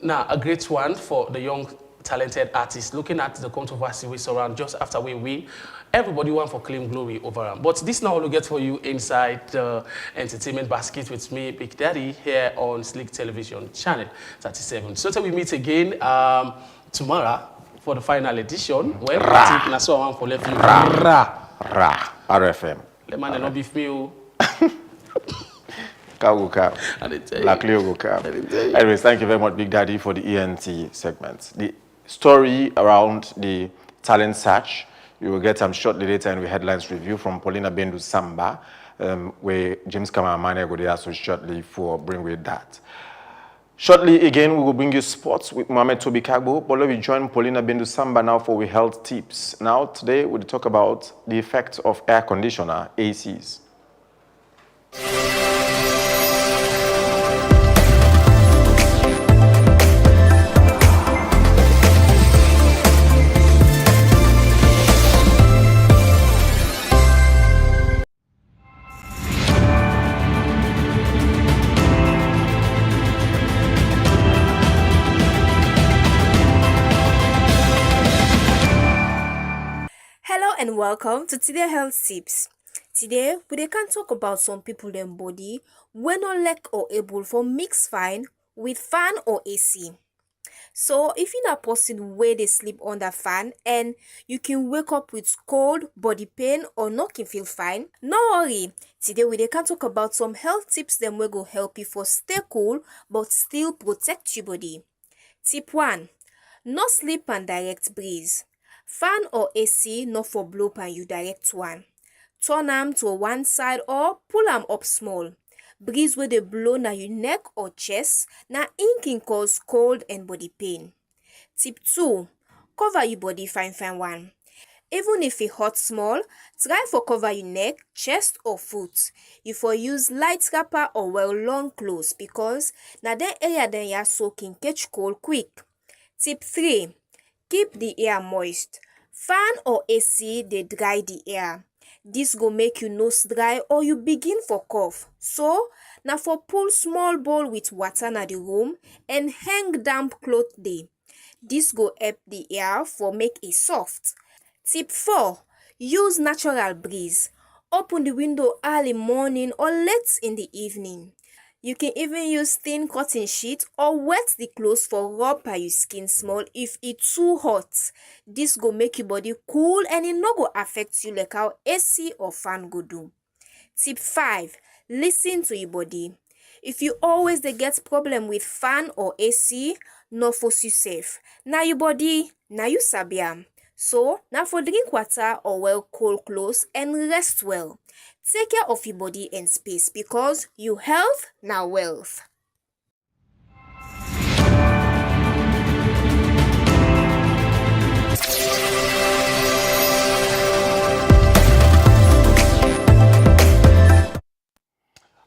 now a great one for the young talented artists. Looking at the controversy we surround just after we win, everybody want for claim glory over them. But this now will get for you inside the entertainment basket with me, Big Daddy, here on Slick Television Channel 37. So till we meet again tomorrow for the final edition. Well, I saw one for left you. RFM. The man not beef me. Anyways, thank you very much, Big Daddy, for the ENT segment. The story around the talent search, you will get shortly later in the headlines review from Paulina Bendu Samba, where James Kamamane will be also shortly for bring with that. Shortly again, we will bring you sports with Mohamed Tobi Kagbo. But let me join Paulina Bendu Samba now for we health tips. Now, today we'll talk about the effects of air conditioner, ACs. And welcome to Today Health Tips. Today, we can talk about some people them body when not like or able for mix fine with fan or AC. So if you're not a person where they sleep under fan and you can wake up with cold, body pain or not can feel fine, no worry. Today we can talk about some health tips them will go help you for stay cool but still protect your body. Tip 1. No sleep and direct breeze. Fan or AC not for blow pan you direct one. Turn them to one side or pull them up small. Breeze where they blow na your neck or chest na ink can cause cold and body pain. Tip 2. Cover your body fine one. Even if it hot small, try for cover your neck, chest or foot. You for use light wrapper or well long clothes because na den area den ya so can catch cold quick. Tip 3. Keep the air moist. Fan or AC, they dry the air. This go make you nose dry or you begin for cough. So, now for pull small bowl with water na the room and hang damp cloth there. This go help the air for make it soft. Tip 4. Use natural breeze. Open the window early morning or late in the evening. You can even use thin cotton sheet or wet the clothes for rub by your skin small if it's too hot. This go make your body cool and it no go affect you like how AC or fan go do. Tip 5. Listen to your body. If you always dey get problem with fan or AC, no force you safe. Na your body, na you sabi am. So, na for drink water or wear cold clothes and rest well. Take care of your body and space because your health na wealth.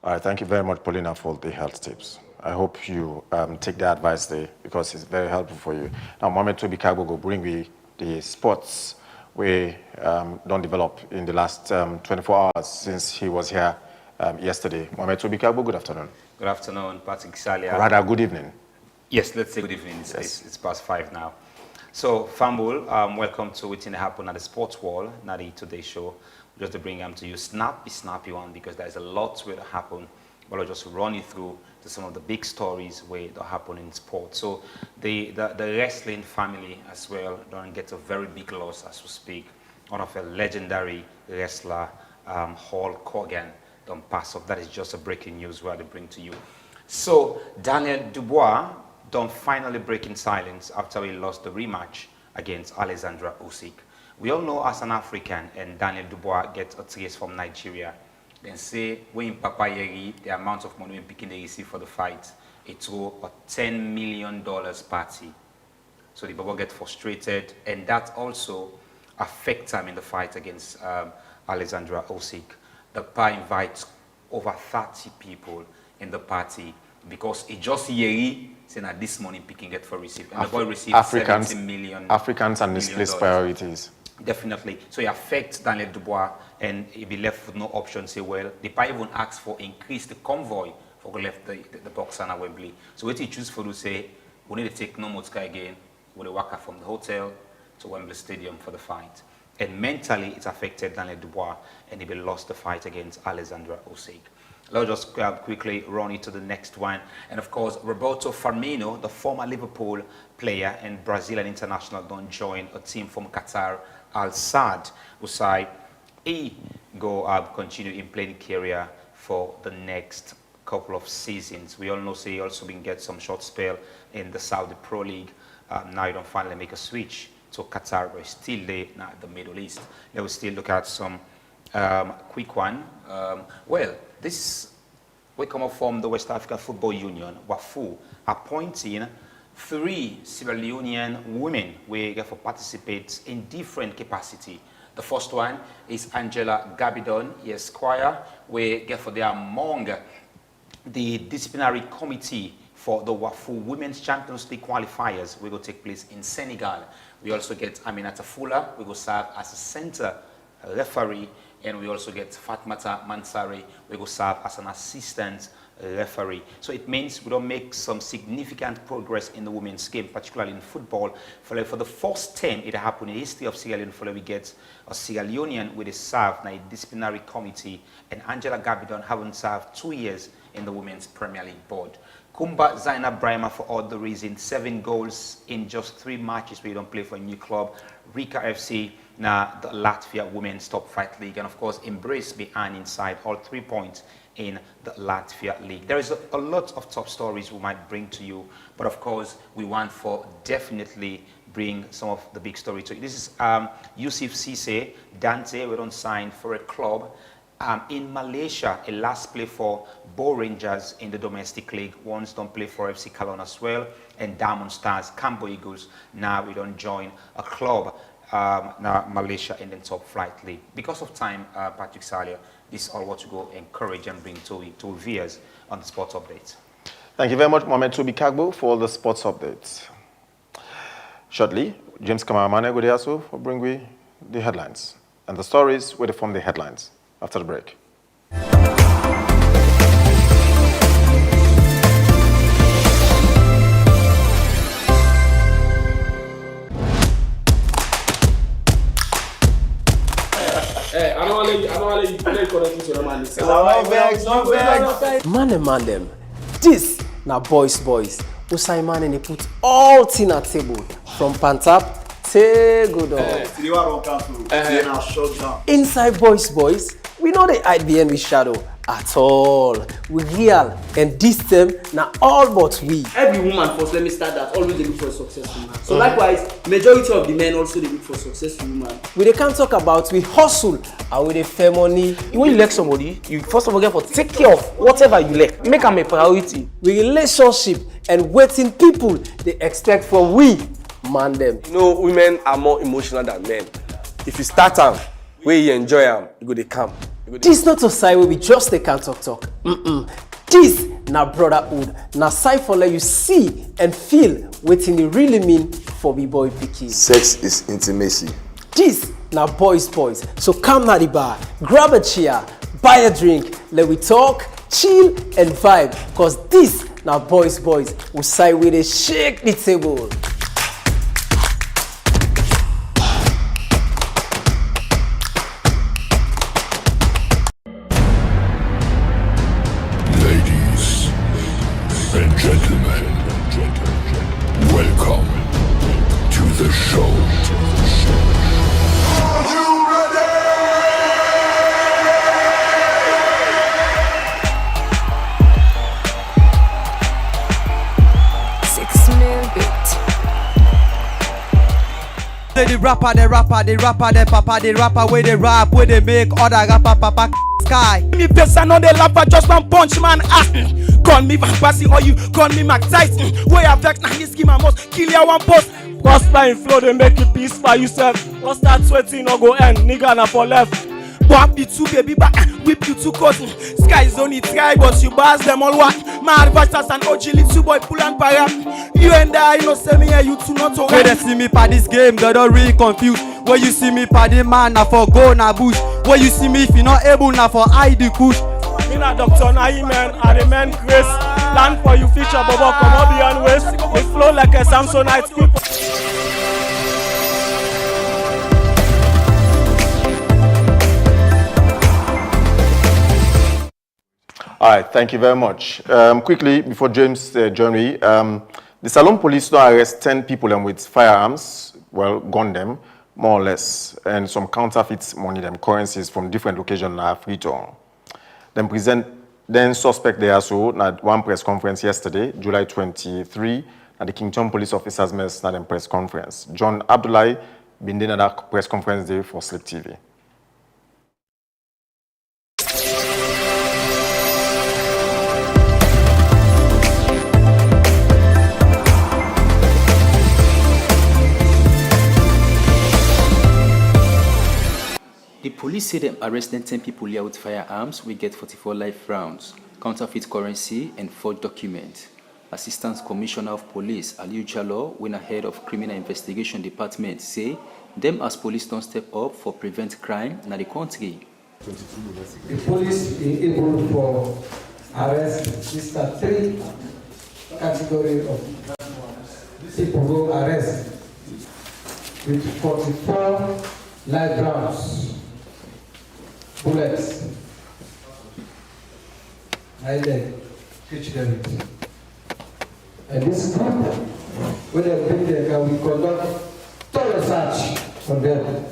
All right, thank you very much, Paulina, for the health tips. I hope you take the advice there because it's very helpful for you. Now, Mohamed Toby Kagbo will bring me the sports we don't develop in the last 24 hours since he was here yesterday. Mohamed Toby Kagbo, good afternoon. Good afternoon, Patrick Salia. Rather, good evening. Yes, let's say good evening. It's past 5 now. So, Fambul, welcome to Waiting to Happen at the Sports Wall, not the Today Show. Just to bring them to you, snappy one, because there's a lot where to happen. But I'll just run you through to some of the big stories where that happen in sport. So the wrestling family as well don't get a very big loss as we speak. One of a legendary wrestler, Hulk Hogan, don't pass off. That is just a breaking news where they bring to you. So Daniel Dubois don't finally break in silence after he lost the rematch against Alexandra Usyk. We all know as an African, and Daniel Dubois gets a trace from Nigeria. Then say, when Papa Yeri, the amount of money when picking they receive for the fight, it throw a $10 million party. So the Baba get frustrated, and that also affects him in the fight against Alexandra Usyk. The Pa invites over 30 people in the party because it just Yeri saying that this money picking it for receive. And the boy received 70 million. Africans and misplaced priorities. Definitely. So it affects Daniel Dubois, and he'll be left with no option. Say, well, the PA even asked for increase the convoy for left the boxer at Wembley. So what he choose for to say, we need to take no more sky again. We'll walk out from the hotel to Wembley Stadium for the fight. And mentally, it's affected Daniel Dubois, and he lost the fight against Alexandra Usyk. Let's just quickly run into the next one. And of course, Roberto Firmino, the former Liverpool player and Brazilian international, don't join a team from Qatar, Al Sadd, who say he go continue in playing career for the next couple of seasons. We all know he also been get some short spell in the Saudi Pro League. Now you don't finally make a switch to Qatar, but still there now the Middle East. Let us still look at some quick one. Well, this we come up from the West African Football Union, WAFU, appointing 3 Sierra Leonean women we get for participate in different capacity. The first one is Angela Gabidon, Esquire, we get for their among the disciplinary committee for the WAFU Women's Champions League qualifiers. We will take place in Senegal. We also get Aminata Fuller, we will serve as a center referee, and we also get Fatmata Mansari, we will serve as an assistant referee. So it means we don't make some significant progress in the women's game, particularly in football. For the first time it happened in the history of Sierra Leone, we get a Sierra Leonean with a serve in a disciplinary committee, and Angela Gabidon haven't served 2 years in the Women's Premier League board. Kumba Zainab Brahima, for all the reasons, 7 goals in just 3 matches where you don't play for a new club. Rika FC, now the Latvia Women's Top Flight League, and of course Embrace behind inside all 3 points in the Latvia League. There is a lot of top stories we might bring to you, but of course we want for definitely bring some of the big story to you. This is Yusuf Cisse, Dante, we don't sign for a club. In Malaysia, a last play for Bo Rangers in the domestic league. Once don't play for FC Kalon as well. And Diamond Stars, Cambo Eagles. Now we don't join a club, now Malaysia in the top flight league. Because of time, Patrick Salia, this is all what to go encourage and bring to viewers on the sports updates. Thank you very much, Mohamed Toby Kagbo, for all the sports updates. Shortly, James Kamaramane Godeasu will bring we the headlines. And the stories where they form the headlines. After the break. Hey, I don't want to play correctly to the man. Man them. This na boys. Usai man they put all thing at table from Pantap. Inside boys, we know they hide behind with shadow at all. We real and this them now all but we. Every woman first, let me start that, always they look for a successful man. So likewise, majority of the men also they look for successful woman. We can't talk about we hustle and we dey fair money. When you like somebody, you first of all get for take care of whatever you like. Make them a priority. We relationship and waiting people they expect from we man them. You know, women are more emotional than men. If you start them, where you enjoy them, you go they come. This not a side where we just they can't talk. This na brotherhood. Na side for let you see and feel waiting it really mean for me boy pikin. Sex is intimacy. This na boys. So come na the bar, grab a chair, buy a drink, let we talk, chill and vibe. Cause this na boys. We side with a shake the table. And gentlemen, welcome to the show. Are you ready? 6 mil bit. The rapper, the papa, the rapper where they rap, where they make other rapper papa sky. Me face I know they laugh at just one punch man. Call me Van Persie or you call me Mike Tyson. Way I vex now this game I must kill you one post. Cross line flow they make you peace by yourself. Don't start sweating or go end, nigga na for left. Bump you two baby back, whip you two cousin. Sky is only try but you bars them all what. My advice as an OG little boy pull and para. You and I know say me and you two not to When they see me pa this game, they don't really confused. When you see me pa the man na for go na bush. When you see me if you not able na for hide the kush. Me na Dr. Naiman, I the man Chris. Land for you feature Bobo come up beyond waist. They flow like a Samsonite quick. All right, thank you very much. Quickly, before James join me, the Salon police now arrest 10 people with firearms, well, gun them, more or less, and some counterfeit money, them currencies from different locations are free to. Then suspect they also at one press conference yesterday, July 23, at the Kington police officers mess at the press conference. John Abdullahi been there at that press conference day for Sleep TV. The police say them arrested 10 people here with firearms. We get 44 live rounds, counterfeit currency, and forged documents. Assistant Commissioner of Police Aliu Chalo, when head of Criminal Investigation Department, say them as police don't step up for prevent crime in the country. The police been able to arrest these are 3 categories of people who arrest with 44 live rounds. Bullets. I then teach them. And this group, when they bring them, we conduct thorough search on them.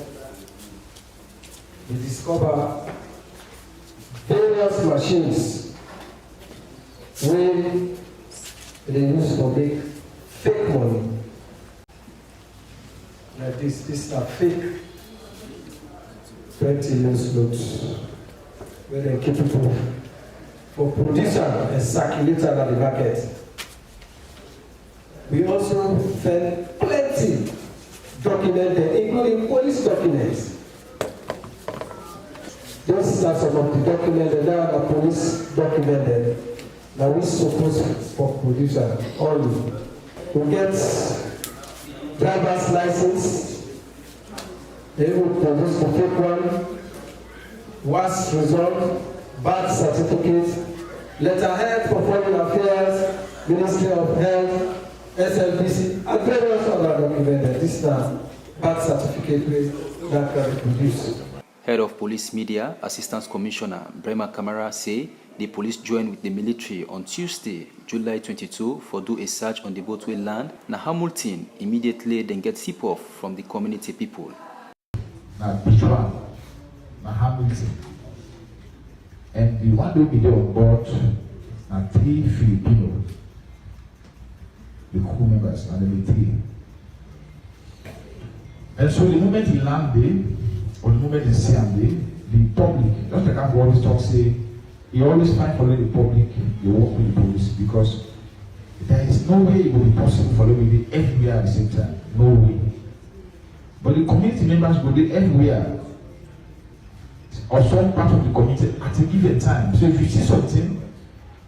We discover various machines where they use to make fake money. Like this are fake 20 years notes where they keep it for producer and circulator at the market. We also found plenty documented, including police documents. Those are some of the documents that are police documented. Now we suppose for producer only. We get driver's license. They will produce the fake one, worst result, birth certificate, letterhead for foreign affairs, Ministry of Health, SLBC, and various other documents. This is the birth certificate that can be produced. Head of Police Media, Assistant Commissioner Brema Kamara say the police joined with the military on Tuesday, July 22, for do a search on the boatway land na Hamilton. Immediately then get tip-off from the community people. Now, which one? Now, Hamilton. And the one that we did on board are 3 Filipino, the crew members, and then the 3. And so the moment he landed, or the moment he landed, the public, just like I've always talked, say, you always find for the public, you work with the police, because there is no way it will be possible for them to be everywhere at the same time. No way. But the community members will be everywhere, or some part of the community at a given time. So if you see something,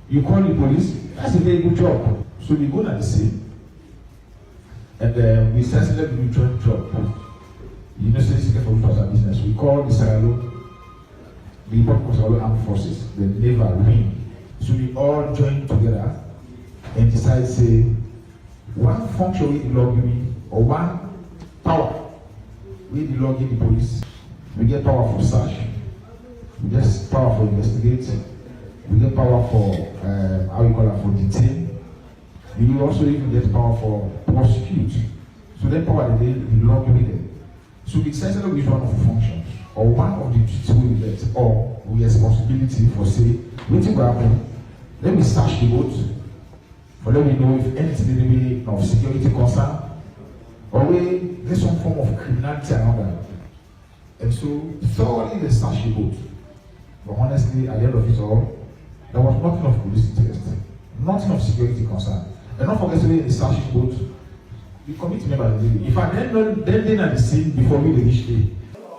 you call the police, that's a very good job. So we go to the scene, and we start to let the joint job. You know, statistics for our business. We call the Saralo, the Republic of Saralo Armed Forces, the Naval Wing. So we all join together and decide, say, one function we belong in, or one power we belong in the police. We get power for search, we get power for investigate, we get power for how you call it, for detain. We also even get power for prosecute. So that power that they belong with them. So we decide which one of the functions, or one of the duties we get, or we have responsibility for say, waiting will happen. Let me search the boat, for let me know if anything in the way of security concern, or we there's some form of criminality around that. And so thoroughly they search the boat. But honestly, at the end of it all, there was nothing of police interest, nothing of security concern. And not forget to the search the boat. The committee members, if I then at the scene before we reach there.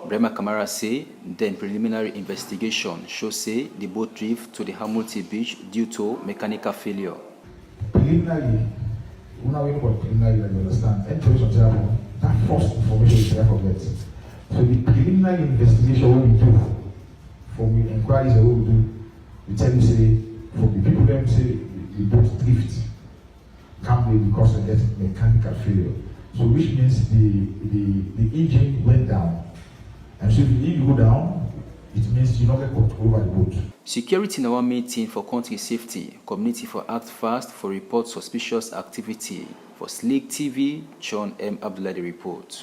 Brema Kamara say then preliminary investigation shows say the boat drifted to the Hamilton Beach due to mechanical failure. Preliminary, when I about preliminary, you understand, information that first information is never forget. So the preliminary investigation what we do, from the inquiries that we do, we tell you say, from the people them say the boat drift. Can't be because of that mechanical failure. So which means the engine went down. And so if the engine go down, it means you don't get control over the boat. Security in our meeting for country safety. Community for act fast for report suspicious activity. For Slick TV, John M. Abdullah report.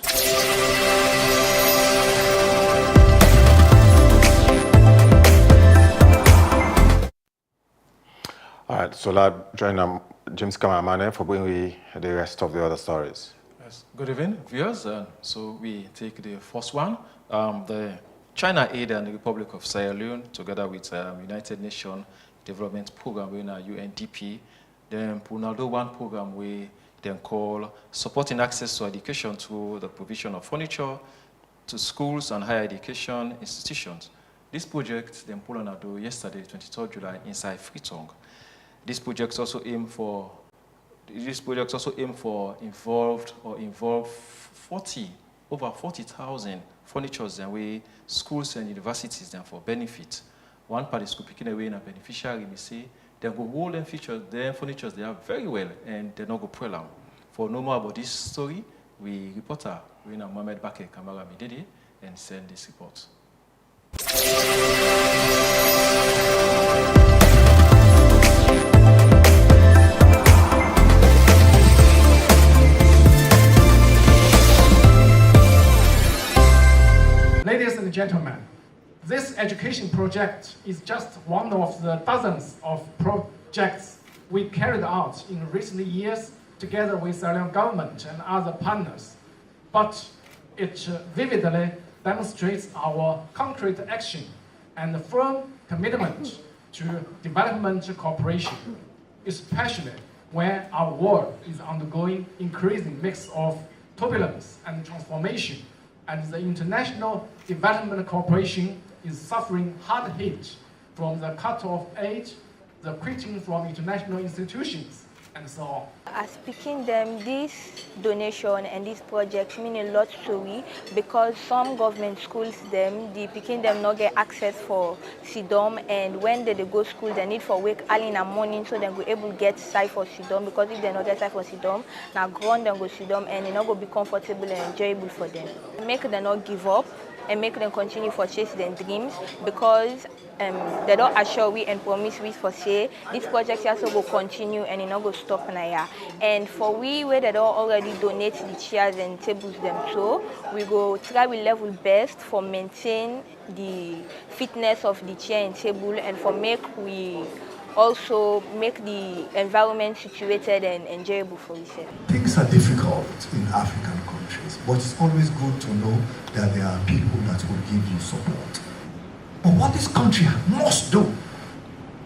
All right, so let's join James Kamamane for bringing the rest of the other stories. Yes. Good evening, viewers. So we take the first one. The China Aid and the Republic of Sierra Leone, together with United Nations Development Program, we UNDP, then Punaldo one program we then call supporting access to education through the provision of furniture to schools and higher education institutions. This project then Punaldo yesterday, 23rd July, inside Freetong. This project also aim for involve over 40,000 furnitures and way schools and universities then for benefit. One part is picking away in a beneficiary, we say, they go hold them features, their furnitures they are very well and they not go problem. For no more about this story, we reporter Mohamed Bakr Kamara Midede and send this report. Ladies and gentlemen, this education project is just one of the dozens of projects we carried out in recent years together with the Sierra Leone government and other partners. But it vividly demonstrates our concrete action and firm commitment to development cooperation, especially when our world is undergoing increasing mix of turbulence and transformation, and the international development cooperation is suffering hard hit from the cut of aid, the quitting from international institutions, and so on. As picking them, this donation and this project mean a lot to we because some government schools them, the picking them not get access for SIDOM, and when they go school they need for wake early in the morning so they go able to get site for SIDOM, because if they not get site for SIDOM, now ground them go SIDOM and it not go be comfortable and enjoyable for them. Make them not give up and make them continue for chase their dreams, because they don't assure we and promise we for say this project also will continue and it not go stop now. And for we where they don't already donate the chairs and tables them, so we go try we level best for maintain the fitness of the chair and table, and for we also make the environment situated and enjoyable for yourself. Things are difficult in African countries, but it's always good to know that there are people that will give you support. But what this country must do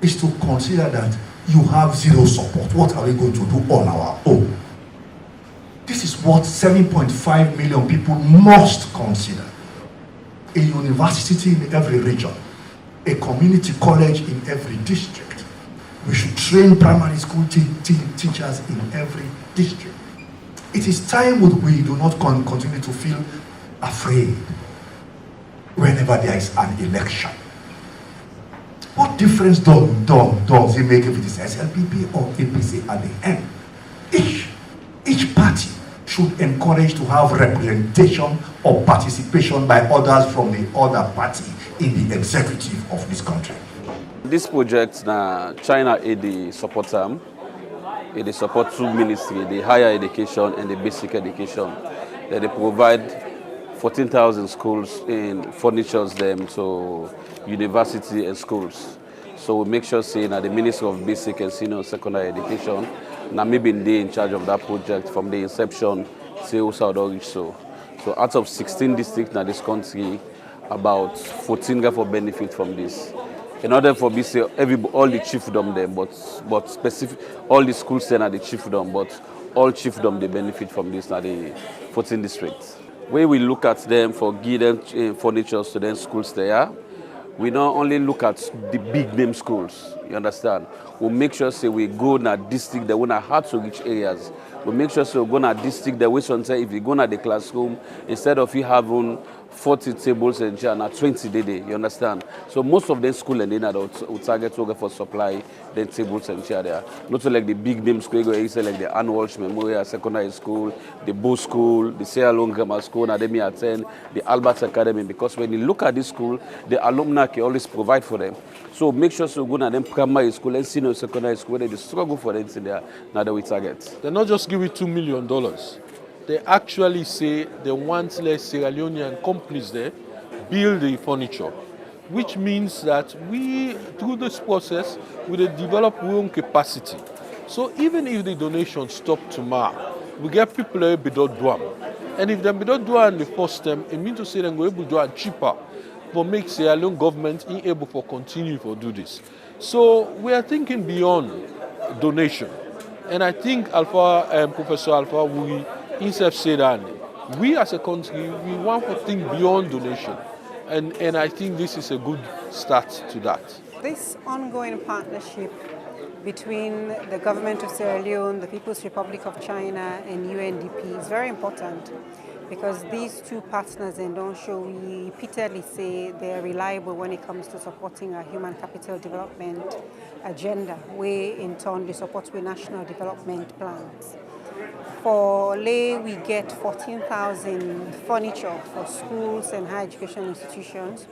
is to consider that you have zero support. What are we going to do on our own? This is what 7.5 million people must consider. A university in every region, a community college in every district. We should train primary school teachers in every district. It is time we do not continue to feel afraid whenever there is an election. What difference does it make if it is SLPP or APC at the end? Each party should encourage to have representation or participation by others from the other party in the executive of this country. This project, China the support them. They support two ministries, the higher education and the basic education. They provide 14,000 schools in furnitures them to university and schools. So we make sure say that the Ministry of Basic and Senior Secondary Education, Namibia they in charge of that project from the inception till South reach so. So out of 16 districts in this country, about 14 get for benefit from this. In order for BC, all the chiefdom there, but specific, all the schools there are the chiefdom, but all chiefdom they benefit from this now the 14 districts. When we look at them for give them furniture to them schools there, we not only look at the big name schools, you understand? We make sure say we go in a district that we are hard to reach areas. We make sure say we go in a district that we sometimes if you go in the classroom, instead of you having 40 tables and chairs, na 20 day, you understand? So most of them school and they will target to go for supply, then tables and chairs there. Not like the big name school, like the Ann Walsh Memorial Secondary School, the Bo School, the Sierra Leone Grammar School, and they attend the Albert Academy. Because when you look at this school, the alumni can always provide for them. So make sure so go to them primary school and senior secondary school, they struggle for them in there. Now that we target. They not just give it $2 million. They actually say they want Sierra Leonean companies there build the furniture, which means that we, through this process, we develop our own capacity. So even if the donation stop tomorrow, we get people there without do them. And if they don't do it in the first term, it means to say they're able to do it cheaper, but make Sierra Leone government able to continue to do this. So we are thinking beyond donation. And I think Professor Alpha Wuri himself said that we as a country, we want to think beyond donation. And I think this is a good start to that. This ongoing partnership between the government of Sierra Leone, the People's Republic of China, and UNDP is very important because these two partners in Donsho, we repeatedly say they're reliable when it comes to supporting our human capital development agenda, where in turn they support with national development plans. For Lay, we get 14,000 furniture for schools and higher education institutions.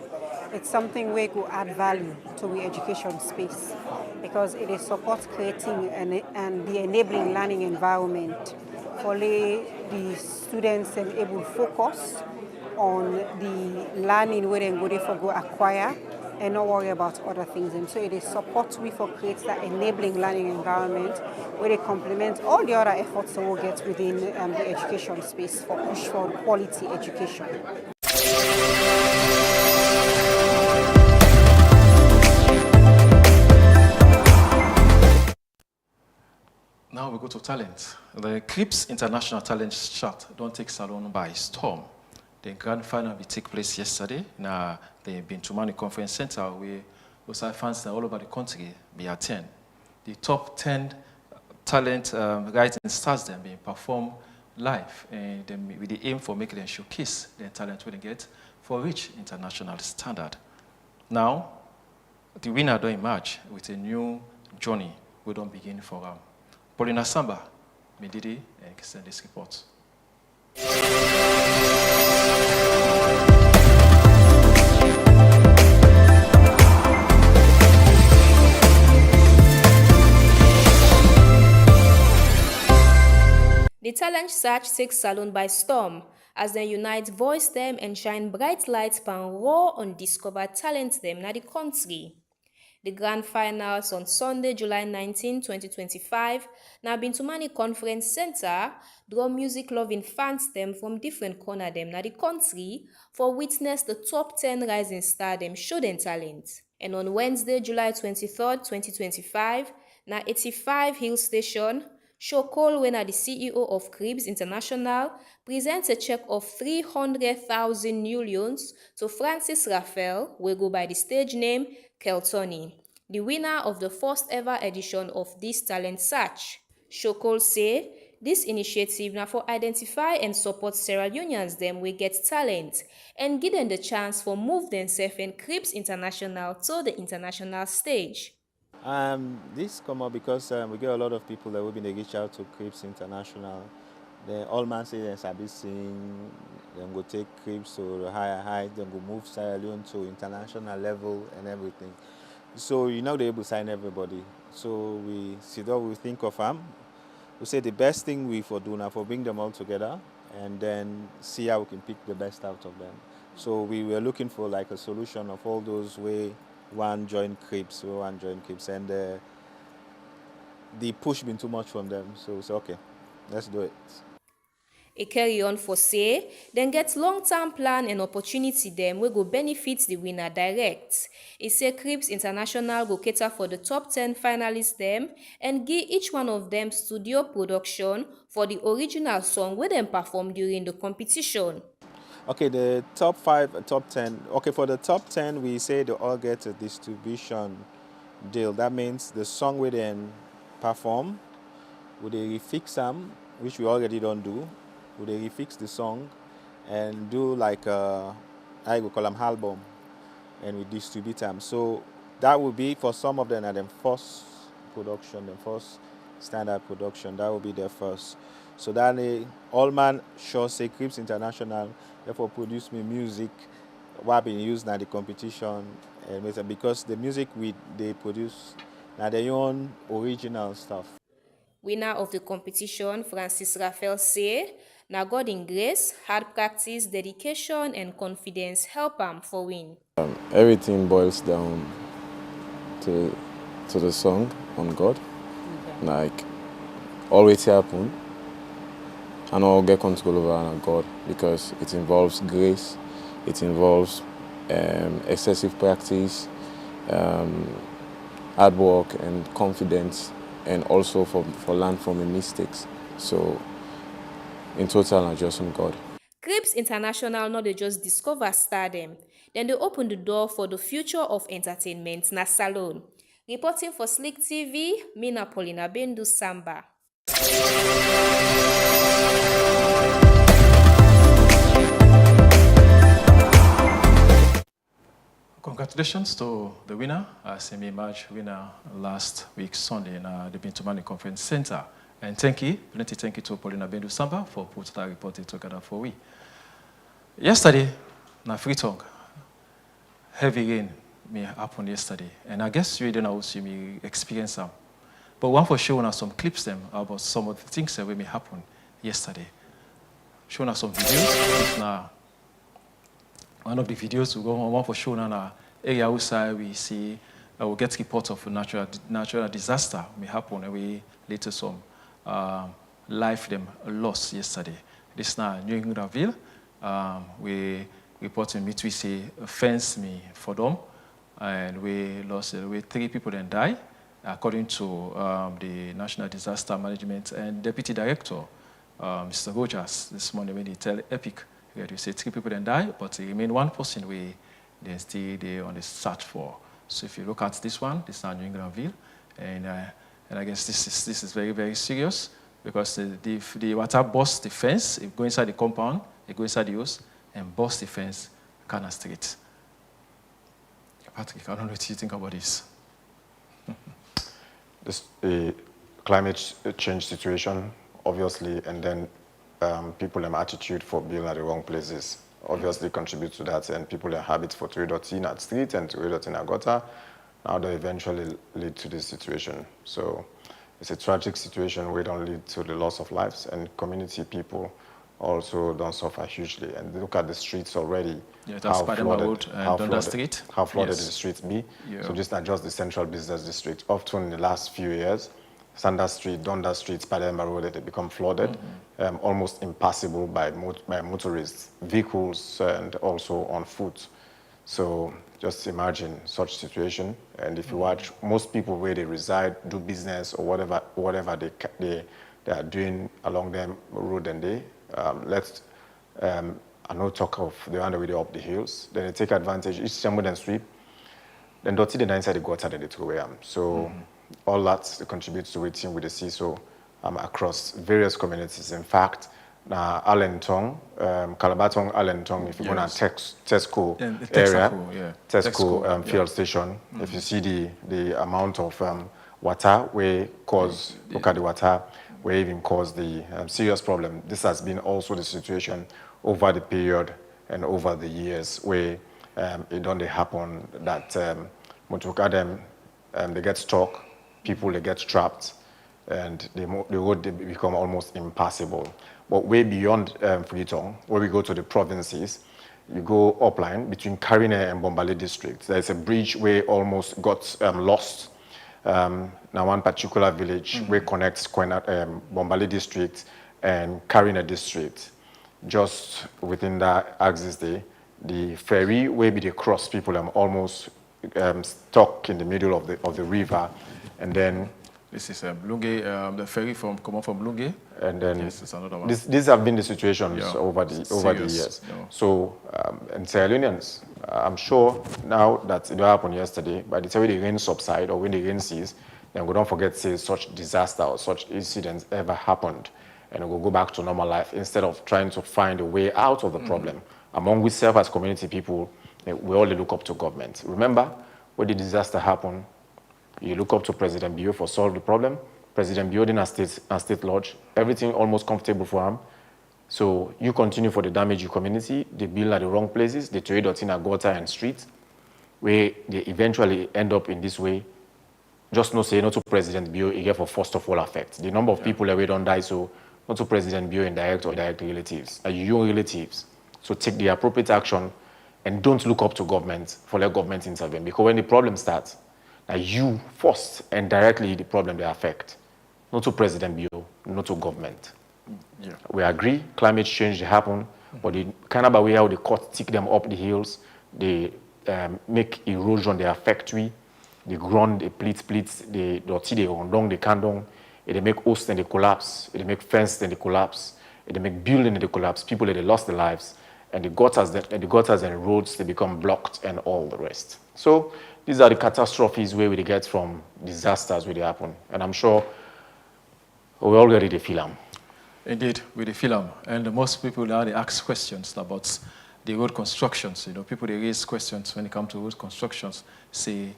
It's something we could add value to the education space because it is supports creating and the enabling learning environment for Lay, the students are able to focus on the learning where they go acquire and not worry about other things. And so it is support we for creates that enabling learning environment where they complement all the other efforts that we'll get within the education space for push for quality education. Now we go to talent. The CRIPS International Talent Chart don't take Salone by storm. The grand final will take place yesterday. Now they've been to Mani Conference Center where also fans all over the country be attend. The top 10 talent rising stars then being performed live, and then with the aim for making them showcase their talent when they get for reach international standard. Now the winner don't emerge with a new journey. We don't begin for Paulina Samba, Medidi, and send this report. The talent search takes Salone by storm as they unite voice them and shine bright lights pan raw undiscovered talent them na the country. The grand finals on Sunday, July 19, 2025, na Bintumani Conference Center draw music-loving fans them from different corner them na the country for witness the top 10 rising star them show them talent. And on Wednesday, July 23, 2025, na 85 Hill Station, Shokol, when the CEO of Cribs International, presents a check of 300,000 Nulions to Francis Raphael, will go by the stage name Keltoni, the winner of the first ever edition of this talent search. Shokol say this initiative now for identify and support Sierra Leoneans them will get talent and give them the chance for move themselves and Cribs International to the international stage. This come up because we get a lot of people that will be reach out to Cribs International. Then all man say they sabi sing, then go take Cribs to the higher height, then go move Sierra Leone to international level and everything. So you're not able to sign everybody. So we sit down, we think of them. We say the best thing we for do now for bring them all together and then see how we can pick the best out of them. So we were looking for like a solution of all those way one join Cribs, and the push been too much from them. So we say okay, let's do it. A carry on for say, then get long-term plan and opportunity them will go benefit the winner direct. It say Cribs International go cater for the top 10 finalists them and give each one of them studio production for the original song where them perform during the competition. Okay, the top 5, top 10. Okay, for the top 10, we say they all get a distribution deal. That means the song we then perform, would they refix them, which we already don't do. Would they refix the song and do like I would call them album, and we distribute them. So that would be for some of them at their first production, the first standard production. That would be their first. So that all man sure say Cribs International therefore produce me music what been used in the competition, and because the music they produce now their own original stuff. Winner of the competition, Francis Raphael say, now God in grace, hard practice, dedication and confidence help him for win. Everything boils down to the song on God. Okay. Like always happen and all get control over on God because it involves grace, it involves excessive practice, hard work and confidence, and also for learn from the mistakes. So in total, I just on God. Cribs International not they just discover stardom, then they open the door for the future of entertainment na Salone. Reporting for Slick TV, Mina Paulina Bendu Samba. Congratulations to the winner, semi-match winner last week Sunday in the Bintumani Conference Center. And thank you to Paulina Bendu Samba for putting that report together for we. Yesterday, na Freetown, heavy rain may happen yesterday, and I guess you didn't also me experience them. But one for showing us some clips them about some of the things that may happen yesterday. Showing us some videos. Now, one of the videos we go on one for showing on area outside we see we get reports of a natural disaster may happen, and we later some life them lost yesterday. This now New Englandville. We report in we say a fence me for them, and we lost 3 people then die, according to the National Disaster Management and Deputy Director, Mr. Rogers, this morning when he tell Epic, we say 3 people then die, but it remain 1 person we then stay there on the search for. So if you look at this one, this is New Englandville, and I guess this is very, very serious because the water burst the fence, it go inside the compound, it go inside the house, and burst the fence, kind of straight. Patrick, I don't know what you think about this. This climate change situation, obviously, and then people have attitude for being at the wrong places obviously contribute to that, and people have habits for three in at street and three in a gutter. Now they eventually lead to this situation. So It's a tragic situation where it don't lead to the loss of lives, and community people also don't suffer hugely. And look at the streets already. Yeah, that's Padema Road and Dundas Street. How flooded Yes. the streets be. Yeah. So just not just the central business district. Often in the last few years, Sanders Street, Dundas Street, Padema Road, they become flooded, almost impassable by motorists, vehicles, and also on foot. So just imagine such situation. And if you watch, most people where they reside, do business or whatever they are doing along them road, and they I no talk of the other way up the hills. Then they take advantage. Each time then sweep, then dirty the inside the gutter, then they throw away. So all that contributes to waiting with the sea. So across various communities. In fact, now Allentong, Calabatong, Allentong, if you go to Tesco area, Tesco fuel station, if you see the amount of water where cause, look at the water, where even cause the serious problem. This has been also the situation over the period and over the years where it don't happen that they get stuck, people they get trapped, and the road they become almost impassable. But way beyond Freetown, where we go to the provinces, you go upline between Karine and Bombale districts. There's a bridge where almost got lost. Now one particular village where connects Bombale district and Karine district. Just within that axis there, the ferry where they cross, people almost stuck in the middle of the river, and then this is Blunge, the ferry come on from Blunge. And then yes, it's another one. These have been the situations over the years. Yeah. So, and Sierra Leoneans, I'm sure now that it happened yesterday, by the time the rain subside or when the rain ceases, then we don't forget say such disaster or such incidents ever happened, and we'll go back to normal life instead of trying to find a way out of the problem. Among ourselves as community people, we all look up to government. Remember, when the disaster happened, you look up to President Bio for solve the problem. President Bio in a state lodge, everything almost comfortable for him. So you continue for the damage your community, they build at the wrong places, they trade out in a gutter and street, where they eventually end up in this way. Just no say not to President Bio, it get for first of all effect. The number of people that we don't die, so not to President Bio in direct or direct relatives, are your relatives. So take the appropriate action and don't look up to government for let government intervene. Because when the problem starts, you first and directly the problem they affect. Not to President Bio, not to government. Yeah. We agree climate change they happen, but the kind of way how the cut take them up the hills, they make erosion, they affect we, the ground, they pleats, they dirty, they rondong, they candong, they make host and they collapse, they make fence and they collapse, they make building and they collapse, people they lost their lives, and the gutters and roads they become blocked and all the rest. So these are the catastrophes where we get from disasters where they happen, and I'm sure we all ready to feel them. Indeed, with the film, and most people now they ask questions about the road constructions. You know, people they raise questions when it comes to road constructions. Say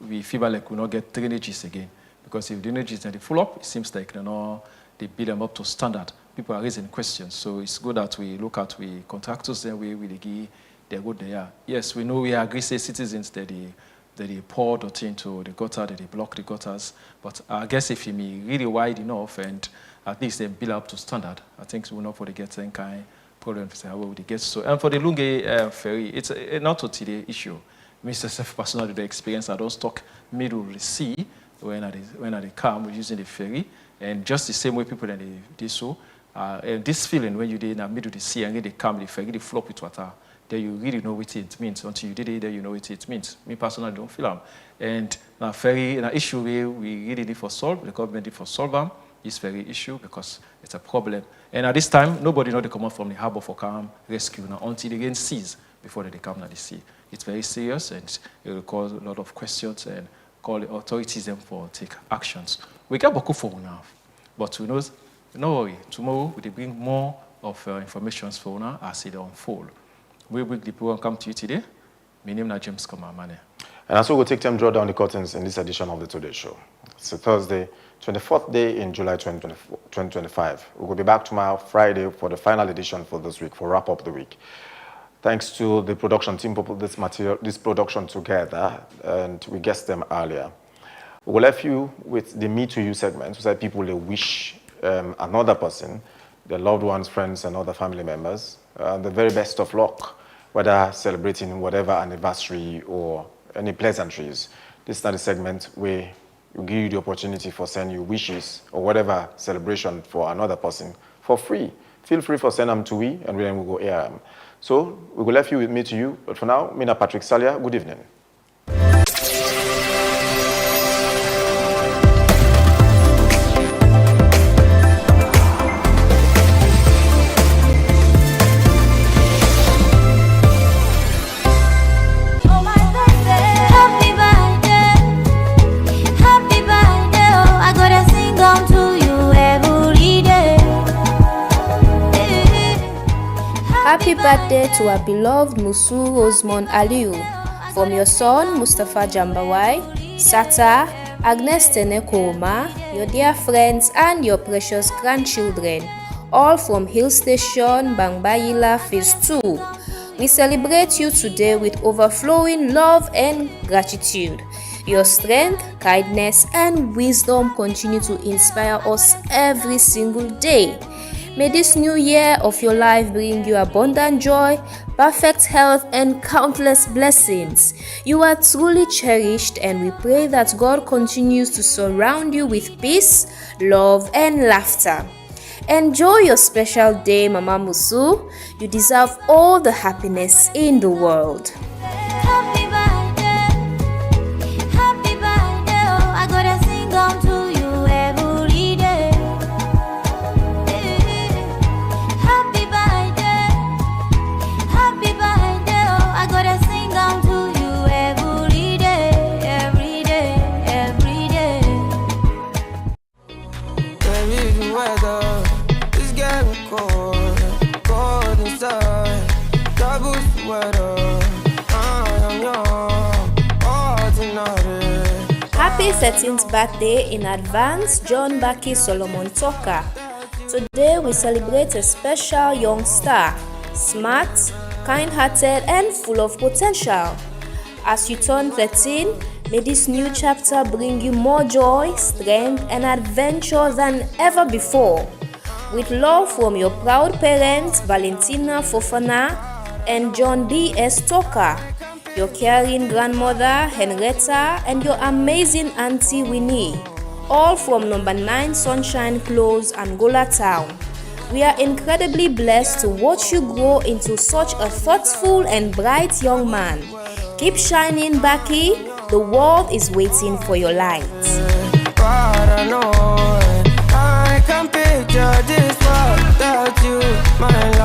we feel like we not get drainages again because if drainages are full up, it seems like they build them up to standard. People are raising questions, so it's good that we look at we contractors and we really give their good they are. Yes, we know we agree say citizens that they pour dirty into the gutter, that they block the gutters. But I guess if you be really wide enough and at least they build up to standard, I think we'll not for the get any kind of problem to say how would they get so. And for the Lunge ferry, it's not totally the issue. Mr. Self personally the experience I don't stuck middle of the sea when they come using the ferry, and just the same way people that they do so. And this feeling when you did in the middle of the sea and they come the ferry, they flop with water. Then you really know what it means. Until you did it, then you know what it means. Me personally don't feel them. And now ferry, an issue we really need for solve, the government need for solve them, this very issue because it's a problem. And at this time, nobody know they come out from the harbor for come rescue now until they get seas before they come to the sea. It's very serious and it will cause a lot of questions and call the authorities them for take actions. We get Boku for now, but we know, no worry, tomorrow we will bring more of information for now as it unfold. We will the program come to you today. My name is James Komamane. And also we'll take time to draw down the curtains in this edition of the Today Show. It's a Thursday, 24th day in July 2025. We will be back tomorrow, Friday, for the final edition for this week, for wrap up the week. Thanks to the production team who put this production together, and we guessed them earlier. We will leave you with the Me to You segment, which are people they wish another person, their loved ones, friends, and other family members, the very best of luck, whether celebrating whatever anniversary or any pleasantries. This is not a segment where we give you the opportunity for sending you wishes or whatever celebration for another person for free. Feel free for send them to we, and then we go air them. So we will leave you with Me to You, but for now, me and Patrick Salia, good evening. Happy birthday to our beloved Musu Osman Aliu, from your son Mustafa Jambawai, Sata, Agnes Tenekoma, your dear friends and your precious grandchildren, all from Hill Station, Bangbayila Phase 2. We celebrate you today with overflowing love and gratitude. Your strength, kindness, and wisdom continue to inspire us every single day. May this new year of your life bring you abundant joy, perfect health, and countless blessings. You are truly cherished, and we pray that God continues to surround you with peace, love, and laughter. Enjoy your special day, Mama Musu. You deserve all the happiness in the world. Happy 13th birthday in advance, John Baki Solomon Toka. Today we celebrate a special young star, smart, kind-hearted, and full of potential. As you turn 13, may this new chapter bring you more joy, strength, and adventure than ever before. With love from your proud parents, Valentina Fofana and John D.S. Toka, your caring grandmother, Henrietta, and your amazing auntie, Winnie, all from number 9 Sunshine Close, Angola Town. We are incredibly blessed to watch you grow into such a thoughtful and bright young man. Keep shining, Baki. The world is waiting for your light. I can picture this world without you, my life.